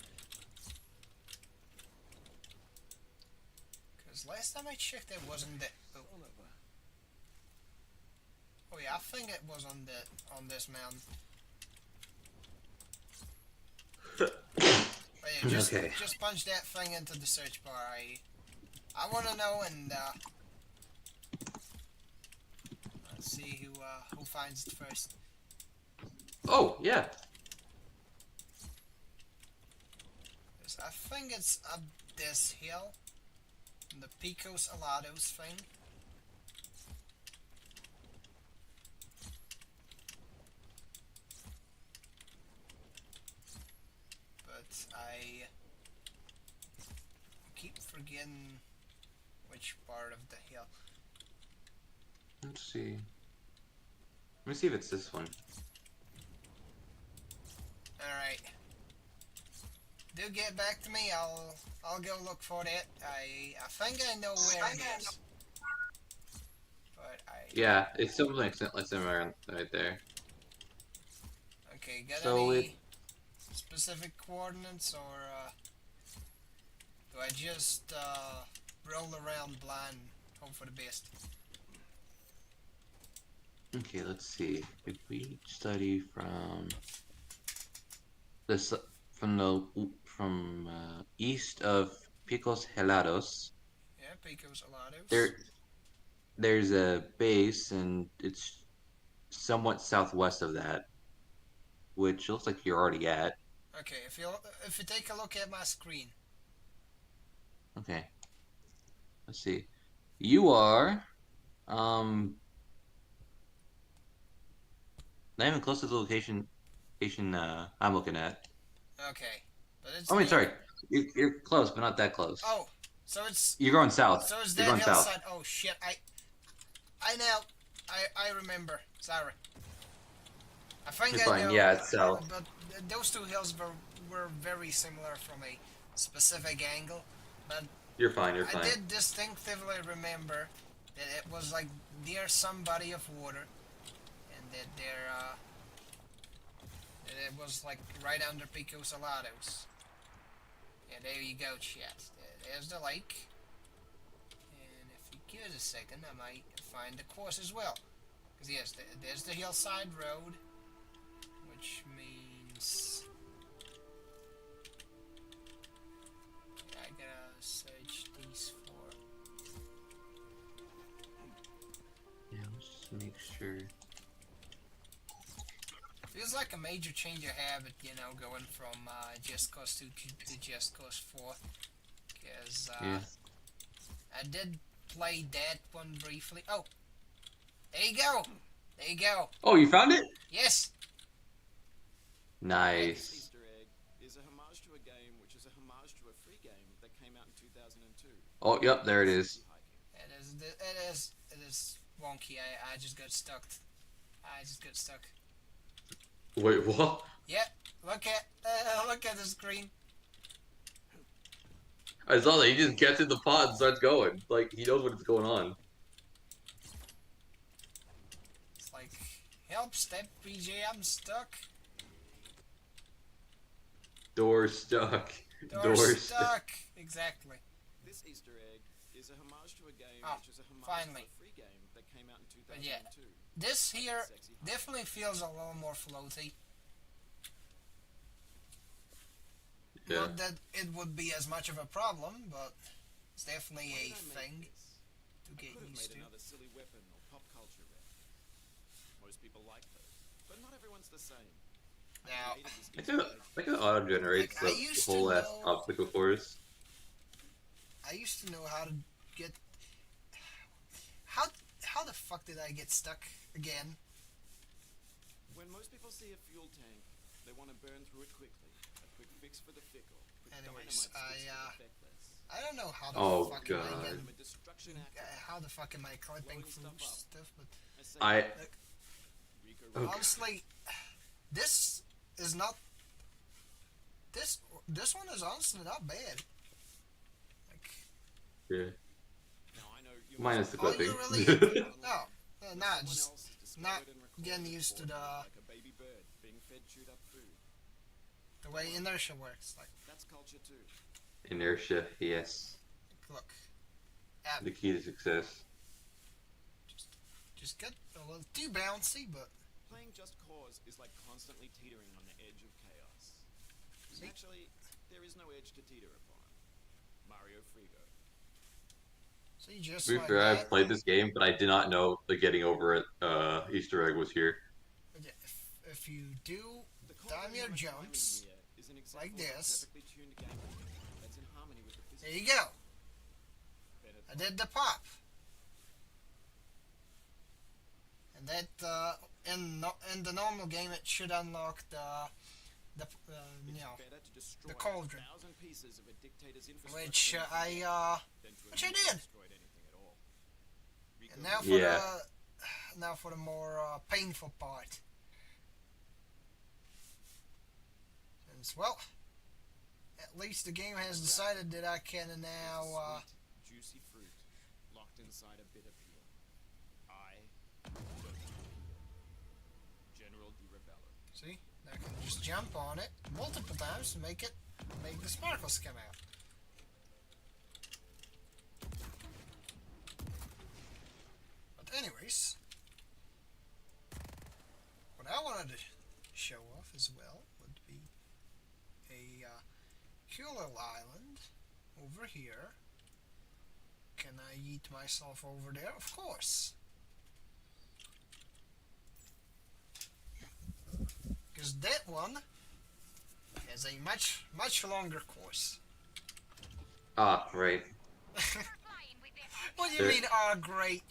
Cause last time I checked, it wasn't that. Oh. Oh yeah, I think it was on this mountain. But yeah, Okay. just punch that thing into the search bar. I want to know, and let's see who finds it first. Oh, yeah. 'Cause I think it's up this hill, the Picos Alados thing. But I keep forgetting which part of the hill. Let's see. Let me see if it's this one. Alright. Do get back to me, I'll go look for it. I think I know where it is. But Yeah, it's something like similar right there. okay, got So any specific coordinates, or do I just roll around blind, hope for the best? Okay, let's see. If we study from this from east of Picos Helados, Yeah, Picos Alados. there there's a base, and it's somewhat southwest of that, which looks like you're already at. Okay, if you take a look at my screen. Okay, let's see. You are um not even close to the location I'm looking at. Okay, but it's Oh wait, near. sorry. You're close, but not that close. Oh, so it's You're going south. so it's You're that going south. hillside. Oh shit! I know. I remember. Sorry. I think You're I fine. know. Yeah, it's south. But those two hills were very similar from a specific angle. But You're fine. You're I fine. did distinctively remember that it was like near some body of water, and that it was like right under Pico Salados. Yeah, there you go, chat. There's the lake. And if you give it a second, I might find the course as well. Because yes, there's the hillside road, which means I gotta search these for. Yeah, let's just make sure. Feels like a major change of habit, going from Just Cause 2 to Just Cause 4. Because Yeah. I did play that one briefly. Oh, there you go. There you go. Oh, you found it? Yes. This Nice. Easter egg is a homage to a game which is a homage to a free game that came out in 2002. Oh, yep, there it is. It is wonky. I just got stuck. I just got stuck. Wait, what? Yep. Look at the screen. I saw that he just gets in the pot and starts going. Like he knows what's going on. It's like, help, step, PJ, I'm stuck. Door stuck. Door stuck. Exactly. This Easter egg is a homage to a game Oh, which is a homage finally. to a free game that came out in 2002. But yeah, this here definitely feels a little more floaty. Yeah. Not that it would be as much of a problem, but it's definitely a thing to get Could have used made to. another silly weapon or pop culture rep. Most people like those, but not everyone's the same. Now, Like it auto generates Like, I the used whole to ass know- obstacle course. I used to know how to get. How the fuck did I get stuck again? When most people see a fuel tank, they want to burn through it quickly. A quick fix for the fickle. Quick Anyways, dynamite sticks for the feckless. I don't know how the Oh, fuck am I God. getting, I'm a destruction actor. how the fuck am I clipping Blowing through stuff up. stuff, but say I Rico Okay. honestly, this is not. This one is honestly not bad. Like, yeah. Now I know you Minus the all clipping. you really no, Someone just else discovered not and recorded getting it used for to you, the like a baby bird being fed chewed up food. the way inertia works. Like, That's culture too. Inertia, yes. look, The key to success. just got a little too bouncy, but Playing Just Cause is like constantly teetering on the edge of chaos. See? Actually, there is no edge to teeter upon. Mario Frigo. see, just To be like fair, I've that. played this game, but I did not know the getting over it Easter egg was here. But yeah, if you do The time your cauldron you are jumps, climbing here is an like example of a this. perfectly tuned game that's in harmony with the There physics. you go. Better I did the pop. And that in the normal game it should unlock the you know, better to destroy the cauldron. 1,000 pieces of a dictator's infrastructure which than I to which I have did. destroyed anything at all. and now for Yeah. the more painful part. Since well, at least the game has decided that I can now Sweet, juicy fruit locked inside a bitter peel. I don't peel. General Di Ravello. see, I can just jump on it multiple times to make the sparkles come out. But anyways, what I wanted to show off as well would be a cooler island over here. Can I yeet myself over there? Of course. Because that one has a much longer course. Ah, right. Flying with their What do you mean, great?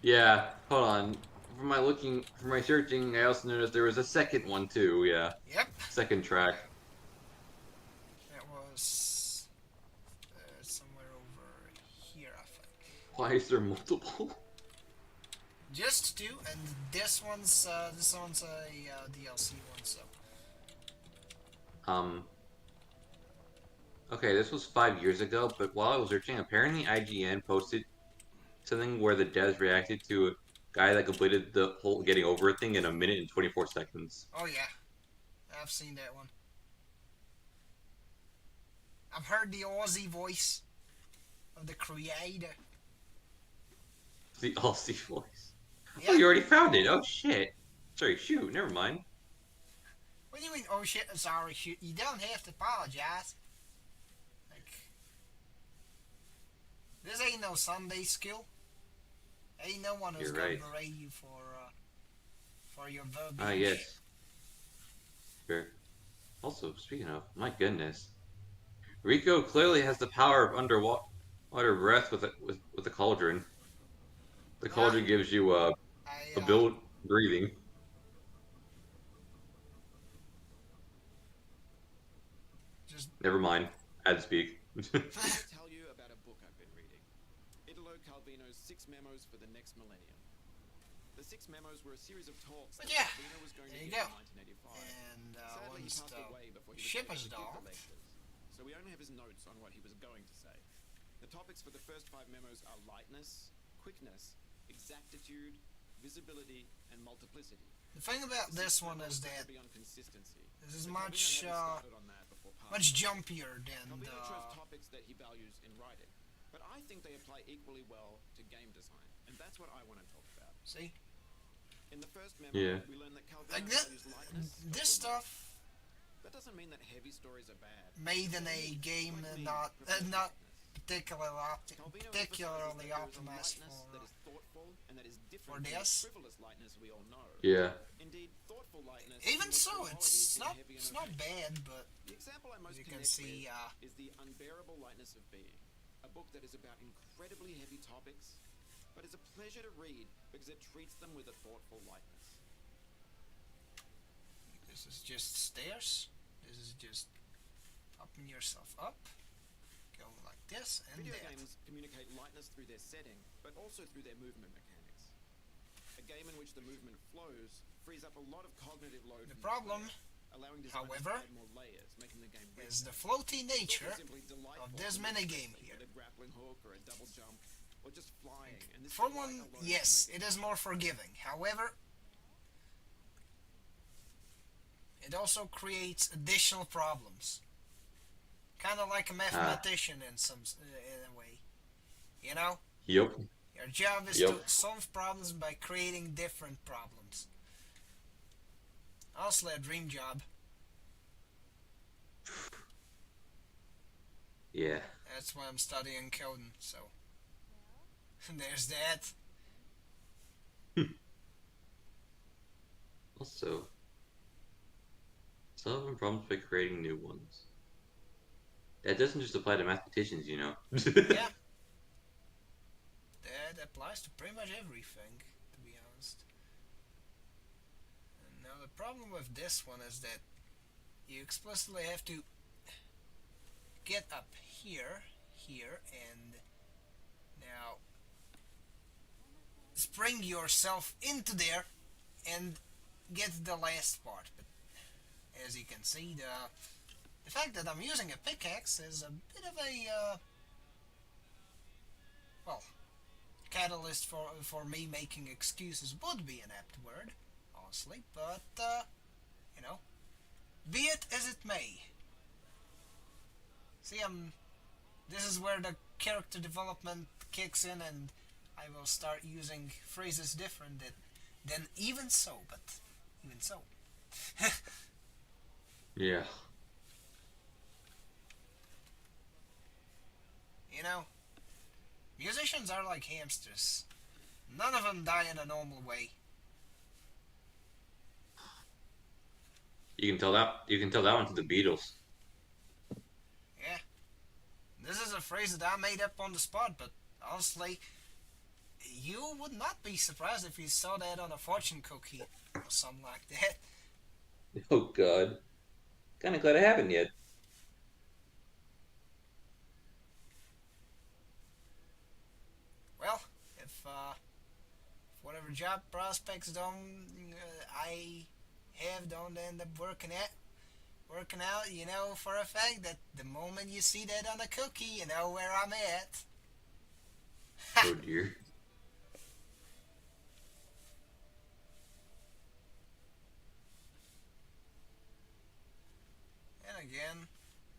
Yeah, hold on. For my searching, I also noticed there was a second one too. Yeah, Yep, second track. that was somewhere over here, I think. Why is there multiple? Just two, and this one's a DLC one, so. Okay, this was 5 years ago, but while I was searching, apparently IGN posted something where the devs reacted to a guy that completed the whole getting over it thing in 1 minute and 24 seconds. Oh yeah, I've seen that one. I've heard the Aussie voice of the creator. The Aussie voice. Yeah. Oh, you already found it. Oh shit. Sorry, shoot. Never mind. What do you mean, oh shit, sorry, shit? You don't have to apologize. Like, this ain't no Sunday school. Ain't no one who's You're gonna right. berate you for your verbiage. Ah, yes. Sure. Also, speaking of, my goodness, Rico clearly has the power of underwater breath with the cauldron. The cauldron gives you I, ability breathing. just Never mind. I had to speak. Let me tell you about a book I've been reading. Italo Calvino's 6 Memos for the Next Millennium. The 6 Memos were a series of talks But that yeah, Calvino was going to there you give go. in 1985. and Sadly, he once passed the away before he was ship able is to give the docked, lectures. So we only have his notes on what he was going to say. The topics for the first 5 memos are lightness, quickness, exactitude, visibility, and multiplicity. the thing about The this sixth one memo is going that to be on consistency. this is So Calvino much hadn't started on that before passing. much jumpier than Calvino the. chose topics that he values in writing, but I think they apply equally well to game design, and that's what I want to talk about. See, In the first memo, Yeah. we learn that Calvino like this, values lightness. this over stuff weight. That doesn't mean that heavy stories are bad. made in a game Like me, not prefers not lightness. particularly Calvino emphasizes that there is a optimized lightness for. that is thoughtful and that is for different from the this. frivolous lightness we all know. Yeah. Indeed, thoughtful lightness Even connects so, with it's qualities in not heavy it's not innovation. bad, but The example I most you can connect see, with is The Unbearable Lightness of Being, a book that is about incredibly heavy topics, but is a pleasure to read because it treats them with a thoughtful lightness. this is just stairs. This is just popping yourself up, going like this and Video that. games communicate lightness through their setting, but also through their movement mechanics. A game in which the movement flows frees up a lot of cognitive load. The from problem, player, allowing designers however, to add more layers, making the game is richer. the floaty It's also nature simply delightful of this to minigame manipulate here. with a grappling hook or a double jump, or just flying. And this For delight one, alone yes, makes it is more forgiving. However, it also creates additional problems. Kind of like a mathematician in a way. You know, Yep. Your job is Yep. to solve problems by creating different problems. Honestly, a dream job. Yeah. That's why I'm studying coding, so there's that. Also, solving problems by creating new ones. That doesn't just apply to mathematicians, you know. Yeah, that applies to pretty much everything, to be honest. And now the problem with this one is that you explicitly have to get up here, and now spring yourself into there and get the last part. But as you can see, the fact that I'm using a pickaxe is a bit of a well, catalyst for me making excuses would be an apt word, honestly. But you know, be it as it may. See, this is where the character development kicks in, and I will start using phrases different than even so. But even so. Yeah. You know, musicians are like hamsters. None of them die in a normal way. You can tell that. You can tell that one to the Beatles. Yeah. This is a phrase that I made up on the spot, but honestly, you would not be surprised if you saw that on a fortune cookie or something like that. Oh God. Kind of glad I haven't yet. Well, if whatever job prospects don't I have don't end up working out, you know for a fact that the moment you see that on a cookie, you know where I'm at. Oh dear. And again,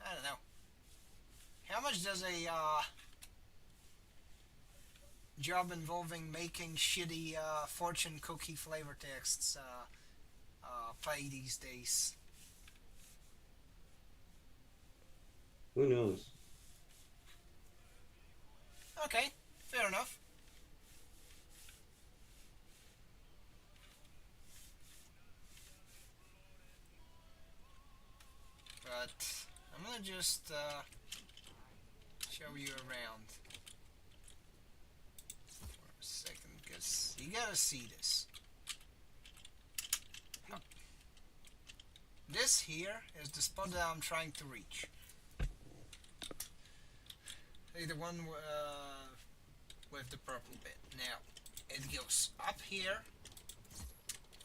I don't know. How much does a job involving making shitty fortune cookie flavor texts pay these days? Who knows? Okay, fair enough. But I'm gonna just show you around for a second, because you gotta see this. This here is the spot that I'm trying to reach. See, the one with the purple bit. Now, it goes up here,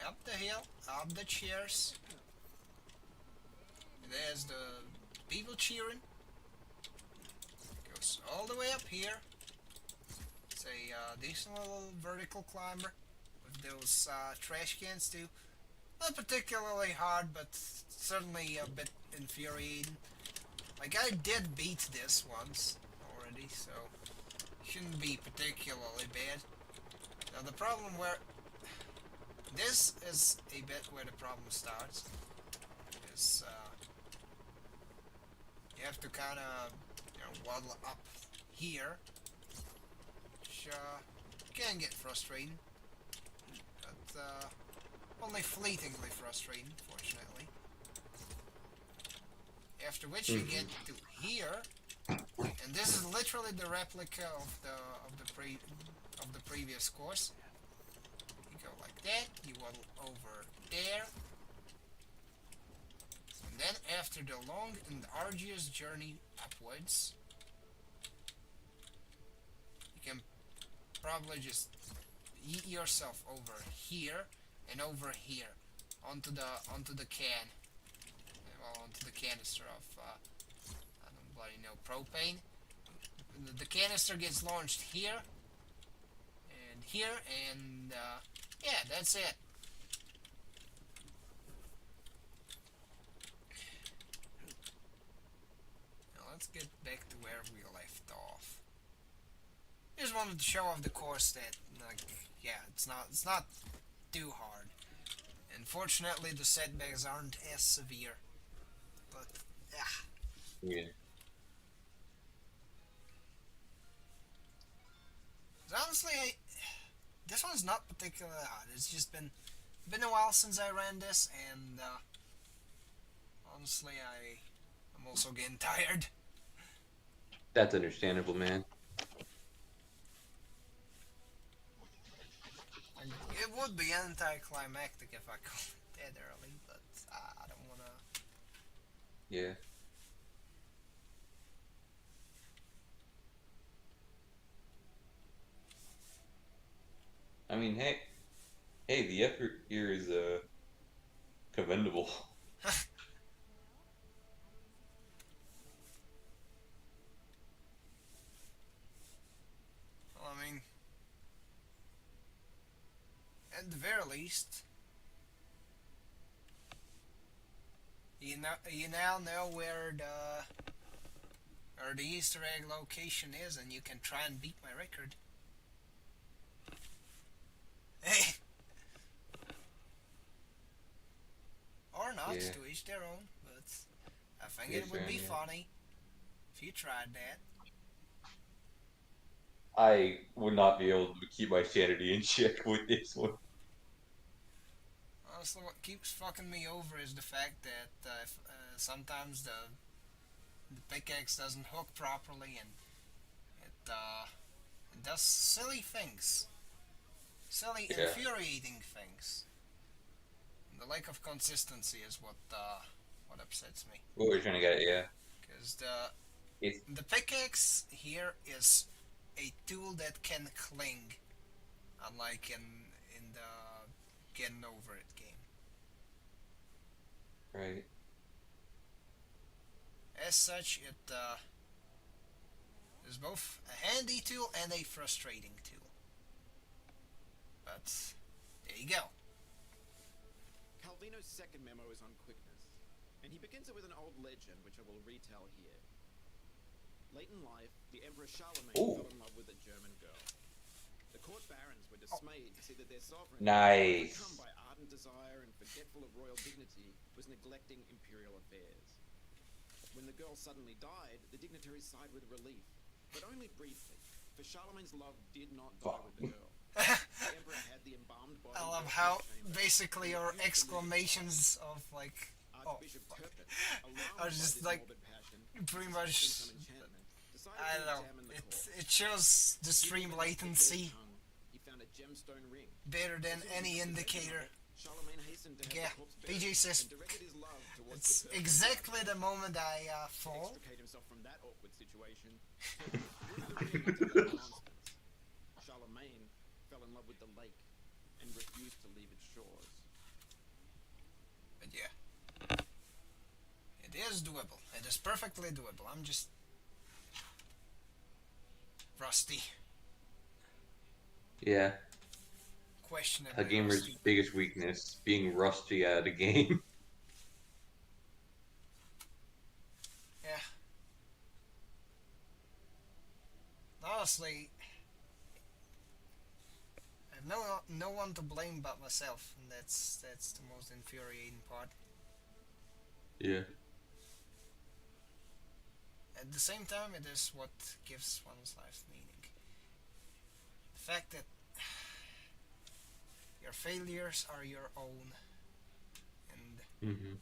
up the hill, up the chairs. There's the people cheering. Goes all the way up here. It's a decent little vertical climber with those trash cans too. Not particularly hard, but certainly a bit infuriating. Like, I did beat this once already, so shouldn't be particularly bad. Now the problem where this is a bit where the problem starts is you have to kind of waddle up here, which can get frustrating, but only fleetingly frustrating, fortunately. After which you get to here, and this is literally the replica of the previous course. You go like that, you waddle over there, and then after the long and arduous journey upwards, you can probably just yeet yourself over here and over here onto the can, well, onto the canister of I don't bloody know, propane. The canister gets launched here and here, and yeah, that's it. Now let's get back to where we left off. Just wanted to show off the course that, like, yeah, it's not too hard. Unfortunately, the setbacks aren't as severe, but yeah. Yeah. Honestly, this one's not particularly hard. It's just been a while since I ran this, and honestly, I'm also getting tired. That's understandable, man. And it would be anticlimactic if I called it that early, but I don't wanna. Yeah. I mean, hey, the effort here is commendable. Well, I mean, at the very least, you now know where the Easter egg location is, and you can try and beat my record. Hey, or not, Yeah. to each their own. But I think Yeah, it would sure, be yeah. funny if you tried that. I would not be able to keep my sanity in check with this one. Honestly, what keeps fucking me over is the fact that sometimes the pickaxe doesn't hook properly, and it does silly things, silly, Yeah. infuriating things. The lack of consistency is what upsets me. What we're trying to get, yeah. Because It's the pickaxe here is a tool that can cling, unlike in the getting over it game. right. As such, it is both a handy tool and a frustrating tool. But there you go. Calvino's second memo is on quickness, and he begins it with an old legend which I will retell here. Late in life, the Emperor Charlemagne Ooh. fell in love with a German girl. The court barons were dismayed to see that their sovereign, Nice. overcome by ardent desire and forgetful of royal dignity, was neglecting imperial affairs. When the girl suddenly died, the dignitaries sighed with relief, but only briefly, for Charlemagne's love did not die with the girl. The emperor had the embalmed body I love brought to how his chamber, basically and your refused to leave it exclamations of like, oh, Archbishop fuck. Turpin, are alarmed by just this like morbid passion, pretty suspecting much. some enchantment, decided I to don't know. examine the corpse. It shows the stream Digging beneath the dead latency tongue, he found a gemstone ring. better than As soon as any he put the indicator. legend on it, Charlemagne hastened to have Yeah, the corpse buried PJ says and directed his love towards it's the perfect exactly body. the moment I To fall. extricate himself from that awkward situation, Turpin threw the ring into Lake Constance. Charlemagne fell in love with the lake and refused to leave its shores. But yeah, it is doable. It is perfectly doable. I'm just rusty. Yeah. Questionably A gamer's rusty. biggest weakness, being rusty at a game. Yeah. Honestly, I have no one to blame but myself, and that's the most infuriating part. Yeah. At the same time, it is what gives one's life meaning. The fact that your failures are your own, and Mm-hmm.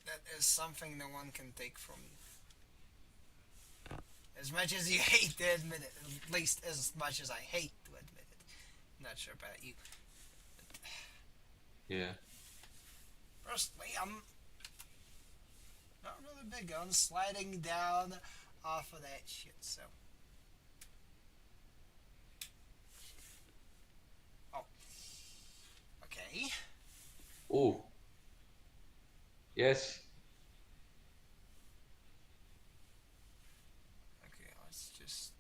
that is something no one can take from you. As much as you hate to admit it, at least as much as I hate to admit it. Not sure about you. Yeah. Personally, I'm not really big on sliding down off of that shit, so. Oh. Okay. Ooh. Yes. Okay, let's just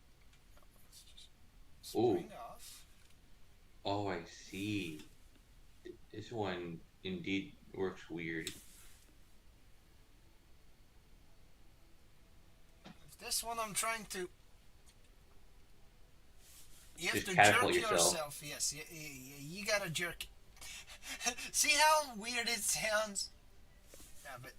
Ooh. spring off. Oh, I see. This one indeed works weird. With this one, I'm trying to You have just to catapult jerk yourself. yourself. Yes, you gotta jerk. See how weird it sounds? Yeah, but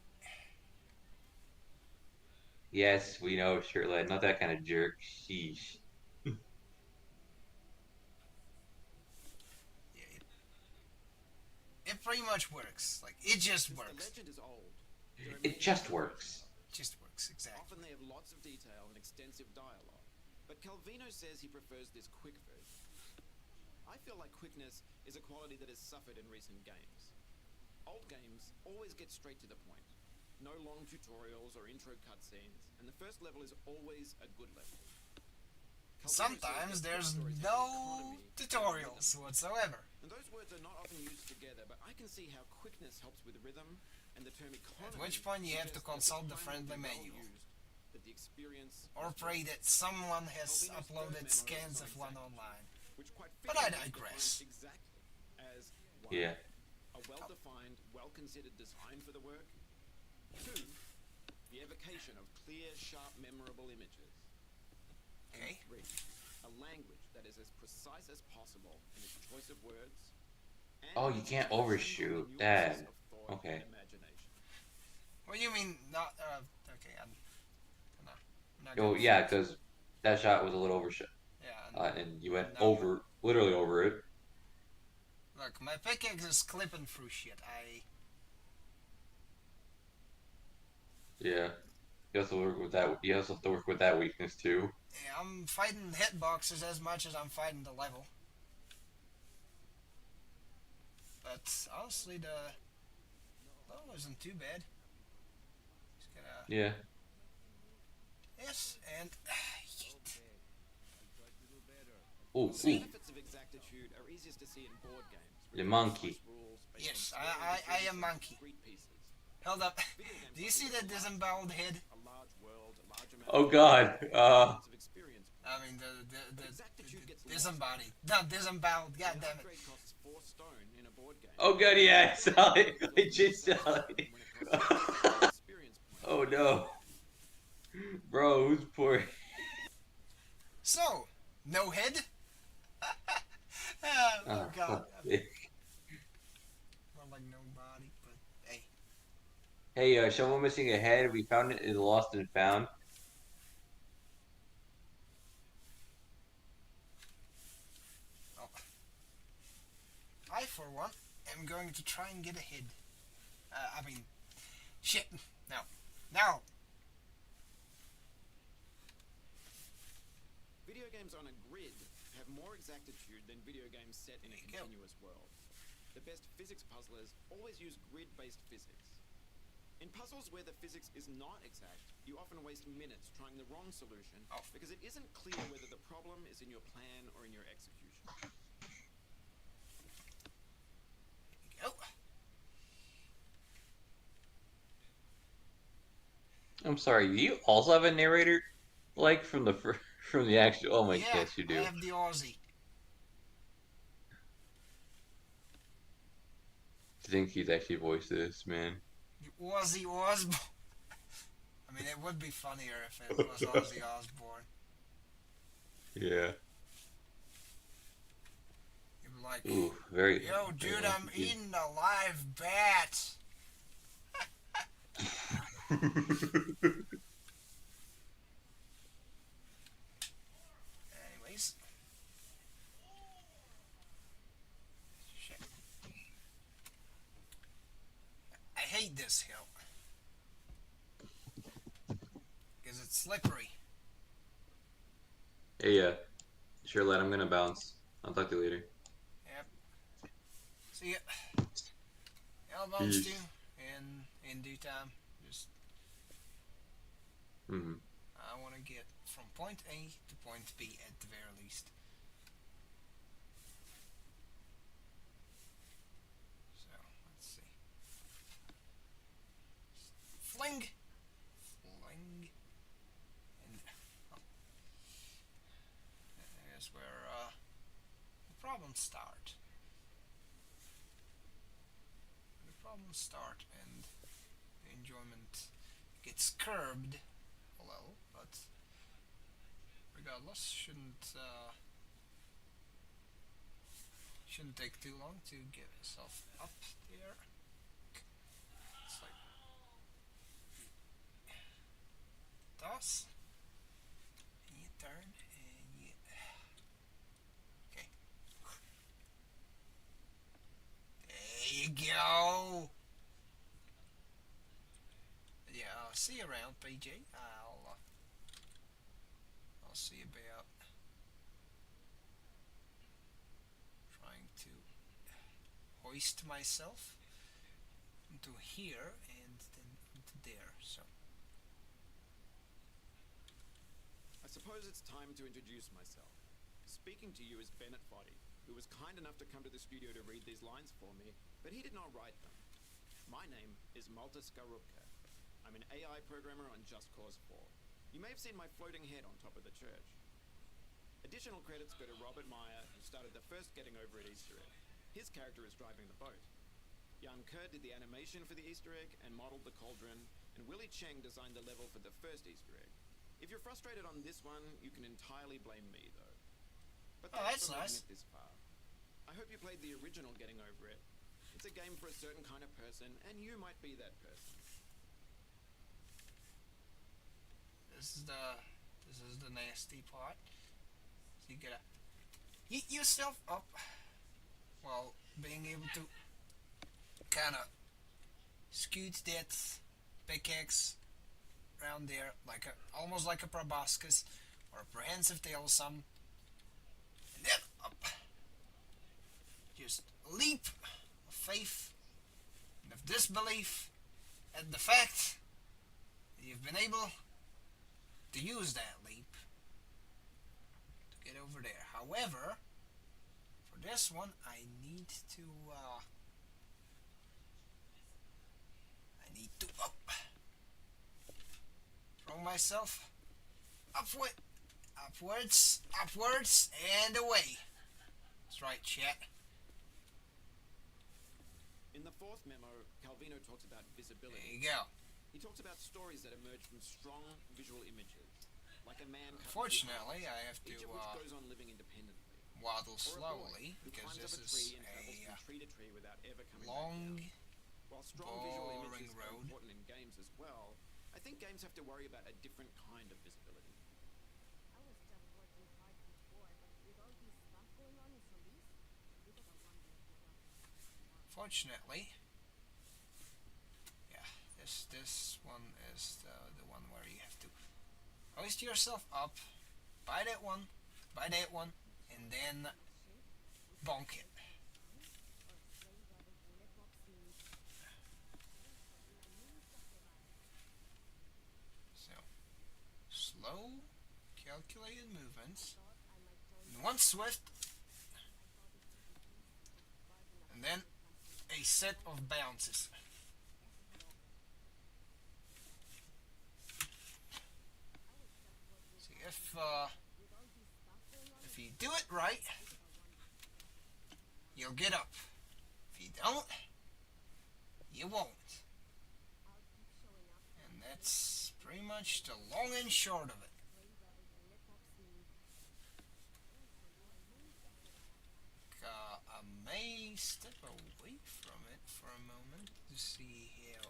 Yes, we know, Shirley. Not that kind of jerk. Sheesh. yeah, it pretty much works. Like it just Since the works. legend is old, there are It many just versions. works. It just works exactly. Often they have lots of detail and extensive dialogue, but Calvino says he prefers this quick version. I feel like quickness is a quality that has suffered in recent games. Old games always get straight to the point. No long tutorials or intro cutscenes, and the first level is always a good level. Calvino says Sometimes that there's quick stories have no an economy and a tutorials rhythm. whatsoever. And those words are not often used together, but I can see how quickness helps with rhythm, and the term economy. At which point you have to suggests that consult the time will friendly be well manual. used, that the experience Or is pray worth it. that someone has Calvino's third uploaded memo scans is of on one exactitude, online. which quite But I fittingly digress. defines exactly as one, Yeah. a well-defined, well-considered design for the work. Two, the evocation of clear, sharp, memorable images. Okay. And three, a language that is as precise as possible in its choice of words. And Oh, in you its can't expression of the overshoot nuances that. of thought Okay. and imagination. What do you mean not? Okay, I'm not Oh, gonna yeah, finish. because that shot was a little overshot. Yeah, And you went no. over, literally over it. Look, my pickaxe is clipping through shit. Yeah. You also work with that. You also have to work with that weakness too. Yeah, I'm fighting hitboxes as much as I'm fighting the level. But honestly, the level isn't too bad. Just gotta Yeah. yes and Ooh, The See? ooh. benefits of exactitude are easiest to see in board games. The with monkey. precise rules based Yes, on I squares, am monkey. discrete pieces. Hold up. Video games Do you offer see a that large disemboweled canvas, head? a large world, a large amount Oh of God. lots of experience. I mean But exactitude gets lost. disembodied. Not disemboweled. God An damn it. upgrade costs 4 stone in a board game. Oh God. Yeah. Still, Sally. it I feels just more Sally. satisfying when it costs 6 experience points. Oh no. Bro, who's poor? So, no head? oh Oh, god. fuck it. Not like nobody, but hey. Hey, someone missing a head. We found it in Lost and Found. Well, I, for one, am going to try and get a head. I mean, shit. No. No. Video games on a grid have more exactitude than video games set in a There you go. continuous world. The best physics puzzlers always use grid-based physics. In puzzles where the physics is not exact, you often waste minutes trying the wrong solution because it isn't clear whether the problem is in your plan or in your execution. There you go. I'm sorry. Do you also have a narrator, like from the from the actual? Oh my, Yeah, yes, you do. I have the Aussie. I think he's actually voiced this, man. The Ozzy Osbourne. I mean, it would be funnier if it was Ozzy Osbourne. Yeah. You'd be like, Ooh, very. yo, dude, very I'm lucky. eating a live bat. Anyways. Shit. I hate this hill. Because it's slippery. Hey, sure, lad. I'm gonna bounce. I'll talk to you later. Yep. See ya. I'll bounce Peace. to you in due time. Just Mm-hmm. I want to get from point A to point B at the very least. So let's see. Fling, fling, and oh, there's where the problems start. The problems start, and the enjoyment gets curbed a little, but regardless, shouldn't Shouldn't take too long to get myself up there. It's like does. And you turn and you. Okay. There you go. Yeah, I'll see you around, PJ. I'll see about trying to hoist myself into here and then into there. So I suppose it's time to introduce myself. Speaking to you is Bennett Foddy, who was kind enough to come to the studio to read these lines for me, but he did not write them. My name is Maltes Garubka. I'm an AI programmer on Just Cause 4. You may have seen my floating head on top of the church. Additional credits go to Robert Meyer, who started the first Getting Over It Easter egg. His character is driving the boat. Jan Kerr did the animation for the Easter egg and modeled the cauldron, and Willie Cheng designed the level for the first Easter egg. If you're frustrated on this one, you can entirely blame me, though. But Oh, thanks that's for making nice. it this far. I hope you played the original Getting Over It. It's a game for a certain kind of person, and you might be that person. this is the nasty part. So you gotta heat yourself up while being able to kind of scoot that pickaxe around there like almost like a proboscis or a prehensile tail or something. And then up. Just a leap of faith and of disbelief at the fact that you've been able to use that leap to get over there. However, for this one, I need to up, throw myself upwards, and away. That's right, chat. In the fourth memo, Calvino talks about There visibility. you go. He talks about stories that emerge from strong visual images, like a man cut Unfortunately, into I have halves, each to of which goes on living independently. waddle Or a boy slowly who because climbs this up a tree is and travels a from tree to tree without ever coming long, back down. While strong visual boring images are road. important in games as well, I think games have to worry about a different kind of visibility. I was just working hard before, but with all this stuff going on in Solis, we gotta wonder if we got Fortunately, yeah, this one is the one where you have to hoist yourself up, by that one, and then bonk it. So, slow, calculated movements, and one swift, and then a set of bounces. See, if you do it right, you'll get up. If you don't, you won't. And that's pretty much the long and short of it. I may step away from it for a moment to see how.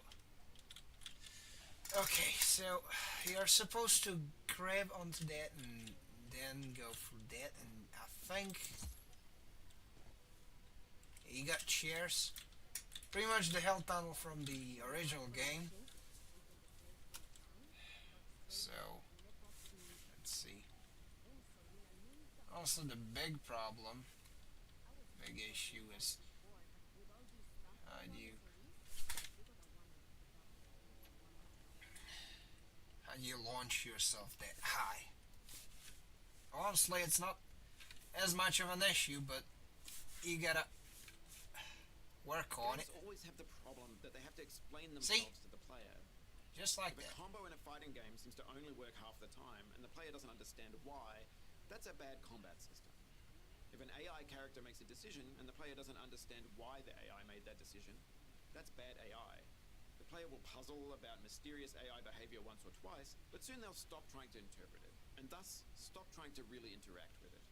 Okay, so you're supposed to grab onto that and then go through that, and I think you got chairs. Pretty much the hell tunnel from the original game. So let's see. Also, the big issue is how do you launch yourself that high? Honestly, it's not as much of an issue, but you gotta work on it. Games always have the problem that they have to explain See? themselves to the player. Just like If a that. combo in a fighting game seems to only work half the time, and the player doesn't understand why, that's a bad combat system. If an AI character makes a decision, and the player doesn't understand why the AI made that decision, that's bad AI. The player will puzzle about mysterious AI behavior once or twice, but soon they'll stop trying to interpret it, and thus stop trying to really interact with it.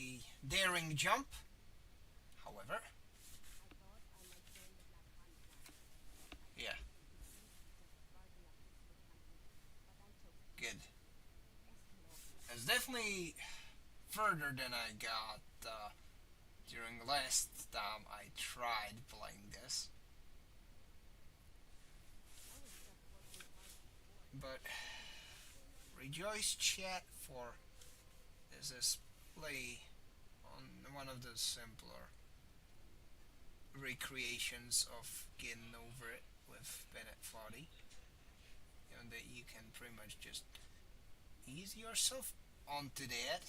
a daring jump. However, I thought I might join the Black Hand clan. yeah, Just guarding a peaceful country, but I chose good. Escalade. It's definitely further than I got during last time I tried playing this. I was just working hard before. But rejoice chat for this is play on one of the simpler recreations of getting over it with Bennett 40. You know, that you can pretty much just ease yourself onto that.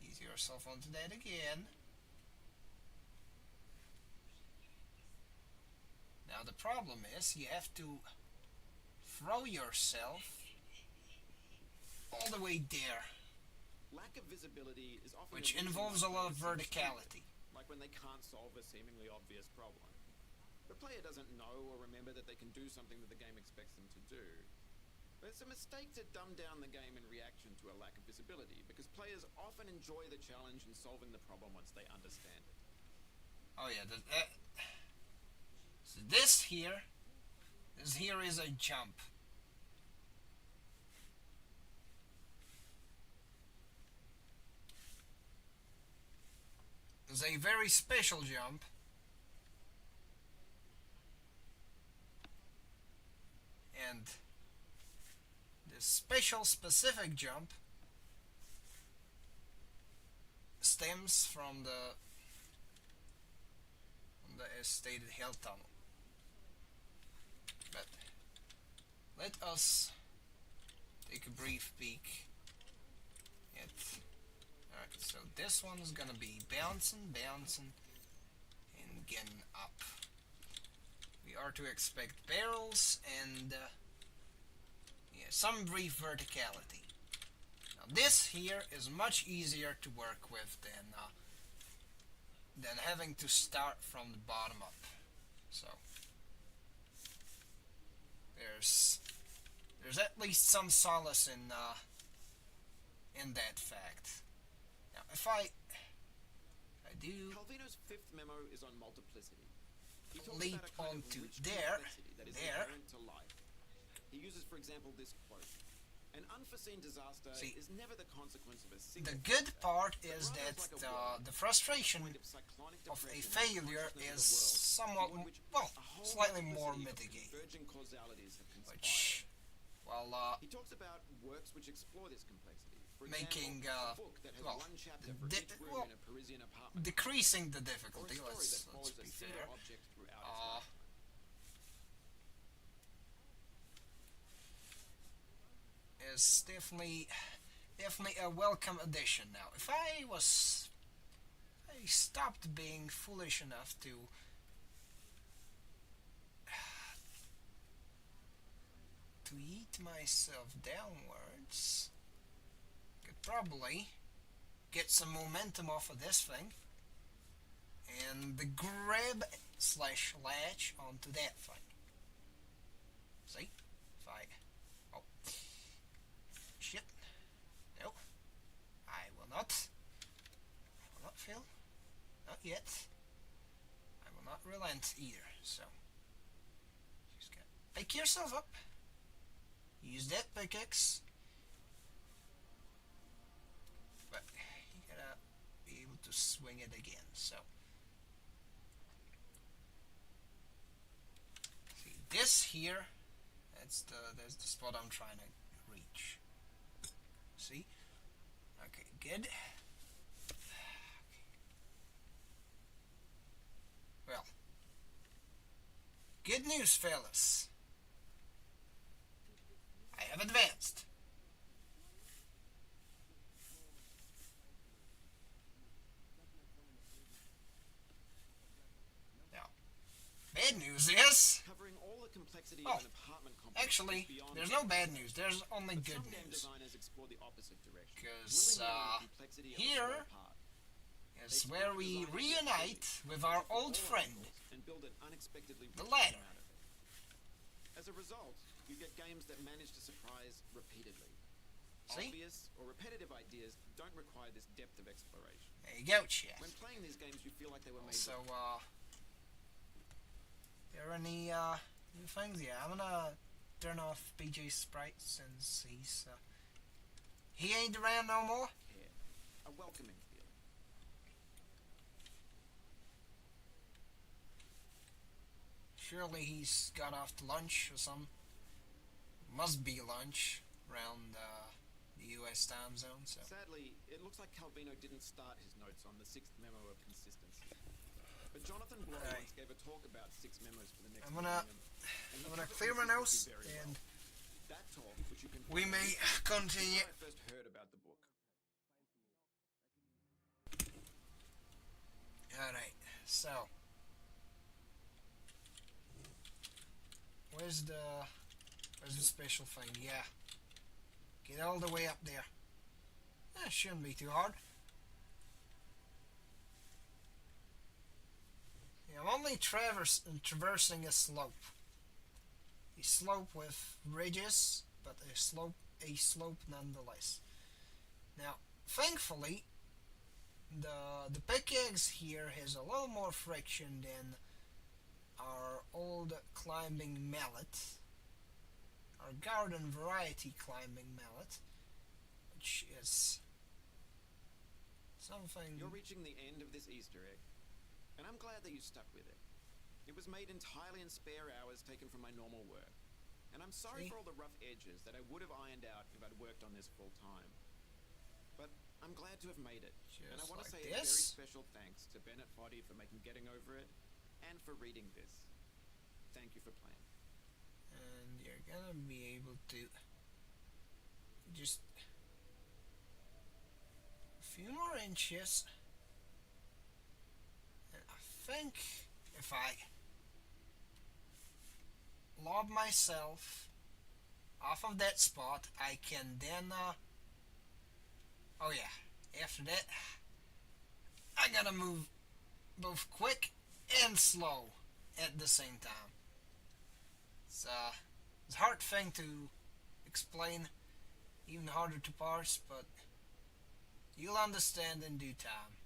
Ease yourself onto that again. Now the problem is you have to throw yourself all the way there, Lack of visibility is often which the reason involves a why lot of players seem verticality. stupid, like when they can't solve a seemingly obvious problem. The player doesn't know or remember that they can do something that the game expects them to do. But it's a mistake to dumb down the game in reaction to a lack of visibility, because players often enjoy the challenge in solving the problem once they understand it. Oh yeah, so this here is a jump. It's a very special jump. And this special specific jump stems from the as stated hell tunnel. But let us take a brief peek at. Alright, so this one is gonna be bouncing, and getting up. We are to expect barrels and yeah, some brief verticality. Now this here is much easier to work with than having to start from the bottom up. So there's at least some solace in that fact. Now if I do Calvino's fifth memo is on multiplicity. He talks leap about a kind of onto rich there, complexity that is there. inherent to life. He uses, for example, this quote: "An unforeseen disaster See, is never the consequence of a single the good factor, part but is rather that it's like a wave, the frustration point of cyclonic of a depression in the failure consciousness is of the world, somewhat, beyond which well, a whole slightly more multiplicity of mitigated. converging causalities have conspired." Which, well, He talks about works which explore this complexity. For making, example, a book that has well, one chapter for di- each room well, in a Parisian apartment, decreasing the or a difficulty, story that let's follows be a single fair. object throughout its Uh, lifetime. is definitely a welcome addition. Now, if I stopped being foolish enough to yeet myself downwards, could probably get some momentum off of this thing and grab slash latch onto that thing. See? If I oh shit. No. I will not fail. Not yet. I will not relent either, so just gotta pick yourself up. Use that pickaxe. But you gotta be able to swing it again, so see this here, that's the spot I'm trying to reach. See? Okay, good. Well, good news, fellas. I have advanced. Now, bad news is, Covering all the complexity oh, of an apartment complex actually, is beyond there's no bad news. There's only But good some game news. designers explore the opposite direction. 'Cause, Drilling down the complexity of a here small part. Is where we reunite with our old friend, and build an unexpectedly the rich ladder. game out of it. As a result, you get games that manage to surprise repeatedly. See? Obvious or repetitive ideas don't require this depth of exploration. There you go, chat. When playing these games, you feel like they were made. So, there are any new things? Yeah, I'm gonna turn off BJ's sprite since he ain't around no more. Care, a welcoming feeling. Surely he's got off to lunch or something. Must be lunch around the US time zone, so. Sadly, it looks like Calvino didn't start his notes on the sixth memo of consistency. But Jonathan Blow Right. once gave a talk about 6 memos for the next I'm gonna- millennium, and he I'm gonna covered clear my nose consistency very and well. That talk, which you can we may is continue. where I first heard about the book. Alright, so. Where's the special thing? Yeah. Get all the way up there. That shouldn't be too hard. Yeah, I'm only traversing a slope. A slope with ridges, but a slope nonetheless. Now, thankfully, the pickaxe here has a little more friction than our old climbing mallet, our garden variety climbing mallet, which is something. You're reaching the end of this Easter egg, and I'm glad that you stuck with it. It was made entirely in spare hours taken from my normal work, and I'm sorry See? for all the rough edges that I would have ironed out if I'd worked on this full time. But I'm glad to have made it, and I Just want to like say a very this. special thanks to Bennett Foddy for making Getting Over It, and for reading this. Thank you for playing. And you're gonna be able to just a few more inches, and I think if I lob myself off of that spot, I can then oh yeah, after that I gotta move both quick and slow at the same time. It's a hard thing to explain, even harder to parse, but you'll understand in due time.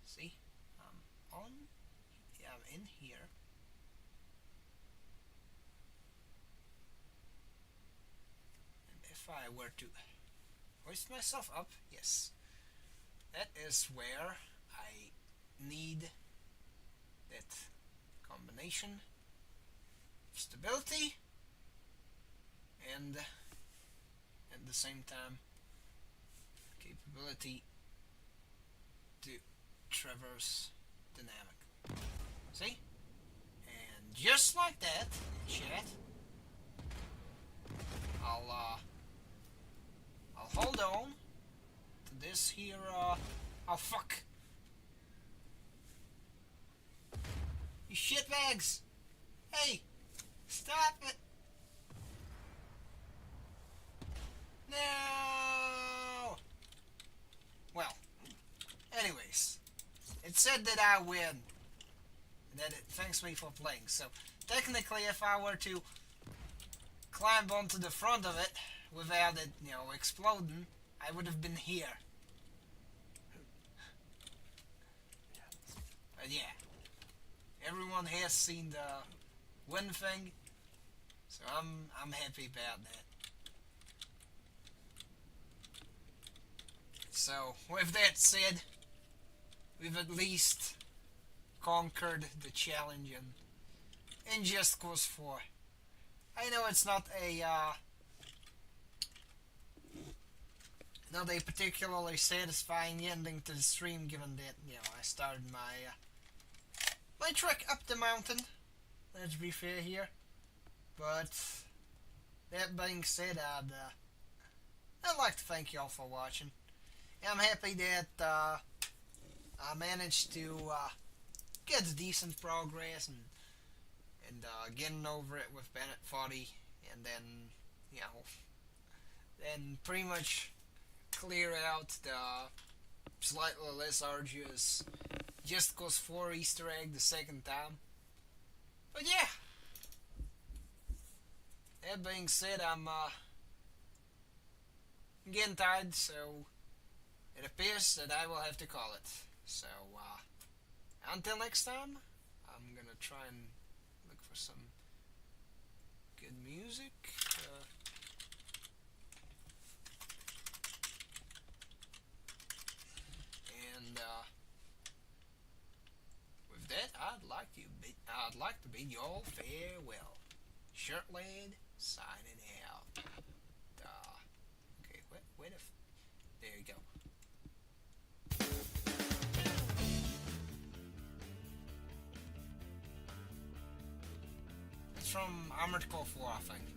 See? I'm in here. And if I were to hoist myself up, yes, that is where I need that combination of stability and at the same time capability to traverse dynamic. See? And just like that, chat, I'll hold on to this here oh fuck. You shitbags! Hey! Stop it! No! Well, anyways, it said that I win. That it thanks me for playing. So, technically, if I were to climb onto the front of it without it, exploding, I would have been here. But yeah. Everyone has seen the win thing, so I'm happy about that. So with that said, we've at least conquered the challenge in Just Cause 4. I know it's not a particularly satisfying ending to the stream, given that I started my trek up the mountain, let's be fair here. But that being said, I'd like to thank y'all for watching. I'm happy that I managed to get decent progress and getting over it with Bennett Foddy, and then then pretty much clear out the slightly less arduous Just Cause 4 Easter egg the second time. But yeah, that being said, I'm getting tired, so it appears that I will have to call it. So, until next time, I'm gonna try and look for some good music. And with that, I'd like to bid you all farewell. Shirtlad signing out. Okay, wait a there you go. It's from Armored Core 4, I think.